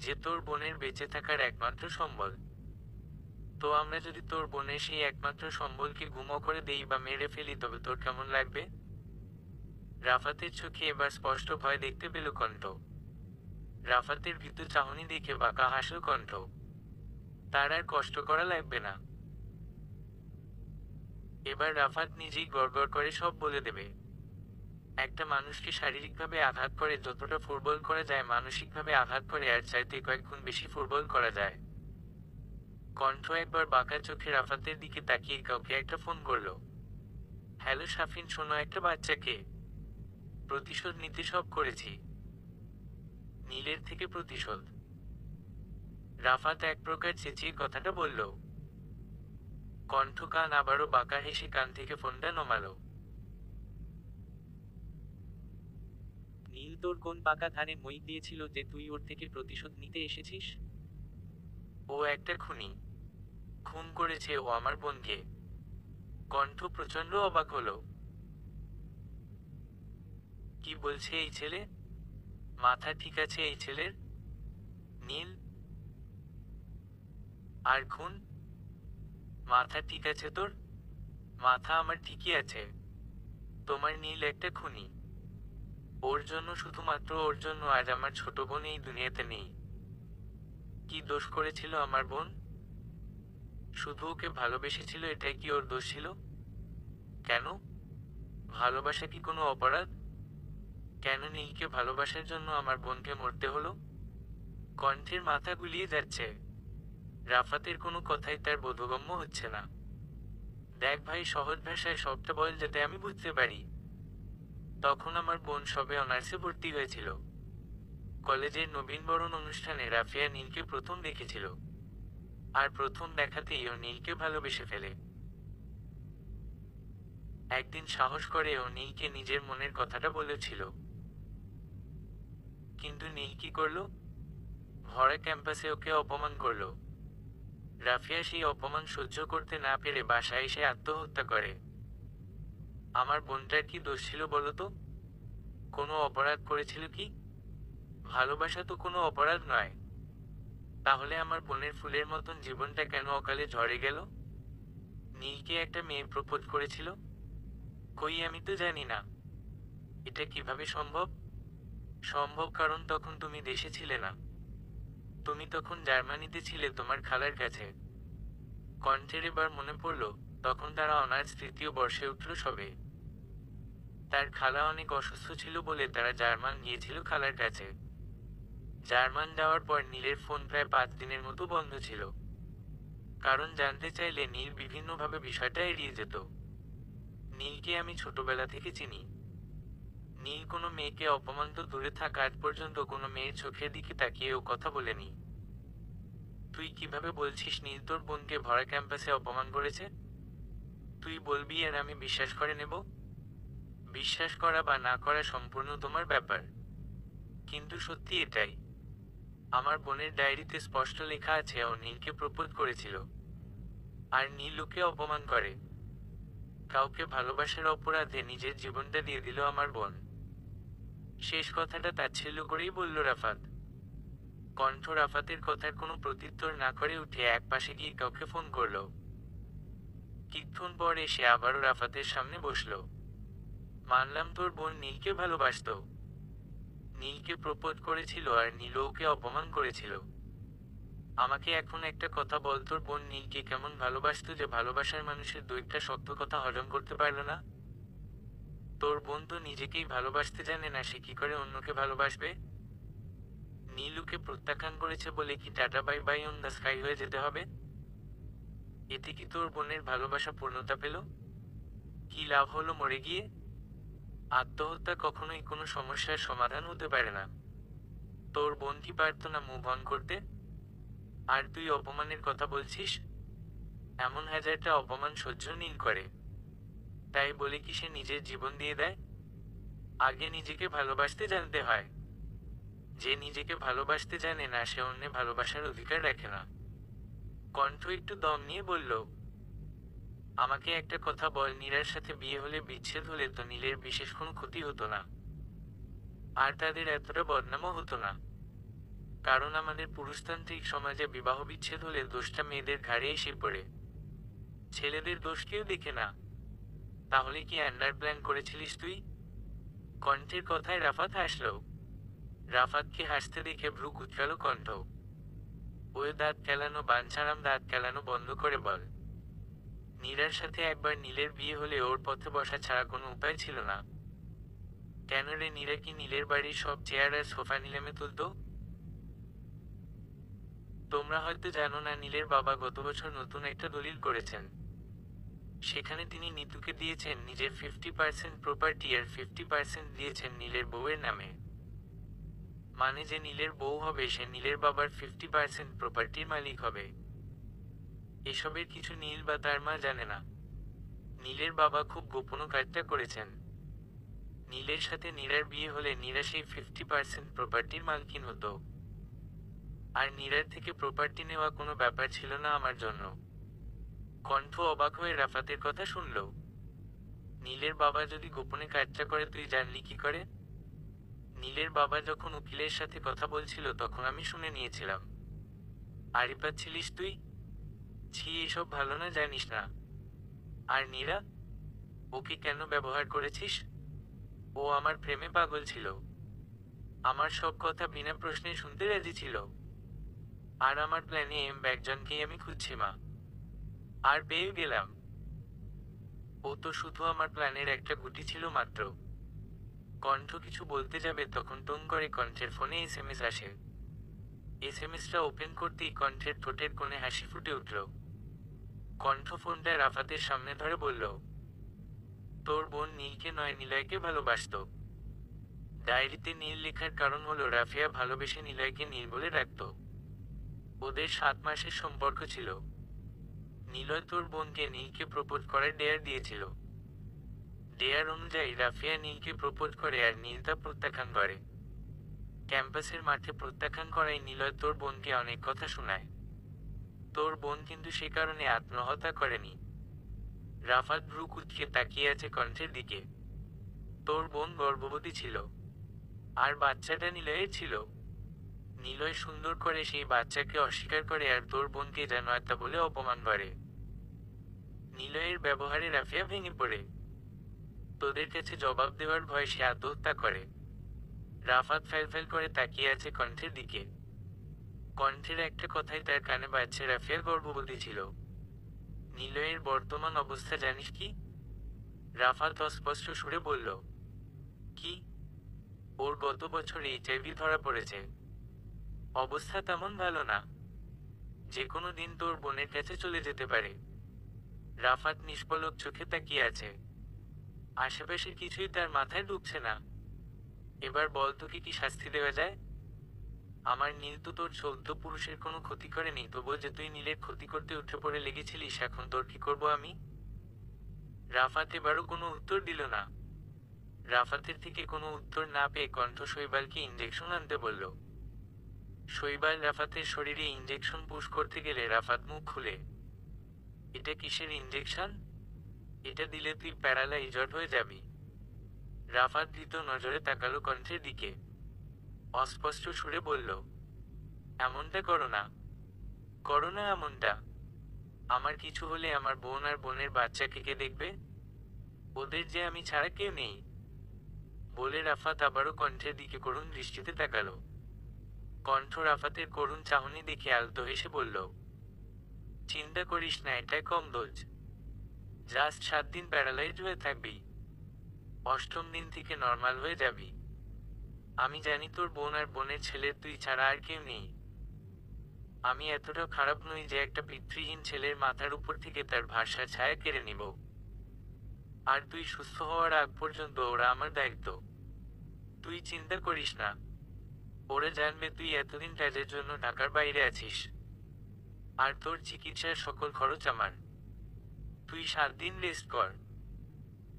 যে তোর বোনের বেঁচে থাকার একমাত্র সম্বল। তো আমরা যদি তোর বোনের সেই একমাত্র সম্বলকে গুমো করে দেই বা মেরে ফেলি তবে তোর কেমন লাগবে? রাফাতের চোখে এবার স্পষ্ট ভয় দেখতে পেল কণ্ঠ। রাফাতের ভীতু চাহনি দেখে বাঁকা হাসল কণ্ঠ। তার আর কষ্ট করা লাগবে না। এবার রাফাত নিজেই গড়গড় করে সব বলে দেবে। একটা মানুষকে শারীরিকভাবে আঘাত করে যতটা ফুটবল করা যায়, মানসিকভাবে আঘাত করে আর চাইতে কয়েক গুণ বেশি ফুটবল করা যায়। কণ্ঠ একবার বাঁকা চোখে রাফাতের দিকে তাকিয়ে কাউকে একটা ফোন করলো। হ্যালো সাফিন, শোনো, একটা বাচ্চাকে প্রতিশোধ নিতে সব করেছি। নীলের থেকে প্রতিশোধ? রাফাত এক প্রকার চেঁচিয়ে কথাটা বলল। কণ্ঠ কান আবারও বাঁকা হেসে কান থেকে ফোনটা নমালো। নীল তোর কোন পাকা ধানে মই দিয়েছিল যে তুই ওর থেকে প্রতিশোধ নিতে এসেছিস? ও একটা খুনি। খুন করেছে ও আমার বোনকে। কণ্ঠ প্রচন্ড অবাক হলো। কি বলছে এই ছেলে? মাথা ঠিক আছে এই ছেলের? নীল আর খুন? মাথা ঠিক আছে তোর? মাথা আমার ঠিকই আছে। তোমার নীল একটা খুনি। ওর জন্য, শুধুমাত্র ওর জন্য আজ আমার ছোট বোন এই দুনিয়াতে নেই। কি দোষ করেছিল আমার বোন? শুধু ওকে ভালোবেসেছিল, এটাই কি ওর দোষ ছিল? কেন? ভালোবাসা কি কোনো অপরাধ? কেন নীলকে ভালোবাসার জন্য আমার বোনকে মরতে হলো? কণ্ঠের মাথা গুলিয়ে যাচ্ছে। রাফাতের কোনো কথাই তার বোধগম্য হচ্ছে না। দেখ ভাই, সহজ ভাষায় সবটা বল যাতে আমি বুঝতে পারি। তখন আমার বোন সবে অনার্সে ভর্তি হয়েছিল। কলেজের নবীনবরণ অনুষ্ঠানে রাফিয়া নীলকে প্রথম দেখেছিল। আর প্রথম দেখাতেই ও নীলকে ভালোবেসে ফেলে। একদিন সাহস করে ও নীলকে নিজের মনের কথাটা বলেছিল। কিন্তু নীল কি করলো? ভরা ক্যাম্পাসে ওকে অপমান করলো। রাফিয়া সেই অপমান সহ্য করতে না পেরে বাসায় এসে আত্মহত্যা করে। আমার বোনটার কি দোষ ছিল বলতো? কোনো অপরাধ করেছিল কি? ভালোবাসা তো কোনো অপরাধ নয়। তাহলে আমার বোনের ফুলের মতন জীবনটা কেন অকালে ঝরে গেল? নীলকে একটা মেয়ে প্রপোজ করেছিল? কই, আমি তো জানি না। এটা কিভাবে সম্ভব? সম্ভব কারণ তখন তুমি দেশে ছিলে না। তুমি তখন জার্মানিতে ছিলে তোমার খালার কাছে। কণ্ঠের এবার মনে পড়ল, তখন তারা অনার্স 3য় বর্ষে উঠল সবে। তার খালা অনেক অসুস্থ ছিল বলে তারা জার্মান গিয়েছিল খালার কাছে। জার্মান যাওয়ার পর নীলের ফোন প্রায় 5 দিনের মতো বন্ধ ছিল। কারণ জানতে চাইলে নীল বিভিন্নভাবে বিষয়টা এড়িয়ে যেত। নীলকে আমি ছোটবেলা থেকে চিনি। নীল কোনো মেয়েকে অপমান তো দূরে থাক, আজ পর্যন্ত কোনো মেয়ের চোখের দিকে তাকিয়েও কথা বলেনি। তুই কিভাবে বলছিস নীল তোর বোনকে ভরা ক্যাম্পাসে অপমান করেছে? তুই বলবি আর আমি বিশ্বাস করে নেব? বিশ্বাস করা বা না করা সম্পূর্ণ তোমার ব্যাপার, কিন্তু সত্যি এটাই। আমার বোনের ডায়েরিতে স্পষ্ট লেখা আছে ও নীলকে প্রপোজ করেছিল, আর নীল ওকে অপমান করে। কাউকে ভালোবাসার অপরাধে নিজের জীবনটা দিয়ে দিল আমার বোন। শেষ কথাটা তাচ্ছিল্য করেই বলল রাফাত। কণ্ঠ রাফাতের কথার কোনো প্রত্যুত্তর না করে উঠে এক পাশে গিয়ে কাউকে ফোন করলো। কিছুক্ষণ পর এসে আবারও রাফাতের সামনে বসলো। মানলাম তোর বোন নীলকে ভালোবাসতো, নীলকে প্রপোজ করেছিল আর নীল ওকে অপমান করেছিল। আমাকে এখন একটা কথা বল, তোর বোন নীলকে কেমন ভালোবাসতো যে ভালোবাসার মানুষের দুইটা শক্ত কথা হজম করতে পারল না? তোর বোন তো নিজেকেই ভালোবাসতে জানে না, সে কি করে অন্যকে ভালোবাসবে? নীল ওকে প্রত্যাখ্যান করেছে বলে কি tata bye bye on the sky হয়ে যেতে হবে? এতে কি তোর বোনের ভালোবাসা পূর্ণতা পেল? কি লাভ হলো মরে গিয়ে? আত্মহত্যা কখনোই কোনো সমস্যার সমাধান হতে পারে না। তোর বোন কি পারতো না মুভ অন করতে? আর তুই অপমানের কথা বলছিস? এমন হাজারটা অপমান সহ্য নীল করে, তাই বলে কি সে নিজের জীবন দিয়ে দেয়? আগে নিজেকে ভালোবাসতে জানতে হয়। যে নিজেকে ভালোবাসতে জানে না সে অন্যে ভালোবাসার অধিকার রাখে না। কণ্ঠ একটু দম নিয়ে বলল, আমাকে একটা কথা বল, নীরার সাথে বিয়ে হলে বিচ্ছেদ হলে তো নীলের বিশেষ কোনো ক্ষতি হতো না, আর তাদের এতটা বদনামও হতো না। কারণ আমাদের পুরুষতান্ত্রিক সমাজে বিবাহ বিচ্ছেদ হলে দোষটা মেয়েদের ঘাড়ে এসে পড়ে, ছেলেদের দোষ কেউ দেখে না। তাহলে কি আন্ডার প্ল্যান করেছিলিস তুই? কণ্ঠের কথায় রাফাত হাসল। রাফাতকে হাসতে দেখে ভ্রু কুঁচকাল কণ্ঠ। ওই দাঁত কেলানো বাঞ্ছারাম, দাঁত কেলানো বন্ধ করে বল। নীরার সাথে একবার নীলের বিয়ে হলে ওর পথে বসা ছাড়া কোনো উপায় ছিল না। কেন রে, নীরা কি নীলের বাড়ির সব চেয়ার আর সোফা নিলামে তুলতো? তোমরা হয়তো জানো না, নীলের বাবা গত বছর নতুন একটা দলিল করেছেন। সেখানে তিনি নিতুকে দিয়েছেন নিজের 50% প্রপার্টি আর 50% দিয়েছেন নীলের বউয়ের নামে। মানে যে নীলের বউ হবে সে নীলের বাবার 50% প্রপার্টির মালিক হবে। এসবের কিছু নীল বা তার মা জানে না। নীলের বাবা খুব গোপন কাজটা করেছেন। নীলের সাথে নীরার বিয়ে হলে নীরা সেই 50% প্রপার্টির মালকিন হতো, আর নীরার থেকে প্রপার্টি নেওয়া কোনো ব্যাপার ছিল না আমার জন্য। কণ্ঠ অবাক হয়ে রাফাতের কথা শুনল। নীলের বাবা যদি গোপনে কাজটা করে তুই জানলি কি করে? নীলের বাবা যখন উকিলের সাথে কথা বলছিল তখন আমি শুনে নিয়েছিলাম। আড়ি পাচ্ছিলিস তুই? ছি, এসব ভালো না, জানিস না। আর নীরা, ওকে কেন ব্যবহার করেছিস? ও আমার প্রেমে পাগল ছিল, আমার সব কথা বিনা প্রশ্নে শুনতে রাজি ছিল। আর আমার প্ল্যানে একজনকেই আমি খুঁজছি মা, আর পেয়ে গেলাম। ও তো শুধু আমার প্ল্যানের একটা গুটি ছিল মাত্র। কণ্ঠ কিছু বলতে যাবে তখন টুং করে কণ্ঠের ফোনে এসএমএস আসে। এসএমএসটা ওপেন করতেই কণ্ঠের ঠোঁটের কোণে হাসি ফুটে উঠল। কণ্ঠ ফোনটা রাফাতের সামনে ধরে বলল, তোর বোন নীলকে নয় নিলয়কে ভালোবাসতো। ডায়েরিতে নীল লেখার কারণ হলো রাফিয়া ভালোবেসে নিলয়কে নীল বলে ডাকত। ওদের 7 মাসের সম্পর্ক ছিল। নিলয় তোর বোনকে নীলকে প্রপোজ করার ডেয়ার দিয়েছিল। ডেয়ার অনুযায়ী রাফিয়া নীলকে প্রপোজ করে আর নীল তা প্রত্যাখ্যান করে। ক্যাম্পাসের মাঠে প্রত্যাখ্যান করায় নিলয় তোর বোনকে অনেক কথা শোনায়। তোর বোন কিন্তু সে কারণে আত্মহত্যা করেনি। রাফাত ভ্রু কুঁচকে তাকিয়ে আছে কণ্ঠের দিকে। তোর বোন গর্ভবতী ছিল, আর বাচ্চাটা নিলয়ের ছিল। নিলয় সুন্দর করে সেই বাচ্চাকে অস্বীকার করে আর তোর বোনকে জানোয়ারটা বলে অপমান করে। নিলয়ের ব্যবহারে রাফিয়া ভেঙে পড়ে। তোদের কাছে জবাব দেওয়ার ভয় সে আত্মহত্যা করে। রাফাত ফ্যালফ্যাল করে তাকিয়ে আছে কণ্ঠের দিকে। কণ্ঠের একটা কথাই তার কানে বাজছে, রাফিয়া গর্ভবতী ছিল। নিলয়ের বর্তমান অবস্থা জানিস কি? রাফাত অস্পষ্ট সুরে বলল, কি? ওর গত বছর এইচআইভি ধরা পড়েছে। অবস্থা তেমন ভালো না, যে কোনো দিন তোর বোনের কাছে চলে যেতে পারে। রাফাত নিষ্পলক চোখে তাকিয়ে আছে। আশেপাশের কিছুই তার মাথায় ঢুকছে না। এবার বল, তোকে কি শাস্তি দেওয়া যায়? আমার নীল তো তোর চৌদ্দ পুরুষের কোনো ক্ষতি করেনি, তবুও যে তুই নীলের ক্ষতি করতে উঠে পড়ে লেগেছিলিস, এখন তোর কি করবো আমি? রাফাত এবারও কোনো উত্তর দিল না। রাফাতের থেকে কোনো উত্তর না পেয়ে কণ্ঠ শৈবালকে ইঞ্জেকশন আনতে বলল। শৈবাল রাফাতের শরীরে ইঞ্জেকশন পুশ করতে গেলে রাফাত মুখ খুলে, এটা কিসের ইঞ্জেকশন? এটা দিলে তুই প্যারালাইজড হয়ে যাবি। রাফাত ভীত নজরে তাকালো কণ্ঠের দিকে, অস্পষ্ট সুরে বলল, এমনটা করো না, করো না এমনটা। আমার কিছু হলে আমার বোন আর বোনের বাচ্চাকে কে দেখবে? ওদের যে আমি ছাড়া কেউ নেই। বলে রাফাত আবারও কণ্ঠের দিকে করুণ দৃষ্টিতে তাকালো। কণ্ঠ রাফাতের করুণ চাহনি দেখে আলতো হেসে বলল, চিন্তা করিস না, এটাই কম ডোজ। জাস্ট 7 দিন প্যারালাইজড হয়ে থাকবি, 8ম দিন থেকে নর্মাল হয়ে যাবি। আমি জানি তোর বোন আর বোনের ছেলের তুই ছাড়া আর কেউ নেই। আমি এতটা খারাপ নই যে একটা পিতৃহীন ছেলের মাথার উপর থেকে তার ভাষা ছায়া কেড়ে নিব। আর তুই সুস্থ হওয়ার আগ পর্যন্ত ওরা আমার দায়িত্ব। তুই চিন্তা করিস না, ওরা জানবে তুই এতদিন কাজের জন্য ঢাকার বাইরে আছিস, আর তোর চিকিৎসার সকল খরচ আমার। তুই 7 দিন রেস্ট কর।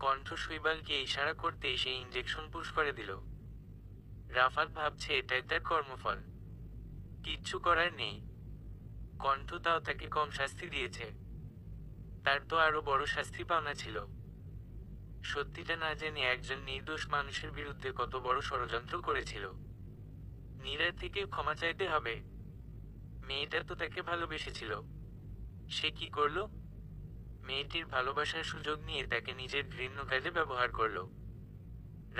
কণ্ঠ শৈবালকে ইশারা করতে সে ইঞ্জেকশন পুশ করে দিল। রাফাত ভাবছে এটাই তার কর্মফল, কিচ্ছু করার নেই। কণ্ঠ তাও তাকে কম শাস্তি দিয়েছে, তার তো আরো বড় শাস্তি পাওনা ছিল। সত্যিটা না জেনে একজন নির্দোষ মানুষের বিরুদ্ধে কত বড় ষড়যন্ত্র করেছিল। নীরার থেকে ক্ষমা চাইতে হবে। মেয়েটা তো তাকে ভালোবেসেছিল, সে কি করলো? মেয়েটির ভালোবাসার সুযোগ নিয়ে তাকে নিজের ঘৃণ্য কাজে ব্যবহার করলো।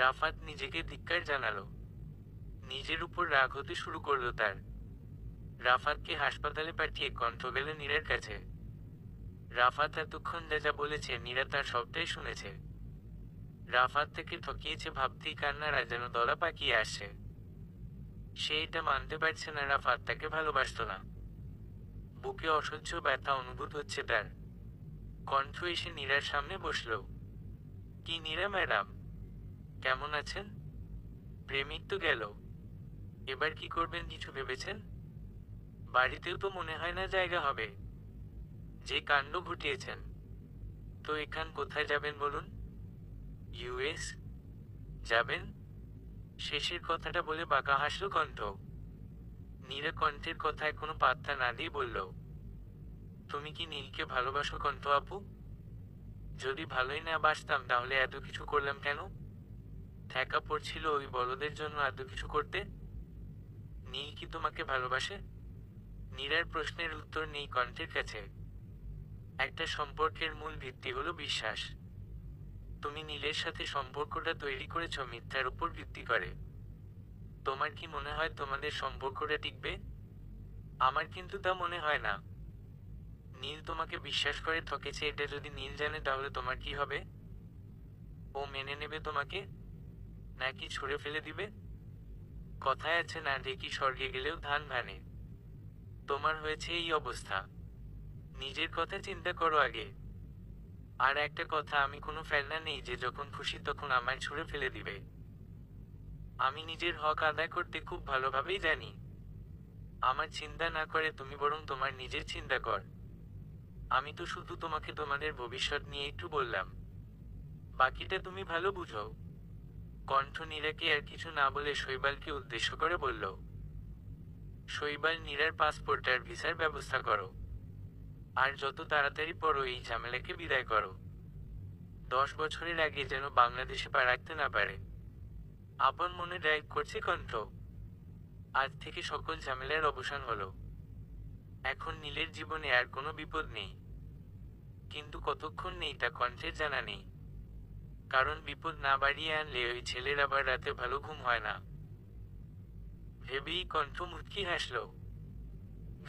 রাফাত নিজেকে ধিক্কার জানালো, নিজের উপর রাগ হতে শুরু করলো তার। রাফাতকে হাসপাতালে পাঠিয়ে কণ্ঠ গেল নীরার কাছে। রাফাত এতক্ষণ যা যা বলেছে নীরা তার সবটাই শুনেছে। রাফাত তাকে ঠকিয়েছে ভাবতেই কান্নারা যেন দলা পাকিয়ে আসছে। সে এটা মানতে পারছে না রাফাত তাকে ভালোবাসত না। বুকে অসহ্য ব্যথা অনুভূত হচ্ছে তার। কণ্ঠ এসে নীরার সামনে বসল। কি নীরা ম্যাডাম, কেমন আছেন? প্রেমিক তো গেল, এবার কি করবেন কিছু ভেবেছেন? বাড়িতেও তো মনে হয় না জায়গা হবে, যে কাণ্ড ঘটিয়েছেন। তো এখান কোথায় যাবেন বলুন? ইউএস যাবেন? শেষের কথাটা বলে বাঁকা হাসল কণ্ঠ। নীরা কণ্ঠের কথায় কোনো পাত্তা না দিয়ে বলল, তুমি কি নীলকে ভালোবাসো কণ্ঠ আপু? যদি ভালোই না বাসতাম তাহলে এত কিছু করলাম কেন? ঠেকা পড়ছিল ওই বলদের জন্য এত কিছু করতে? নীল কি তোমাকে ভালোবাসে? নীরার প্রশ্নের উত্তর নেই কণ্ঠের কাছে। একটা সম্পর্কের মূল ভিত্তি হলো বিশ্বাস। তুমি নীলের সাথে সম্পর্কটা তৈরি করেছ মিথ্যার উপর ভিত্তি করে। তোমার কি মনে হয় তোমাদের সম্পর্কটা টিকবে? আমার কিন্তু তা মনে হয় না। নীল তোমাকে বিশ্বাস করে ঠকেছে, এটা যদি নীল জানে তাহলে তোমার কি হবে? ও মেনে নেবে তোমাকে, নাকি ছুঁড়ে ফেলে দিবে? কথায় আছে না, ঢেকি স্বর্গে গেলেও ধান ভানে। তোমার হয়েছে এই অবস্থা। নিজের কথা চিন্তা করো আগে। আর একটা কথা, আমি কোনো ফেলনা নেই যে যখন খুশি তখন আমায় ছুঁড়ে ফেলে দিবে। আমি নিজের হক আদায় করতে খুব ভালোভাবেই জানি। আমার চিন্তা না করে তুমি বরং তোমার নিজের চিন্তা কর। আমি তো শুধু তোমাকে তোমাদের ভবিষ্যৎ নিয়ে একটু বললাম, বাকিটা তুমি ভালো বুঝো। কণ্ঠ নীরাকে আর কিছু না বলে শৈবালকে উদ্দেশ্য করে বলল, শৈবাল, নীরার পাসপোর্ট আর ভিসার ব্যবস্থা করো। আর যত তাড়াতাড়ি পড়ো এই ঝামেলাকে বিদায় করো। 10 বছরের আগে যেন বাংলাদেশে পা রাখতে না পারে। আপন মনে ড্রাইভ করছে কণ্ঠ। আজ থেকে সকল ঝামেলার অবসান হলো। এখন নীলের জীবনে আর কোনো বিপদ নেই। কিন্তু কতক্ষণ নেই তা কণ্ঠের জানা নেই। কারণ বিপদ না বাড়িয়ে আনলে ওই ছেলের আবার রাতে ভালো ঘুম হয় না। ভেবেই কণ্ঠ মুচকি হাসল।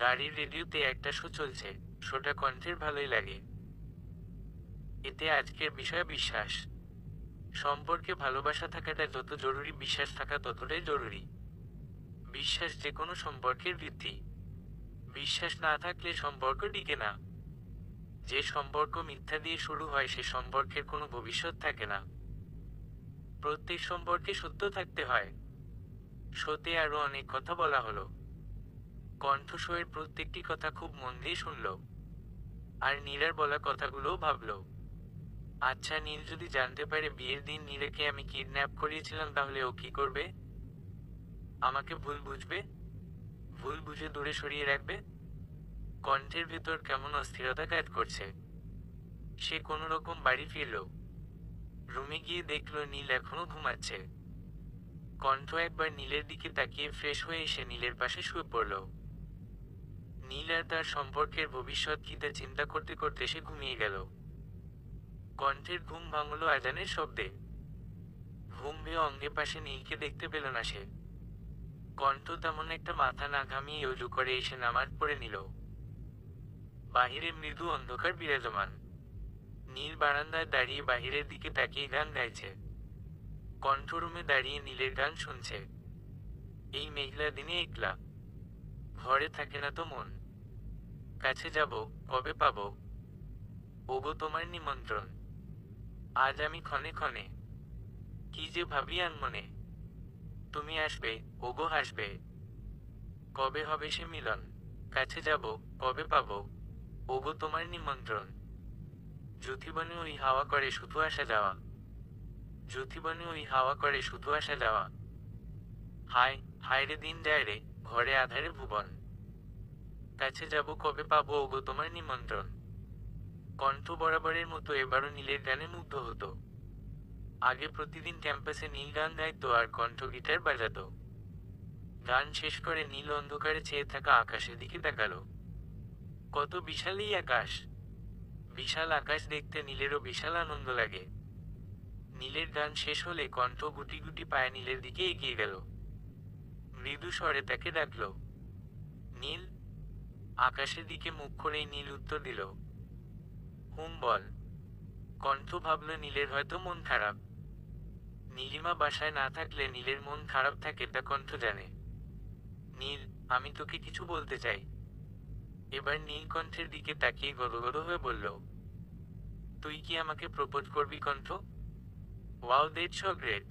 গাড়ির রেডিওতে একটা শো চলছে, শোটা কণ্ঠের ভালোই লাগে। এতে আজকের বিষয় বিশ্বাস। সম্পর্কে ভালোবাসা থাকাটা যত জরুরি, বিশ্বাস থাকা ততটাই জরুরি। বিশ্বাস যে কোনো সম্পর্কের ভিত্তি। বিশ্বাস না থাকলে সম্পর্ক টিকে না। যে সম্পর্ক মিথ্যা দিয়ে শুরু হয় সে সম্পর্কের কোনো ভবিষ্যৎ থাকে না। প্রত্যেক সম্পর্কে সত্য থাকতে হয়। শোতে আরো অনেক কথা বলা হলো। কণ্ঠ শোয়ের প্রত্যেকটি কথা খুব মন দিয়ে শুনল, আর নীরার বলা কথাগুলোও ভাবল। আচ্ছা, নীল যদি জানতে পারে বিয়ের দিন নীলাকে আমি কিডন্যাপ করিয়েছিলাম, তাহলে ও কি করবে? আমাকে ভুল বুঝবে, ভুল বুঝে দূরে সরিয়ে রাখবে। কণ্ঠের ভেতর কেমন অস্থিরতা কাজ করছে। সে কোনো রকম বাড়ি ফিরল। রুমে গিয়ে দেখলো নীল এখনো ঘুমাচ্ছে। কণ্ঠ একবার নীলের দিকে তাকিয়ে ফ্রেশ হয়ে এসে নীলের পাশে শুয়ে পড়ল। নীল আর তার সম্পর্কের ভবিষ্যৎ কি তা চিন্তা করতে করতে সে ঘুমিয়ে গেল। কণ্ঠের ঘুম ভাঙল আজানের শব্দে। ঘুম ভেয়ে অঙ্গে পাশে নীলকে দেখতে পেল না সে। কণ্ঠ তেমন একটা মাথা না ঘামিয়ে অজু করে এসে নামাজ পড়ে নিল। বাহিরে মৃদু অন্ধকার বিরাজমান। নীল বারান্দায় দাঁড়িয়ে বাহিরের দিকে তাকিয়ে গান গাইছে। কণ্ঠ রুমে দাঁড়িয়ে নীলের গান শুনছে। এই মেঘলা দিনে একলা, ঘরে থাকে না তো মন। কাছে যাব, কবে পাবো ওগো তোমার নিমন্ত্রণ। আজ আমি ক্ষণে ক্ষণে কি যে ভাবি আনমনে। তুমি আসবে, ওগো হাসবে, কবে হবে সে মিলন। কাছে যাব, কবে পাবো ওগো তোমার নিমন্ত্রণ। জ্যোতিবনে ওই হাওয়া করে শুধু আসা যাওয়া, জ্যোতিবনে ওই হাওয়া করে শুধু আসা যাওয়া। হায় হায় রে দিন যায় রে, ঘরে আধারে ভুবন। কাছে যাব, কবে পাবো ওগো তোমার নিমন্ত্রণ। কণ্ঠ বরাবরের মতো এবারও নীলের গানে মুগ্ধ হতো। আগে প্রতিদিন ক্যাম্পাসে নীল গান গাইতো আর কণ্ঠ গিটার বাজাতো। গান শেষ করে নীল অন্ধকারে চেয়ে থাকা আকাশের দিকে তাকালো। কত বিশাল এই আকাশ! বিশাল আকাশ দেখতে নীলেরও বিশাল আনন্দ লাগে। নীলের গান শেষ হলে কণ্ঠ গুটি গুটি পায়ে নীলের দিকে এগিয়ে গেল। মৃদু স্বরে তাকে ডাকল, নীল। আকাশের দিকে মুখ করেই নীল উত্তর দিল, হুম বল। কণ্ঠ ভাবল নীলের হয়তো মন খারাপ। নীলিমা বাসায় না থাকলে নীলের মন খারাপ থাকে তা কণ্ঠ জানে। নীল, আমি তোকে কিছু বলতে চাই। এবার নীল কণ্ঠের দিকে তাকিয়ে গদগদ হয়ে বলল, তুই কি আমাকে প্রপোজ করবি কণ্ঠ? Wow, that's so great.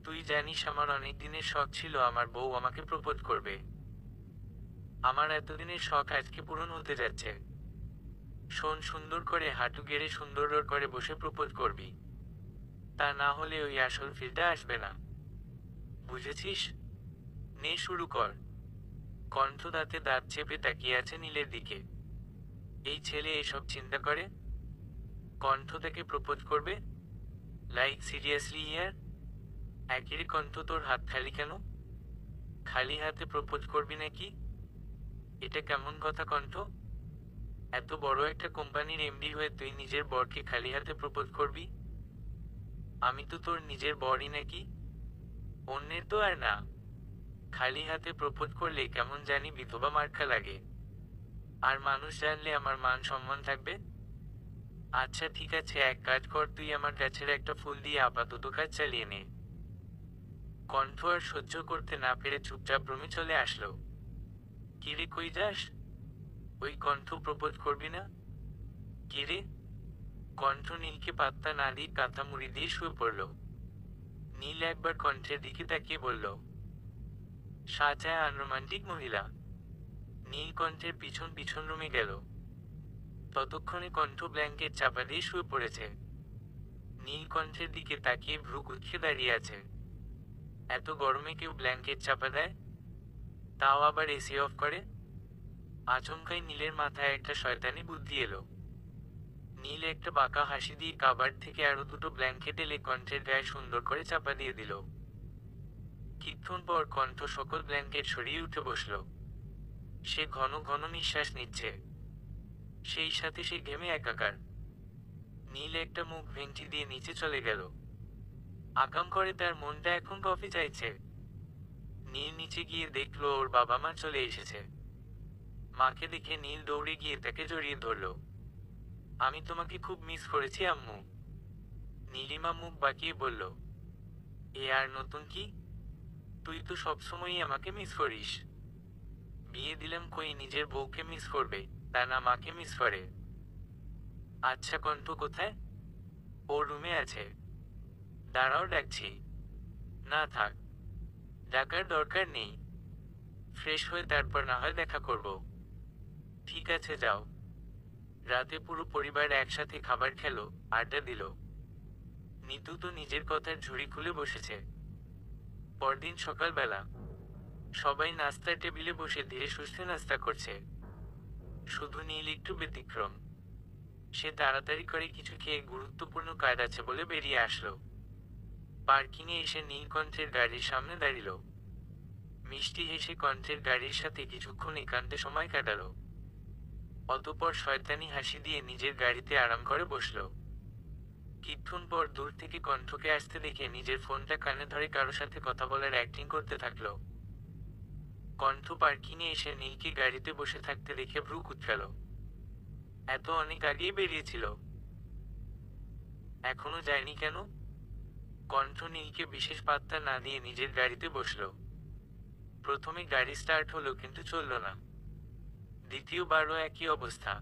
তুই জানিস আমার অনেক দিনের শখ ছিল আমার বউ আমাকে প্রপোজ করবে। আমার এতদিনের শখ আজকে পূরণ হতে যাচ্ছে। শোন, সুন্দর করে হাঁটু গেড়ে সুন্দর করে বসে প্রপোজ করবি। তা না হলে ওই আসল ফিলটা আসবে না, বুঝেছিস? নে শুরু কর। কণ্ঠ দাঁতে দাঁত চেপে তাকিয়ে আছে নীলের দিকে। এই ছেলে এসব চিন্তা করে? কণ্ঠ তাকে প্রপোজ করবে? লাইক সিরিয়াসলি ইয়ার? একেরে কণ্ঠ, তোর হাত খালি কেন? খালি হাতে প্রপোজ করবি নাকি? এটা কেমন কথা কণ্ঠ? এত বড় একটা কোম্পানির এমডি হয়ে তুই নিজের বরকে খালি হাতে প্রপোজ করবি? আমি তো তোর নিজের বরই নাকি, অন্যের তো আর না। খালি হাতে প্রপোজ করলে কেমন জানি বিধবা মার্কা লাগে। আর মানুষ জানলে আমার মান সম্মান থাকবে? আচ্ছা ঠিক আছে, এক কাজ কর, তুই আমার গাছের একটা ফুল দিয়ে আপাতত কাজ চালিয়ে নে। কণ্ঠ আর সহ্য করতে না পেরে চুপচাপ রুমে চলে আসলো। কিরে, কই যাস? ওই কণ্ঠ, প্রপোজ করবি না? কিরে? কণ্ঠ নীলকে পাত্তা না দিয়ে কাঁথা মুড়ি দিয়ে শুয়ে পড়ল। নীল একবার কণ্ঠের দিকে তাকিয়ে বলল, সাজায় আনরোমান্টিক মহিলা। নীল কণ্ঠের পিছন পিছন রুমে গেল। ততক্ষণে কণ্ঠ ব্ল্যাঙ্কেট চাপা দিয়ে শুয়ে পড়েছে। নীল কণ্ঠের দিকে তাকিয়ে ভ্রু কুঁচকে দাঁড়িয়ে আছে। এত গরমে কেউ ব্ল্যাঙ্কেট চাপা দেয়? তাও আবার এসি অফ করে? আচমকাই নীলের মাথায় একটা শয়তানি বুদ্ধি এলো। নীল একটা বাঁকা হাসি দিয়ে কাবার্ড থেকে আরো দুটো ব্ল্যাঙ্কেট এলে কণ্ঠের গায়ে সুন্দর করে চাপা দিয়ে দিল। কিছুক্ষণ পর কণ্ঠ সকল ব্ল্যাঙ্কেট সরিয়ে উঠে বসল। সে ঘন ঘন নিঃশ্বাস নিচ্ছে। সেই সাথে সে ঘেমে একাকার। নীল একটা মুখ ভেঙচি দিয়ে নিচে চলে গেল। আকাম করে তার মনটা এখন কফি চাইছে। নীল নিচে গিয়ে দেখলো ওর বাবা মা চলে এসেছে। মাকে দেখে নীল দৌড়ে গিয়ে তাকে জড়িয়ে ধরল। আমি তোমাকে খুব মিস করেছি আম্মু। নীলিমা মুখ বাঁকিয়ে বলল, এ আর নতুন কি? তুই তো সবসময়ই আমাকে মিস করিস। বিয়ে দিলাম কই নিজের বউকে মিস করবে, তা না মাকে মিস করে। আচ্ছা, কণ্ঠ কোথায়? ও রুমে আছে। দাঁড়াও, ডাকছি। না থাক, ডাকার দরকার নেই। ফ্রেশ হয়ে তারপর না হয় দেখা করব। ঠিক আছে, যাও। রাতে পুরো পরিবার একসাথে খাবার খেলো, আড্ডা দিল। নিতু তো নিজের কথার ঝুড়ি খুলে বসেছে। পরদিন সকালবেলা সবাই নাস্তার টেবিলে বসে ধীরে সুস্থে নাস্তা করছে। শুধু নীল একটু ব্যতিক্রম। সে তাড়াতাড়ি করে কিছু খেয়ে গুরুত্বপূর্ণ কাজ আছে বলে বেরিয়ে আসলো। পার্কিংয়ে এসে নীলকণ্ঠের গাড়ির সামনে দাঁড়িল। মিষ্টি হেসে কণ্ঠের গাড়ির সাথে কিছুক্ষণ একান্তে সময় কাটালো। অতঃপর শয়তানি হাসি দিয়ে নিজের গাড়িতে আরাম করে বসলো। কিছুক্ষণ পর দূর থেকে কণ্ঠকে আসতে দেখে নিজের ফোনটা কানে ধরে কারো সাথে কথা বলার অ্যাক্টিং করতে থাকলো। কণ্ঠ পার্কিংয়ে এসে নীলকে গাড়িতে বসে থাকতে দেখে ভ্রু কুঁচকাল। এত অনেক আগেই বেরিয়েছিল, এখনো যায়নি কেন? কণ্ঠ নীলকে বিশেষ পাত্তা না দিয়ে নিজের গাড়িতে বসলো। প্রথমে গাড়ি স্টার্ট হলো কিন্তু চলল না। দ্বিতীয়বারও একই অবস্থা।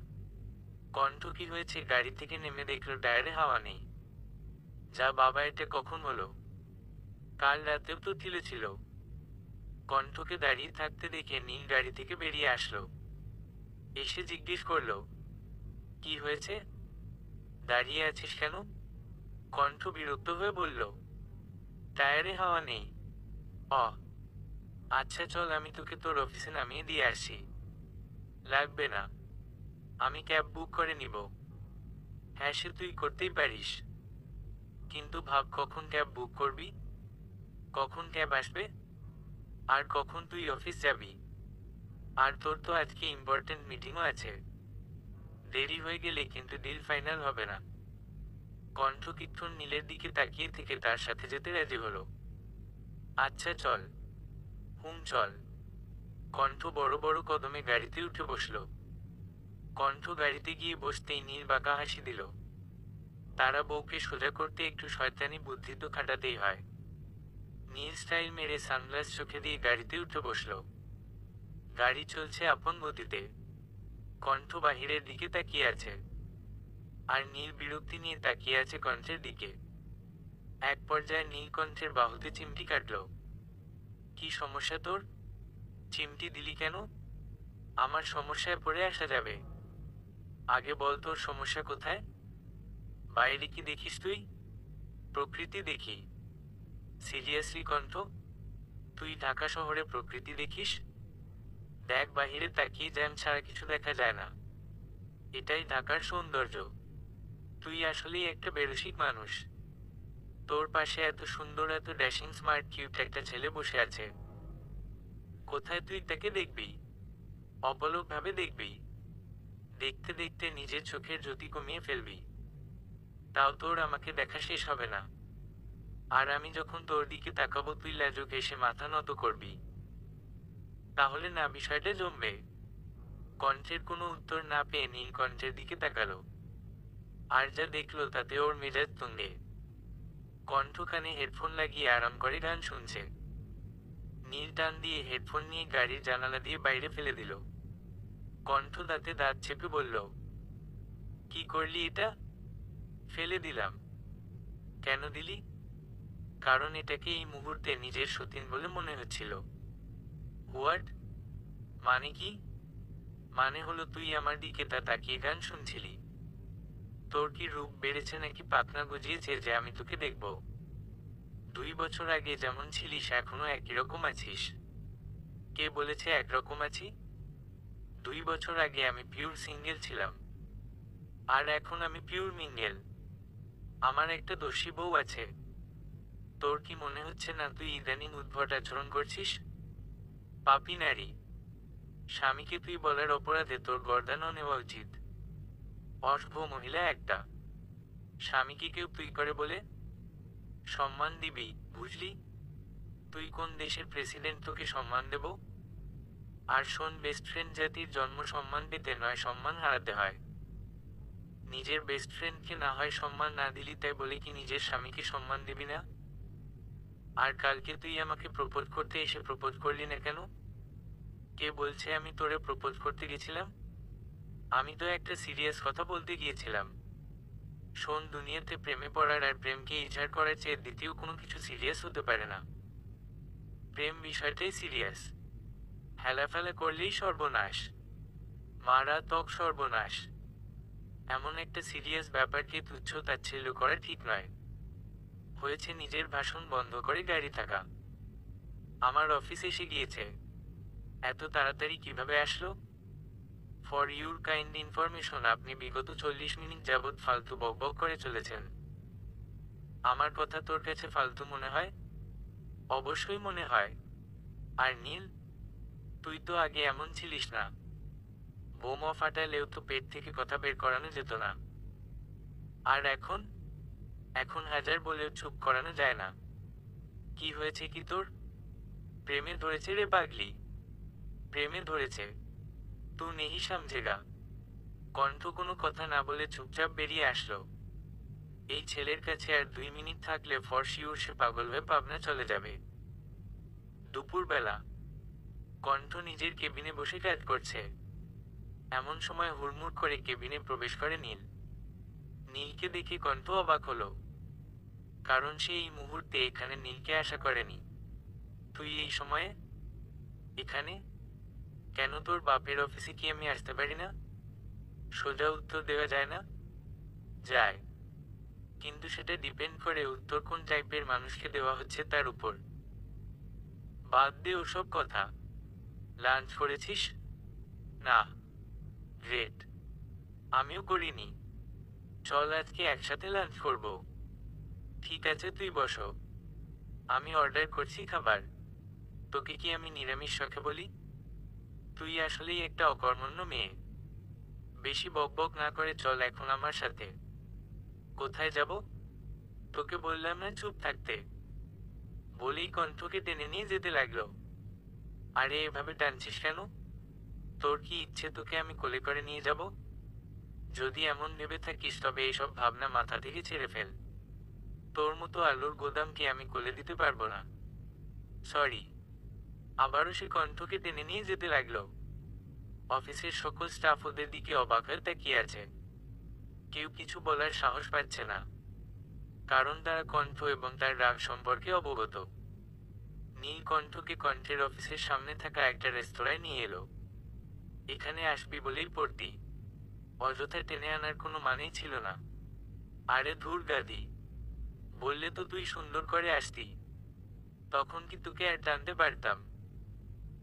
কণ্ঠ কি হয়েছে গাড়ি থেকে নেমে দেখলো টায়ারে হাওয়া নেই। যা বাবা, এটা কখন হলো? কাল রাতেও তো ছিল। কণ্ঠকে দাঁড়িয়ে থাকতে দেখে নীল গাড়ি থেকে বেরিয়ে আসলো। এসে জিজ্ঞেস করলো, কি হয়েছে, দাঁড়িয়ে আছিস কেন? কণ্ঠ বিরক্ত হয়ে বলল, টায়ারে হাওয়া নেই। অ আচ্ছা চল, আমি তোকে তোর অফিসে নামিয়ে দিয়ে আসি। লাগবে না, আমি ক্যাব বুক করে নিব। হ্যাঁ, সে তুই করতেই পারিস, কিন্তু ভাব কখন ক্যাব বুক করবি, কখন ক্যাব আসবে, আর কখন তুই অফিস যাবি। আর তোর তো আজকে ইম্পর্টেন্ট মিটিংও আছে। দেরি হয়ে গেলে কিন্তু ডিল ফাইনাল হবে না। কণ্ঠ কিছুক্ষণ নীলের দিকে তাকিয়ে থেকে তার সাথে যেতে রাজি হলো। আচ্ছা চল। চল। কণ্ঠ বড় বড় কদমে গাড়িতে উঠে বসলো। কণ্ঠ গাড়িতে গিয়ে বসতেই নীল বাঁকা হাসি দিল। তারা বউকে সোজা করতে একটু শয়তানি বুদ্ধি তো খাটাতেই হয়। নীল স্টাইল মেরে সানগ্লাস চোখে দিয়ে গাড়িতে উঠে বসলো। গাড়ি চলছে আপন গতিতে। কণ্ঠ বাহিরের দিকে তাকিয়ে আছে, আর নীল বিরক্তি নিয়ে তাকিয়ে আছে কণ্ঠের দিকে। এক পর্যায়ে নীল কণ্ঠের বাহুতে চিমটি কাটল। কি সমস্যা তোর? চিমটি দিলি কেন? আমার সমস্যায় পড়ে আসা যাবে। আগে বল, তোর সমস্যা কোথায়? বাইরে কি দেখিস তুই? প্রকৃতি দেখি। সিরিয়াসলি কণ্ঠ, তুই ঢাকা শহরে প্রকৃতি দেখিস? দেখ, বাহিরে তাকিয়ে জ্যাম ছাড়া কিছু দেখা যায় না। এটাই ঢাকার সৌন্দর্য। তুই আসলেই একটা বেরসিক মানুষ। তোর পাশে এত সুন্দর, এত ড্যাশিং স্মার্ট কিউট একটা ছেলে বসে আছে। কোথায় তুই তাকে দেখবি? অপলক ভাবে দেখবি। দেখতে দেখতে নিজের চোখের জ্যোতি কমিয়ে ফেলবি। তাও তোর আমাকে দেখা শেষ হবে না। আর আমি যখন তোর দিকে তাকাবো তুই লাজুক এসে মাথা নত করবি। তাহলে না বিষয়টা জমবে। কণ্ঠের কোনো উত্তর না পেয়ে নীল কণ্ঠের দিকে তাকালো। আর যা দেখলো তাতে ওর মেজাজ তুঙ্গে। কণ্ঠ কানে হেডফোন লাগিয়ে আরাম করে গান শুনছে। নীল টান দিয়ে হেডফোন নিয়ে গাড়ির জানালা দিয়ে বাইরে ফেলে দিল। কণ্ঠ দাঁতে দাঁত চেপে বলল, কি করলি এটা? ফেলে দিলাম। কেন দিলি? কারণ এটাকে এই মুহূর্তে নিজের সতীন বলে মনে হচ্ছিল। হোয়াট? মানে কি? মানে হলো তুই আমার দিকে তা তাকিয়ে গান শুনছিলি। তোর কি রূপ বেড়েছে নাকি পাখনা গজিয়েছে যে আমি তোকে দেখব? 2 বছর আগে যেমন ছিলিস এখনো একই রকম আছিস। কে বলেছে একরকম আছি? 2 বছর আগে আমি পিওর সিঙ্গেল ছিলাম, আর এখন আমি পিওর মিঙ্গেল। আমার একটা দোষী বউ আছে। তোর কি মনে হচ্ছে না তুই ইদানিং উদ্ভট আচরণ করছিস? পাপী নারী। স্বামীকে তুই বলার অপরাধে তোর গর্দানও নেওয়া উচিত। অসভ্য মহিলা একটা। স্বামীকে কেউ তুই করে বলে? সম্মান দিবি, বুঝলি? তুই কোন দেশের প্রেসিডেন্ট, তোকে সম্মান দেব? আর শোন, বেস্ট ফ্রেন্ড জাতির জন্ম সম্মান পেতে নয়, সম্মান হারাতে হয়। নিজের বেস্ট ফ্রেন্ডকে না হয় সম্মান না দিলি, তাই বলে কি নিজের স্বামীকে সম্মান দিবি না? আর কালকে তুই আমাকে প্রপোজ করতে এসে প্রপোজ করলি না কেন? কে বলছে আমি তোরে প্রপোজ করতে গেছিলাম? আমি তো একটা সিরিয়াস কথা বলতে গিয়েছিলাম। শোন, দুনিয়াতে প্রেমে পড়ার আর প্রেমকে ইজহার করার চেয়ে দ্বিতীয় কোনো কিছু সিরিয়াস হতে পারে না। প্রেম বিষয়টাই সিরিয়াস। হেলাফেলা করলেই সর্বনাশ, মারাত্মক সর্বনাশ। এমন একটা সিরিয়াস ব্যাপারকে তুচ্ছ তাচ্ছিল্য করা ঠিক নয়। হয়েছে নিজের ভাষণ বন্ধ করে গাড়ি থাকা। আমার অফিস এসে গিয়েছে। এত তাড়াতাড়ি কিভাবে আসলো? ফর ইউর কাইন্ড ইনফরমেশন, আপনি বিগত 40 মিনিট যাবৎ ফালতু বকবক করে চলেছেন। আমার কথা তোর কাছে ফালতু মনে হয়? অবশ্যই মনে হয়। আর নীল, তুই তো আগে এমন ছিলিস না। বোমা ফাটালেও তো পেট থেকে কথা বের করানো যেত না। আর এখন? এখন হাজার বলেও চুপ করানো যায় না। কি হয়েছে কি তোর? প্রেমে ধরেছে রে পাগলি, প্রেমে ধরেছে। তু নেহি সমঝেগা। কণ্ঠ কোনো কথা না বলে চুপচাপ বেরিয়ে আসলো। এই ছেলের কাছে আর 2 মিনিট থাকলে ফর শিওর সে পাগল হয়ে পাবনা চলে যাবে। দুপুরবেলা কণ্ঠ নিজের কেবিনে বসে কাজ করছে। এমন সময় হুড়মুড় করে কেবিনে প্রবেশ করে নীল। নীলকে দেখে কণ্ঠ অবাক হলো, কারণ সে এই মুহূর্তে এখানে নীলকে আশা করেনি। তুই এই সময়ে এখানে কেন? তোর বাপের অফিসে কি আমি আসতে পারি না? সোজা উত্তর দেওয়া যায় না? যায়, কিন্তু সেটা ডিপেন্ড করে উত্তর কোন টাইপের মানুষকে দেওয়া হচ্ছে তার উপর। বাদ দে ওসব কথা। লাঞ্চ করেছিস? না। গ্রেট, আমিও করিনি। চল আজকে একসাথে লাঞ্চ করব। ঠিক আছে, তুই বসো, আমি অর্ডার করছি খাবার। তোকে কি আমি নিরামিষ শখে বলি? তুই আসলেই একটা অকর্মণ্য মেয়ে। বেশি বকবক না করে চল এখন আমার সাথে। কোথায় যাব? তোকে বললাম না চুপ থাকতে। বলেই কণ্ঠকে টেনে নিয়ে যেতে লাগলো। আরে এভাবে টানছিস কেন? তোর কি ইচ্ছে তোকে আমি কোলে করে নিয়ে যাব? যদি এমন ভেবে থাকিস তবে এইসব ভাবনা মাথা থেকে ছেড়ে ফেল। তোর মতো আলুর গোদামকে আমি কোলে দিতে পারবো না। সরি। আবারও সে কণ্ঠকে টেনে নিয়ে যেতে লাগলো। অফিসের সকল স্টাফ ওদের দিকে অবাক হয়ে তাকিয়ে আছে। কেউ কিছু বলার সাহস পাচ্ছে না, কারণ তারা কণ্ঠ এবং তার রাগ সম্পর্কে অবগত। নীল কণ্ঠকে কণ্ঠের অফিসের সামনে থাকা একটা রেস্তোরাঁয় নিয়ে এলো। এখানে আসবি বলেই পড়তি, অযথা টেনে আনার কোনো মানেই ছিল না। আরে ধুর গাদি, বললে তো তুই সুন্দর করে আসতি, তখন কি তোকে আর টানতে পারতাম।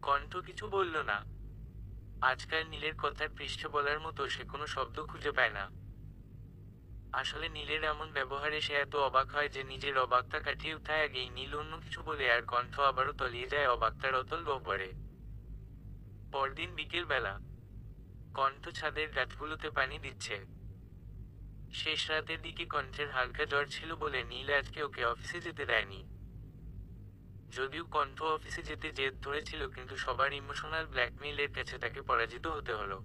কণ্ঠ কিছু বলল না। আজকাল নীলের কথার পৃষ্ঠে বলার মতো সে কোনো শব্দ খুঁজে পায় না। আসলে নীলের এমন ব্যবহারে সে এত অবাক হয় যে নিজের অবাকতা কাটিয়ে উঠায় আগেই নীল অন্য কিছু বলে আর কণ্ঠ আবারও তলিয়ে যায় অবাকতার অতল গহ্বরে। পরদিন বিকেল বেলা কণ্ঠ ছাদের গাছগুলোতে পানি দিচ্ছে। শেষ রাতের দিকে কণ্ঠের হালকা জ্বর ছিল বলে নীল আজকে ওকে অফিসে যেতে দেয়নি। যদিও কণ্ঠ অফিসে যেতে জেদ ধরেছিল, কিন্তু সবার ইমোশনাল ব্ল্যাকমেইলের কাছে তাকে পরাজিত হতে হলো।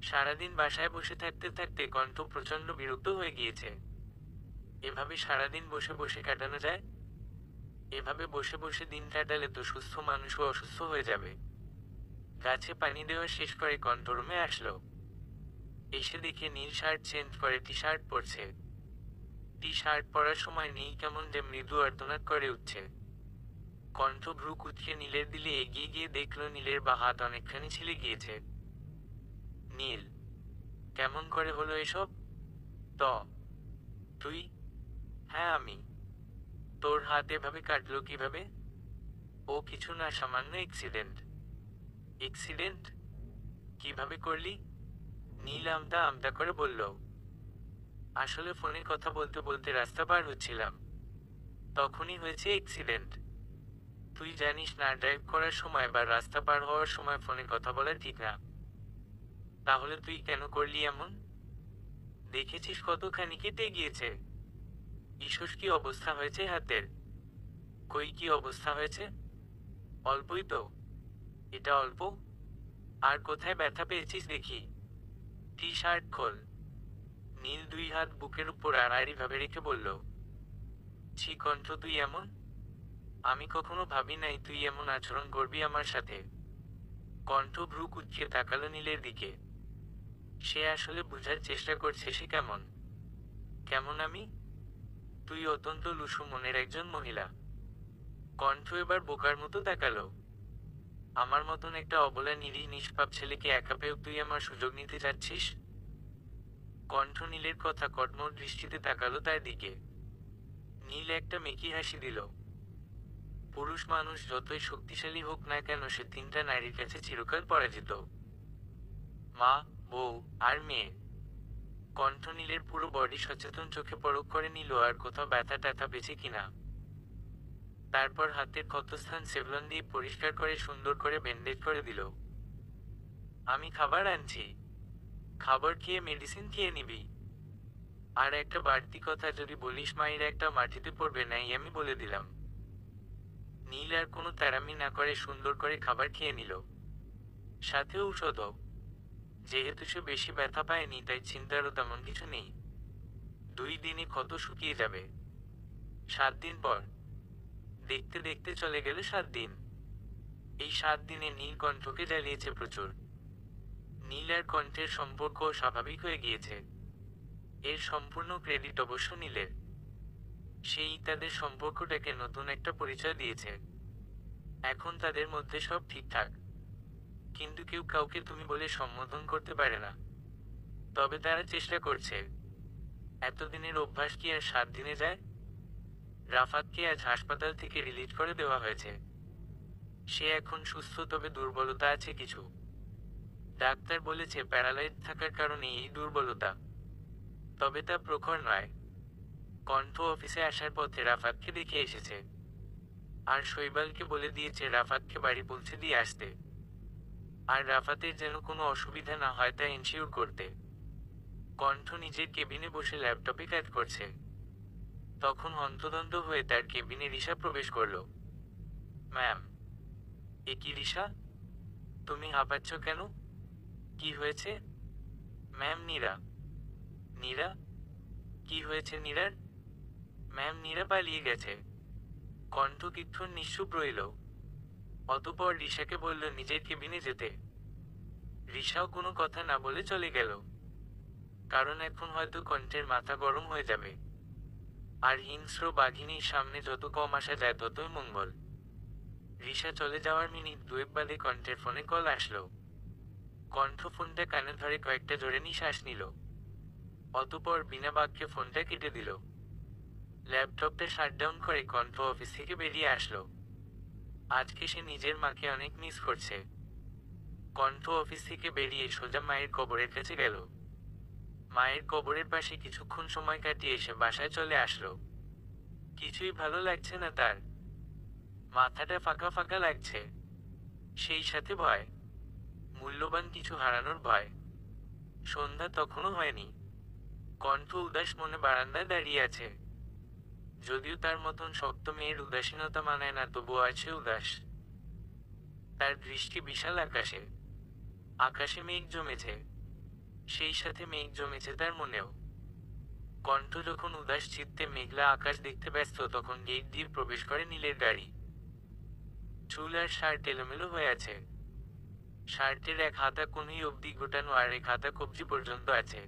সারাদিন বাসায় বসে থাকতে থাকতে কণ্ঠ প্রচণ্ড বিরক্ত হয়ে গিয়েছে। এভাবে সারাদিন বসে বসে কাটানো যায়? এভাবে বসে বসে দিন কাটালে তো সুস্থ মানুষও অসুস্থ হয়ে যাবে। গাছে পানি দেওয়া শেষ করে কণ্ঠ রুমে আসলো। এসে দেখে নীল শার্ট চেঞ্জ করে টি শার্ট পরছে। টি শার্ট পরার সময় নীল কেমন যে মৃদু আর্তনাদ করে উঠছে। কণ্ঠ ভ্রু কুঁচকে নীলের দিলে এগিয়ে গিয়ে দেখল নীলের বা হাত অনেকখানি ছিলে গিয়েছে। নীল, কেমন করে হলো এসব? ত তুই? হ্যাঁ আমি। তোর হাত এভাবে কাটলো কিভাবে? ও কিছু না, সামান্য এক্সিডেন্ট। এক্সিডেন্ট? কিভাবে করলি? নীল আমতা আমতা করে বলল, আসলে ফোনে কথা বলতে বলতে রাস্তা পার হচ্ছিলাম, তখনই হয়েছে এক্সিডেন্ট। তুই জানিস না ড্রাইভ করার সময় বা রাস্তা পার হওয়ার সময় ফোনে কথা বলা ঠিক না। তাহলে তুই কেন করলি এমন? দেখেছিস কতখানি কেটে গিয়েছে। ঈশ্বর, কি অবস্থা হয়েছে হাতের? কই কি অবস্থা হয়েছে? অল্পই তো। এটা অল্প? আর কোথায় ব্যথা পেয়েছিস দেখি। টি শার্ট খোল। নীল 2 হাত বুকের উপর আড়াআড়ি ভাবে রেখে বলল, ছি কণ্ঠ, তুই এমন? আমি কখনো ভাবি নাই তুই এমন আচরণ করবি আমার সাথে। কণ্ঠ ভ্রু কুঁচকে তাকালো নীলের দিকে। সে আসলে বোঝার চেষ্টা করছে সে কেমন। কেমন আমি? তুই অত্যন্ত লুসু মনের একজন মহিলা। কণ্ঠ এবার বোকার মতো তাকালো। আমার মতন একটা অবলা নিরীহ নিষ্পাপ ছেলেকে একা পেয়েও তুই আমার সুযোগ নিতে চাচ্ছিস? কণ্ঠ নীলের কথা কটমট দৃষ্টিতে তাকালো তার দিকে। নীল একটা মেকি হাসি দিল। পুরুষ মানুষ যতই শক্তিশালী হোক না কেন সে তিনটা নারীর কাছে চিরকাল পরাজিত। মা, বউ, আর মেয়ে। কণ্ঠ নীলের পুরো বডি সচেতন চোখে পরখ করে নিল আর কোথাও ব্যথা ট্যাথা পেয়েছে কিনা। তারপর হাতের ক্ষতস্থান সেভলন দিয়ে পরিষ্কার করে সুন্দর করে ব্যান্ডেজ করে দিল। আমি খাবার আনছি, খাবার খেয়ে মেডিসিন খেয়ে নিবি। আর একটা বাড়তি কথা যদি বলিস মায়ের একটা মাটিতে পড়বে নাই আমি বলে দিলাম। নীল আর কোনো তেরামি না করে সুন্দর করে খাবার খেয়ে নিল, সাথে ঔষধও। যেহেতু সে বেশি ব্যথা পায়নি তাই চিন্তারও তেমন কিছু নেই। 2 দিনে ক্ষত শুকিয়ে যাবে। 7 দিন পর। দেখতে দেখতে চলে গেল 7 দিন। এই 7 দিনে নীল কণ্ঠকে জ্বালিয়েছে প্রচুর। নীল আর কণ্ঠের সম্পর্ক স্বাভাবিক হয়ে গিয়েছে। এর সম্পূর্ণ ক্রেডিট অবশ্য নীলের। সেই তাদের সম্পর্কটাকে নতুন একটা পরিচয় দিয়েছে। এখন তাদের মধ্যে সব ঠিকঠাক, কিন্তু কেউ কাউকে তুমি বলে সম্বোধন করতে পারে না। তবে তারা চেষ্টা করছে। এতদিনের অভ্যাস কি আর 7 দিনে যায়? রাফাতকে আজ হাসপাতাল থেকে রিলিজ করে দেওয়া হয়েছে। সে এখন সুস্থ, তবে দুর্বলতা আছে কিছু। ডাক্তার বলেছে প্যারালাইজ থাকার কারণে এই দুর্বলতা, তবে তা প্রখর নয়। কণ্ঠ অফিসে আসার পথে রাফাতকে দেখে এসেছে, আর শৈবালকে বলে দিয়েছে রাফাতকে বাড়ি পৌঁছে দিয়ে আসতে, আর রাফাতের যেন কোনো অসুবিধা না হয় তা এনশিওর করতে। কণ্ঠ নিজের কেবিনে বসে ল্যাপটপে কাজ করছে। তখন হন্তদন্ত হয়ে তার কেবিনে রিশা প্রবেশ করল। ম্যাম। এ কি রিশা, তুমি হাঁপাচ্ছ কেন? কি হয়েছে? ম্যাম নীরা। নীরা? কি হয়েছে নীরার? ম্যাম নীরা পালিয়ে গেছে। কণ্ঠ কিছুক্ষণ নিশ্চুপ রইল, অতঃপর রিশাকে বলল নিজের কেবিনে যেতে। রিশাও কোনো কথা না বলে চলে গেল, কারণ এখন হয়তো কণ্ঠের মাথা গরম হয়ে যাবে। আর হিংস্র বাঘিনীর সামনে যত কম আসা যায় ততই মঙ্গল। রিশা চলে যাওয়ার মিনিট 2 বাদে কণ্ঠের ফোনে কল আসলো। কণ্ঠ ফোনটা কানে ধরে কয়েকটা জোরে নিঃশ্বাস নিল, অতঃপর বিনা বাক্যে ফোনটা কেটে দিল। ল্যাপটপটা শাটডাউন করে কণ্ঠ অফিস থেকে বেরিয়ে আসলো। আজকে সে নিজের মাকে অনেক মিস করছে। কণ্ঠ অফিস থেকে বেরিয়ে সোজা মায়ের কবরের কাছে গেল। মায়ের কবরের পাশে কিছুক্ষণ সময় কাটিয়ে এসে বাসায় চলে আসলো। কিছুই ভালো লাগছে না তার। মাথাটা ফাঁকা ফাঁকা লাগছে, সেই সাথে ভয়। মূল্যবান কিছু হারানোর ভয়। সন্ধ্যা তখনও হয়নি। কণ্ঠ উদাস মনে বারান্দায় দাঁড়িয়ে আছে। যদিও তার মতন শক্ত মেয়ের উদাসীনতা মানায় না, তবুও আছে উদাস। তার দৃষ্টি বিশাল আকাশে। আকাশে মেঘ জমেছে, সেই সাথে মেঘ জমেছে তার মনেও। কণ্ঠ যখন উদাস চিত্তে মেঘলা আকাশ দেখতে ব্যস্ত তখন গেট দিয়ে প্রবেশ করে নীলের গাড়ি। চুল আর শার্ট এলোমেলো হয়ে আছে। শার্টের এক হাতা কোনই অবধি গোটানো আর এক হাতা কবজি পর্যন্ত আছে।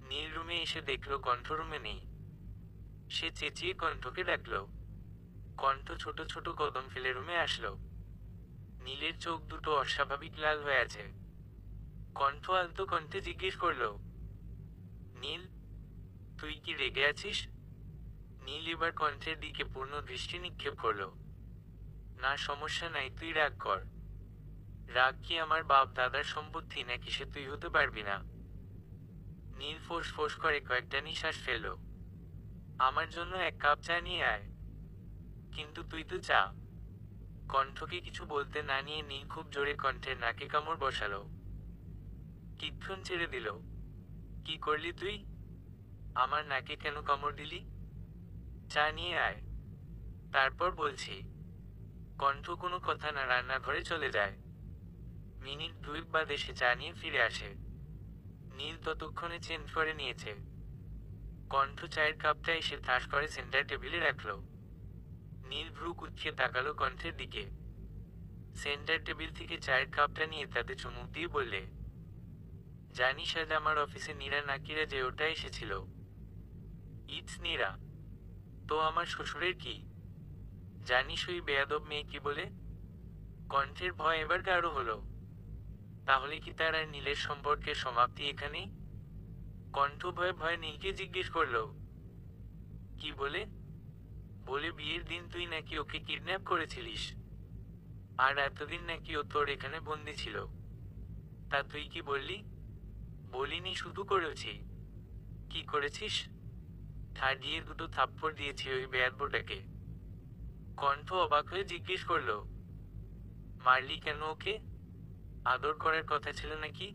নীল রুমে এসে দেখল কণ্ঠ রুমে নেই। সে চেঁচিয়ে কণ্ঠকে ডাকল। কণ্ঠ ছোট ছোট কদম ফেলে রুমে আসলো। নীলের চোখ দুটো অস্বাভাবিক লাল হয়ে আছে। কণ্ঠ আলতো কণ্ঠে জিজ্ঞেস করল, নীল, তুই কি রেগে আছিস? নীল এবার কণ্ঠের দিকে পূর্ণ দৃষ্টি নিক্ষেপ করল। না, সমস্যা নাই, তুই রাগ কর। রাগ কি আমার বাপ দাদার সম্পত্তি নাকি সে তুই হতে পারবি না? নীল ফোঁস ফোঁস করে কয়েকটা নিঃশ্বাস ফেলল। আমার জন্য 1 কাপ চা নিয়ে আয়। কিন্তু তুই তো চা। কণ্ঠকে কিছু বলতে না নিয়ে নীল খুব জোরে কণ্ঠের নাকে কামড় বসালো। কিক্ষণ ছেড়ে দিল। কি করলি তুই? আমার নাকে কেন কামড় দিলি? চা নিয়ে আয়, তারপর বলছি। কণ্ঠ কোনো কথা না রান্নাঘরে চলে যায়। মিনিট 2 বাদে সে চা নিয়ে ফিরে আসে। নীল ততক্ষণে চেঞ্জ করে নিয়েছে। কণ্ঠ চায়ের কাপটা এসে ঠাস করে সেন্টার টেবিলে রাখল। নীল ভ্রু কুঁচকে তাকালো কণ্ঠের দিকে। সেন্টার টেবিল থেকে চায়ের কাপটা নিয়ে তাতে চুমুক দিয়ে বললে, জানিস আজ আমার অফিসে নীরা নাকিরা যে ওটা এসেছিল? ইটস নীরা। তো আমার শ্বশুরের কি? জানিস ওই বেয়াদব মেয়ে কি বলে? কণ্ঠের ভয় এবার গাঢ় হলো। তাহলে কি তার আর নীলের সম্পর্কের সমাপ্তি এখানেই? কণ্ঠ ভয়ে ভয়ে নীলকে জিজ্ঞেস করলো, কি বলে? বলে বিয়ের দিন তুই নাকি ওকে কিডন্যাপ করেছিলিস, আর এতদিন নাকি ও তোর এখানে বন্দি ছিল। তা তুই কি বললি? বলিনি, শুধু করেছি। কি করেছিস? ঠাড় দিয়ে দুটো থাপ্পড় দিয়েছি ওই বেয়াদবটাকে। কণ্ঠ অবাক হয়ে জিজ্ঞেস করলো, মারলি কেন ওকে? আদর করার কথা ছিল নাকি?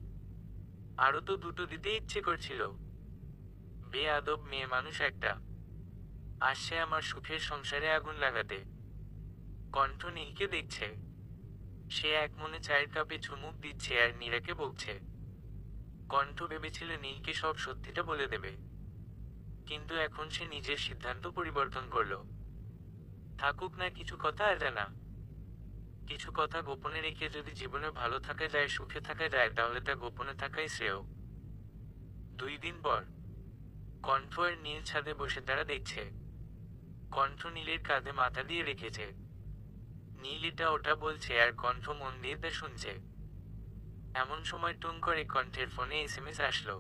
আরো তো দুটো দিতে ইচ্ছে করছিল। বেয়াদব মেয়ে মানুষ একটা, আসছে আমার সুখের সংসারে আগুন লাগাতে। কণ্ঠ নীলকে দেখছে, সে এক মনে চায়ের কাপে চুমুক দিচ্ছে আর নীরাকে বকছে। কণ্ঠ ভেবেছিল নীলকে সব সত্যিটা বলে দেবে, কিন্তু এখন সে নিজের সিদ্ধান্ত পরিবর্তন করলো। থাকুক না কিছু কথা অজানা, কিছু কথা গোপনে রেখে যদি জীবনে ভালো থাকা যায়, সুখে থাকা যায়, তাহলে তা গোপনে থাকাই শ্রেয়। 2 দিন পর কণ্ঠ আর নীল ছাদে বসে তারা দেখছে। কণ্ঠ নীলের কাঁধে মাথা দিয়ে রেখেছে। নীল এটা ওটা বলছে আর কণ্ঠ মন দিয়ে তা শুনছে। এমন সময় টুং করে কণ্ঠের ফোনে এসএমএস আসলো।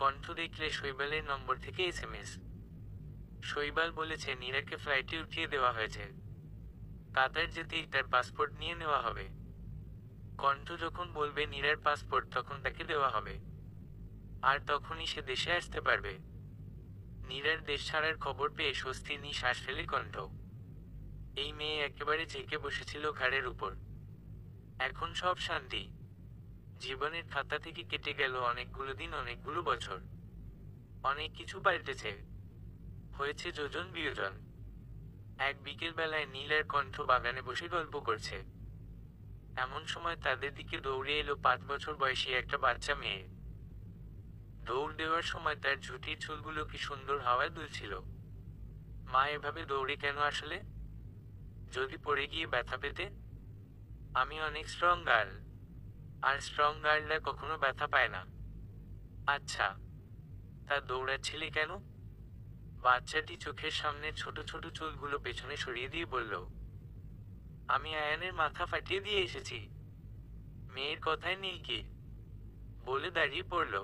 কণ্ঠ দেখলে শৈবালের নম্বর থেকে এসএমএস। শৈবাল বলেছে নীরাকে ফ্লাইটে উঠিয়ে দেওয়া হয়েছে, কাতার যেতেই তার পাসপোর্ট নিয়ে নেওয়া হবে। কণ্ঠ যখন বলবে নীরার পাসপোর্ট, তখন তাকে দেওয়া হবে, আর তখনই সে দেশে আসতে পারবে। নীরার দেশ ছাড়ার খবর পেয়ে স্বস্তির নিঃশ্বাস ফেলে কণ্ঠ। এই মেয়ে একেবারে ঝেঁকে বসেছিল ঘাড়ের উপর। এখন সব শান্তি। জীবনের খাতা থেকে কেটে গেল অনেকগুলো দিন, অনেকগুলো বছর। অনেক কিছু পাল্টেছে, হয়েছে যোজন বিয়োজন। এক বিকেল বেলায় নীল আর কণ্ঠ বাগানে বসে গল্প করছে। এমন সময় তাদের দিকে দৌড়ে এলো 5 বছর বয়সী একটা বাচ্চা মেয়ে। দৌড় দেওয়ার সময় তার ঝুঁটির চুলগুলো কি সুন্দর হাওয়ায় দুলছিল। মা, এভাবে দৌড়ে কেন আসলে? যদি পড়ে গিয়ে ব্যথা পেতে? আমি অনেক স্ট্রং গার্ল, আর স্ট্রং গার্লরা কখনো ব্যথা পায় না। আচ্ছা, তা দৌড়াচ্ছিলে কেন? বাচ্চাটি চোখের সামনে ছোট ছোট চুলগুলো পেছনে সরিয়ে দিয়ে বলল, আমি আয়ানের মাথা ফাটিয়ে দিয়ে এসেছি। মেয়ের কথায় নেই কি বলে দাঁড়িয়ে পড়ল।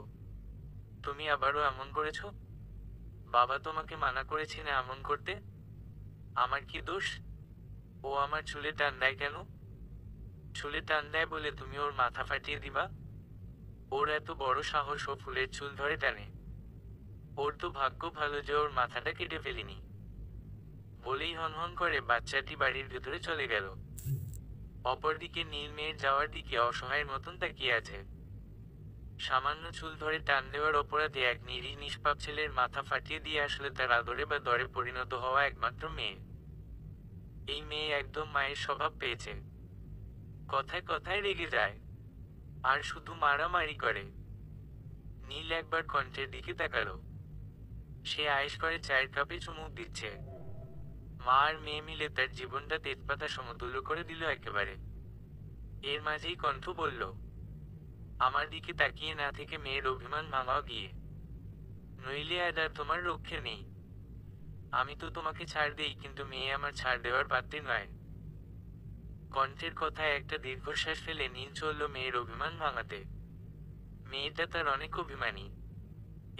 তুমি আবারও এমন করেছো? বাবা তোমাকে মানা করেছে না এমন করতে। আমার কি দোষ? ও আমার চুলে টান দেয় কেন? চুলে টান দেয় বলে তুমি ওর মাথা ফাটিয়ে দিবা? ওর এত বড় সাহস, ও ফুলের চুল ধরে টানে। ওর তো ভাগ্য ভালো যে ওর মাথাটা কেটে ফেলিনি। বলেই হনহন করে বাচ্চাটি বাড়ির ভেতরে চলে গেল। অপরদিকে নীল মেয়ের যাওয়ার দিকে অসহায়ের মতন তাকিয়ে আছে। সামান্য চুল ধরে টান দেওয়ার অপরাধে এক নিরীহ নিষ্পাপ ছেলের মাথা ফাটিয়ে দিয়ে আসলে তার আদরে বা দরে পরিণত হওয়া একমাত্র মেয়ে। এই মেয়ে একদম মায়ের স্বভাব পেয়েছে। কথায় কথায় রেগে যায়, আর শুধু মারামারি করে। নীল একবার কণ্ঠের দিকে তাকালো। সে আয়েশ করে চায়ের কাপে চুমুক দিচ্ছে। মা আর মেয়ে মিলে তার জীবনটা তেজপাতা সমতুল্য করে দিল একেবারে। এর মাঝেই কণ্ঠ বলল, আমার দিকে তাকিয়ে না থেকে মেয়ের অভিমান ভাঙাও গিয়ে, নইলে আজ আর তোমার রক্ষে নেই। আমি তো তোমাকে ছাড় দেই, কিন্তু মেয়ে আমার ছাড় দেওয়ার পাত্রী নয়। কণ্ঠের কথায় একটা দীর্ঘশ্বাস ফেলে নীল চলল মেয়ের অভিমান ভাঙাতে। মেয়েটা তার অনেক অভিমানী।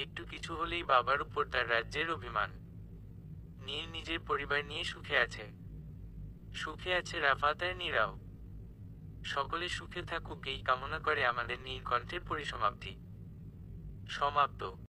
একটু কিছু হলেই বাবার উপর তার রাজ্যের অভিমান। নীল নিজের পরিবার নিয়ে সুখে আছে। সুখে আছে রাফাত আর নীরাও। সকলে সুখে থাকুক এই কামনা করে আমাদের নীলকণ্ঠের পরিসমাপ্তি সমাপ্ত।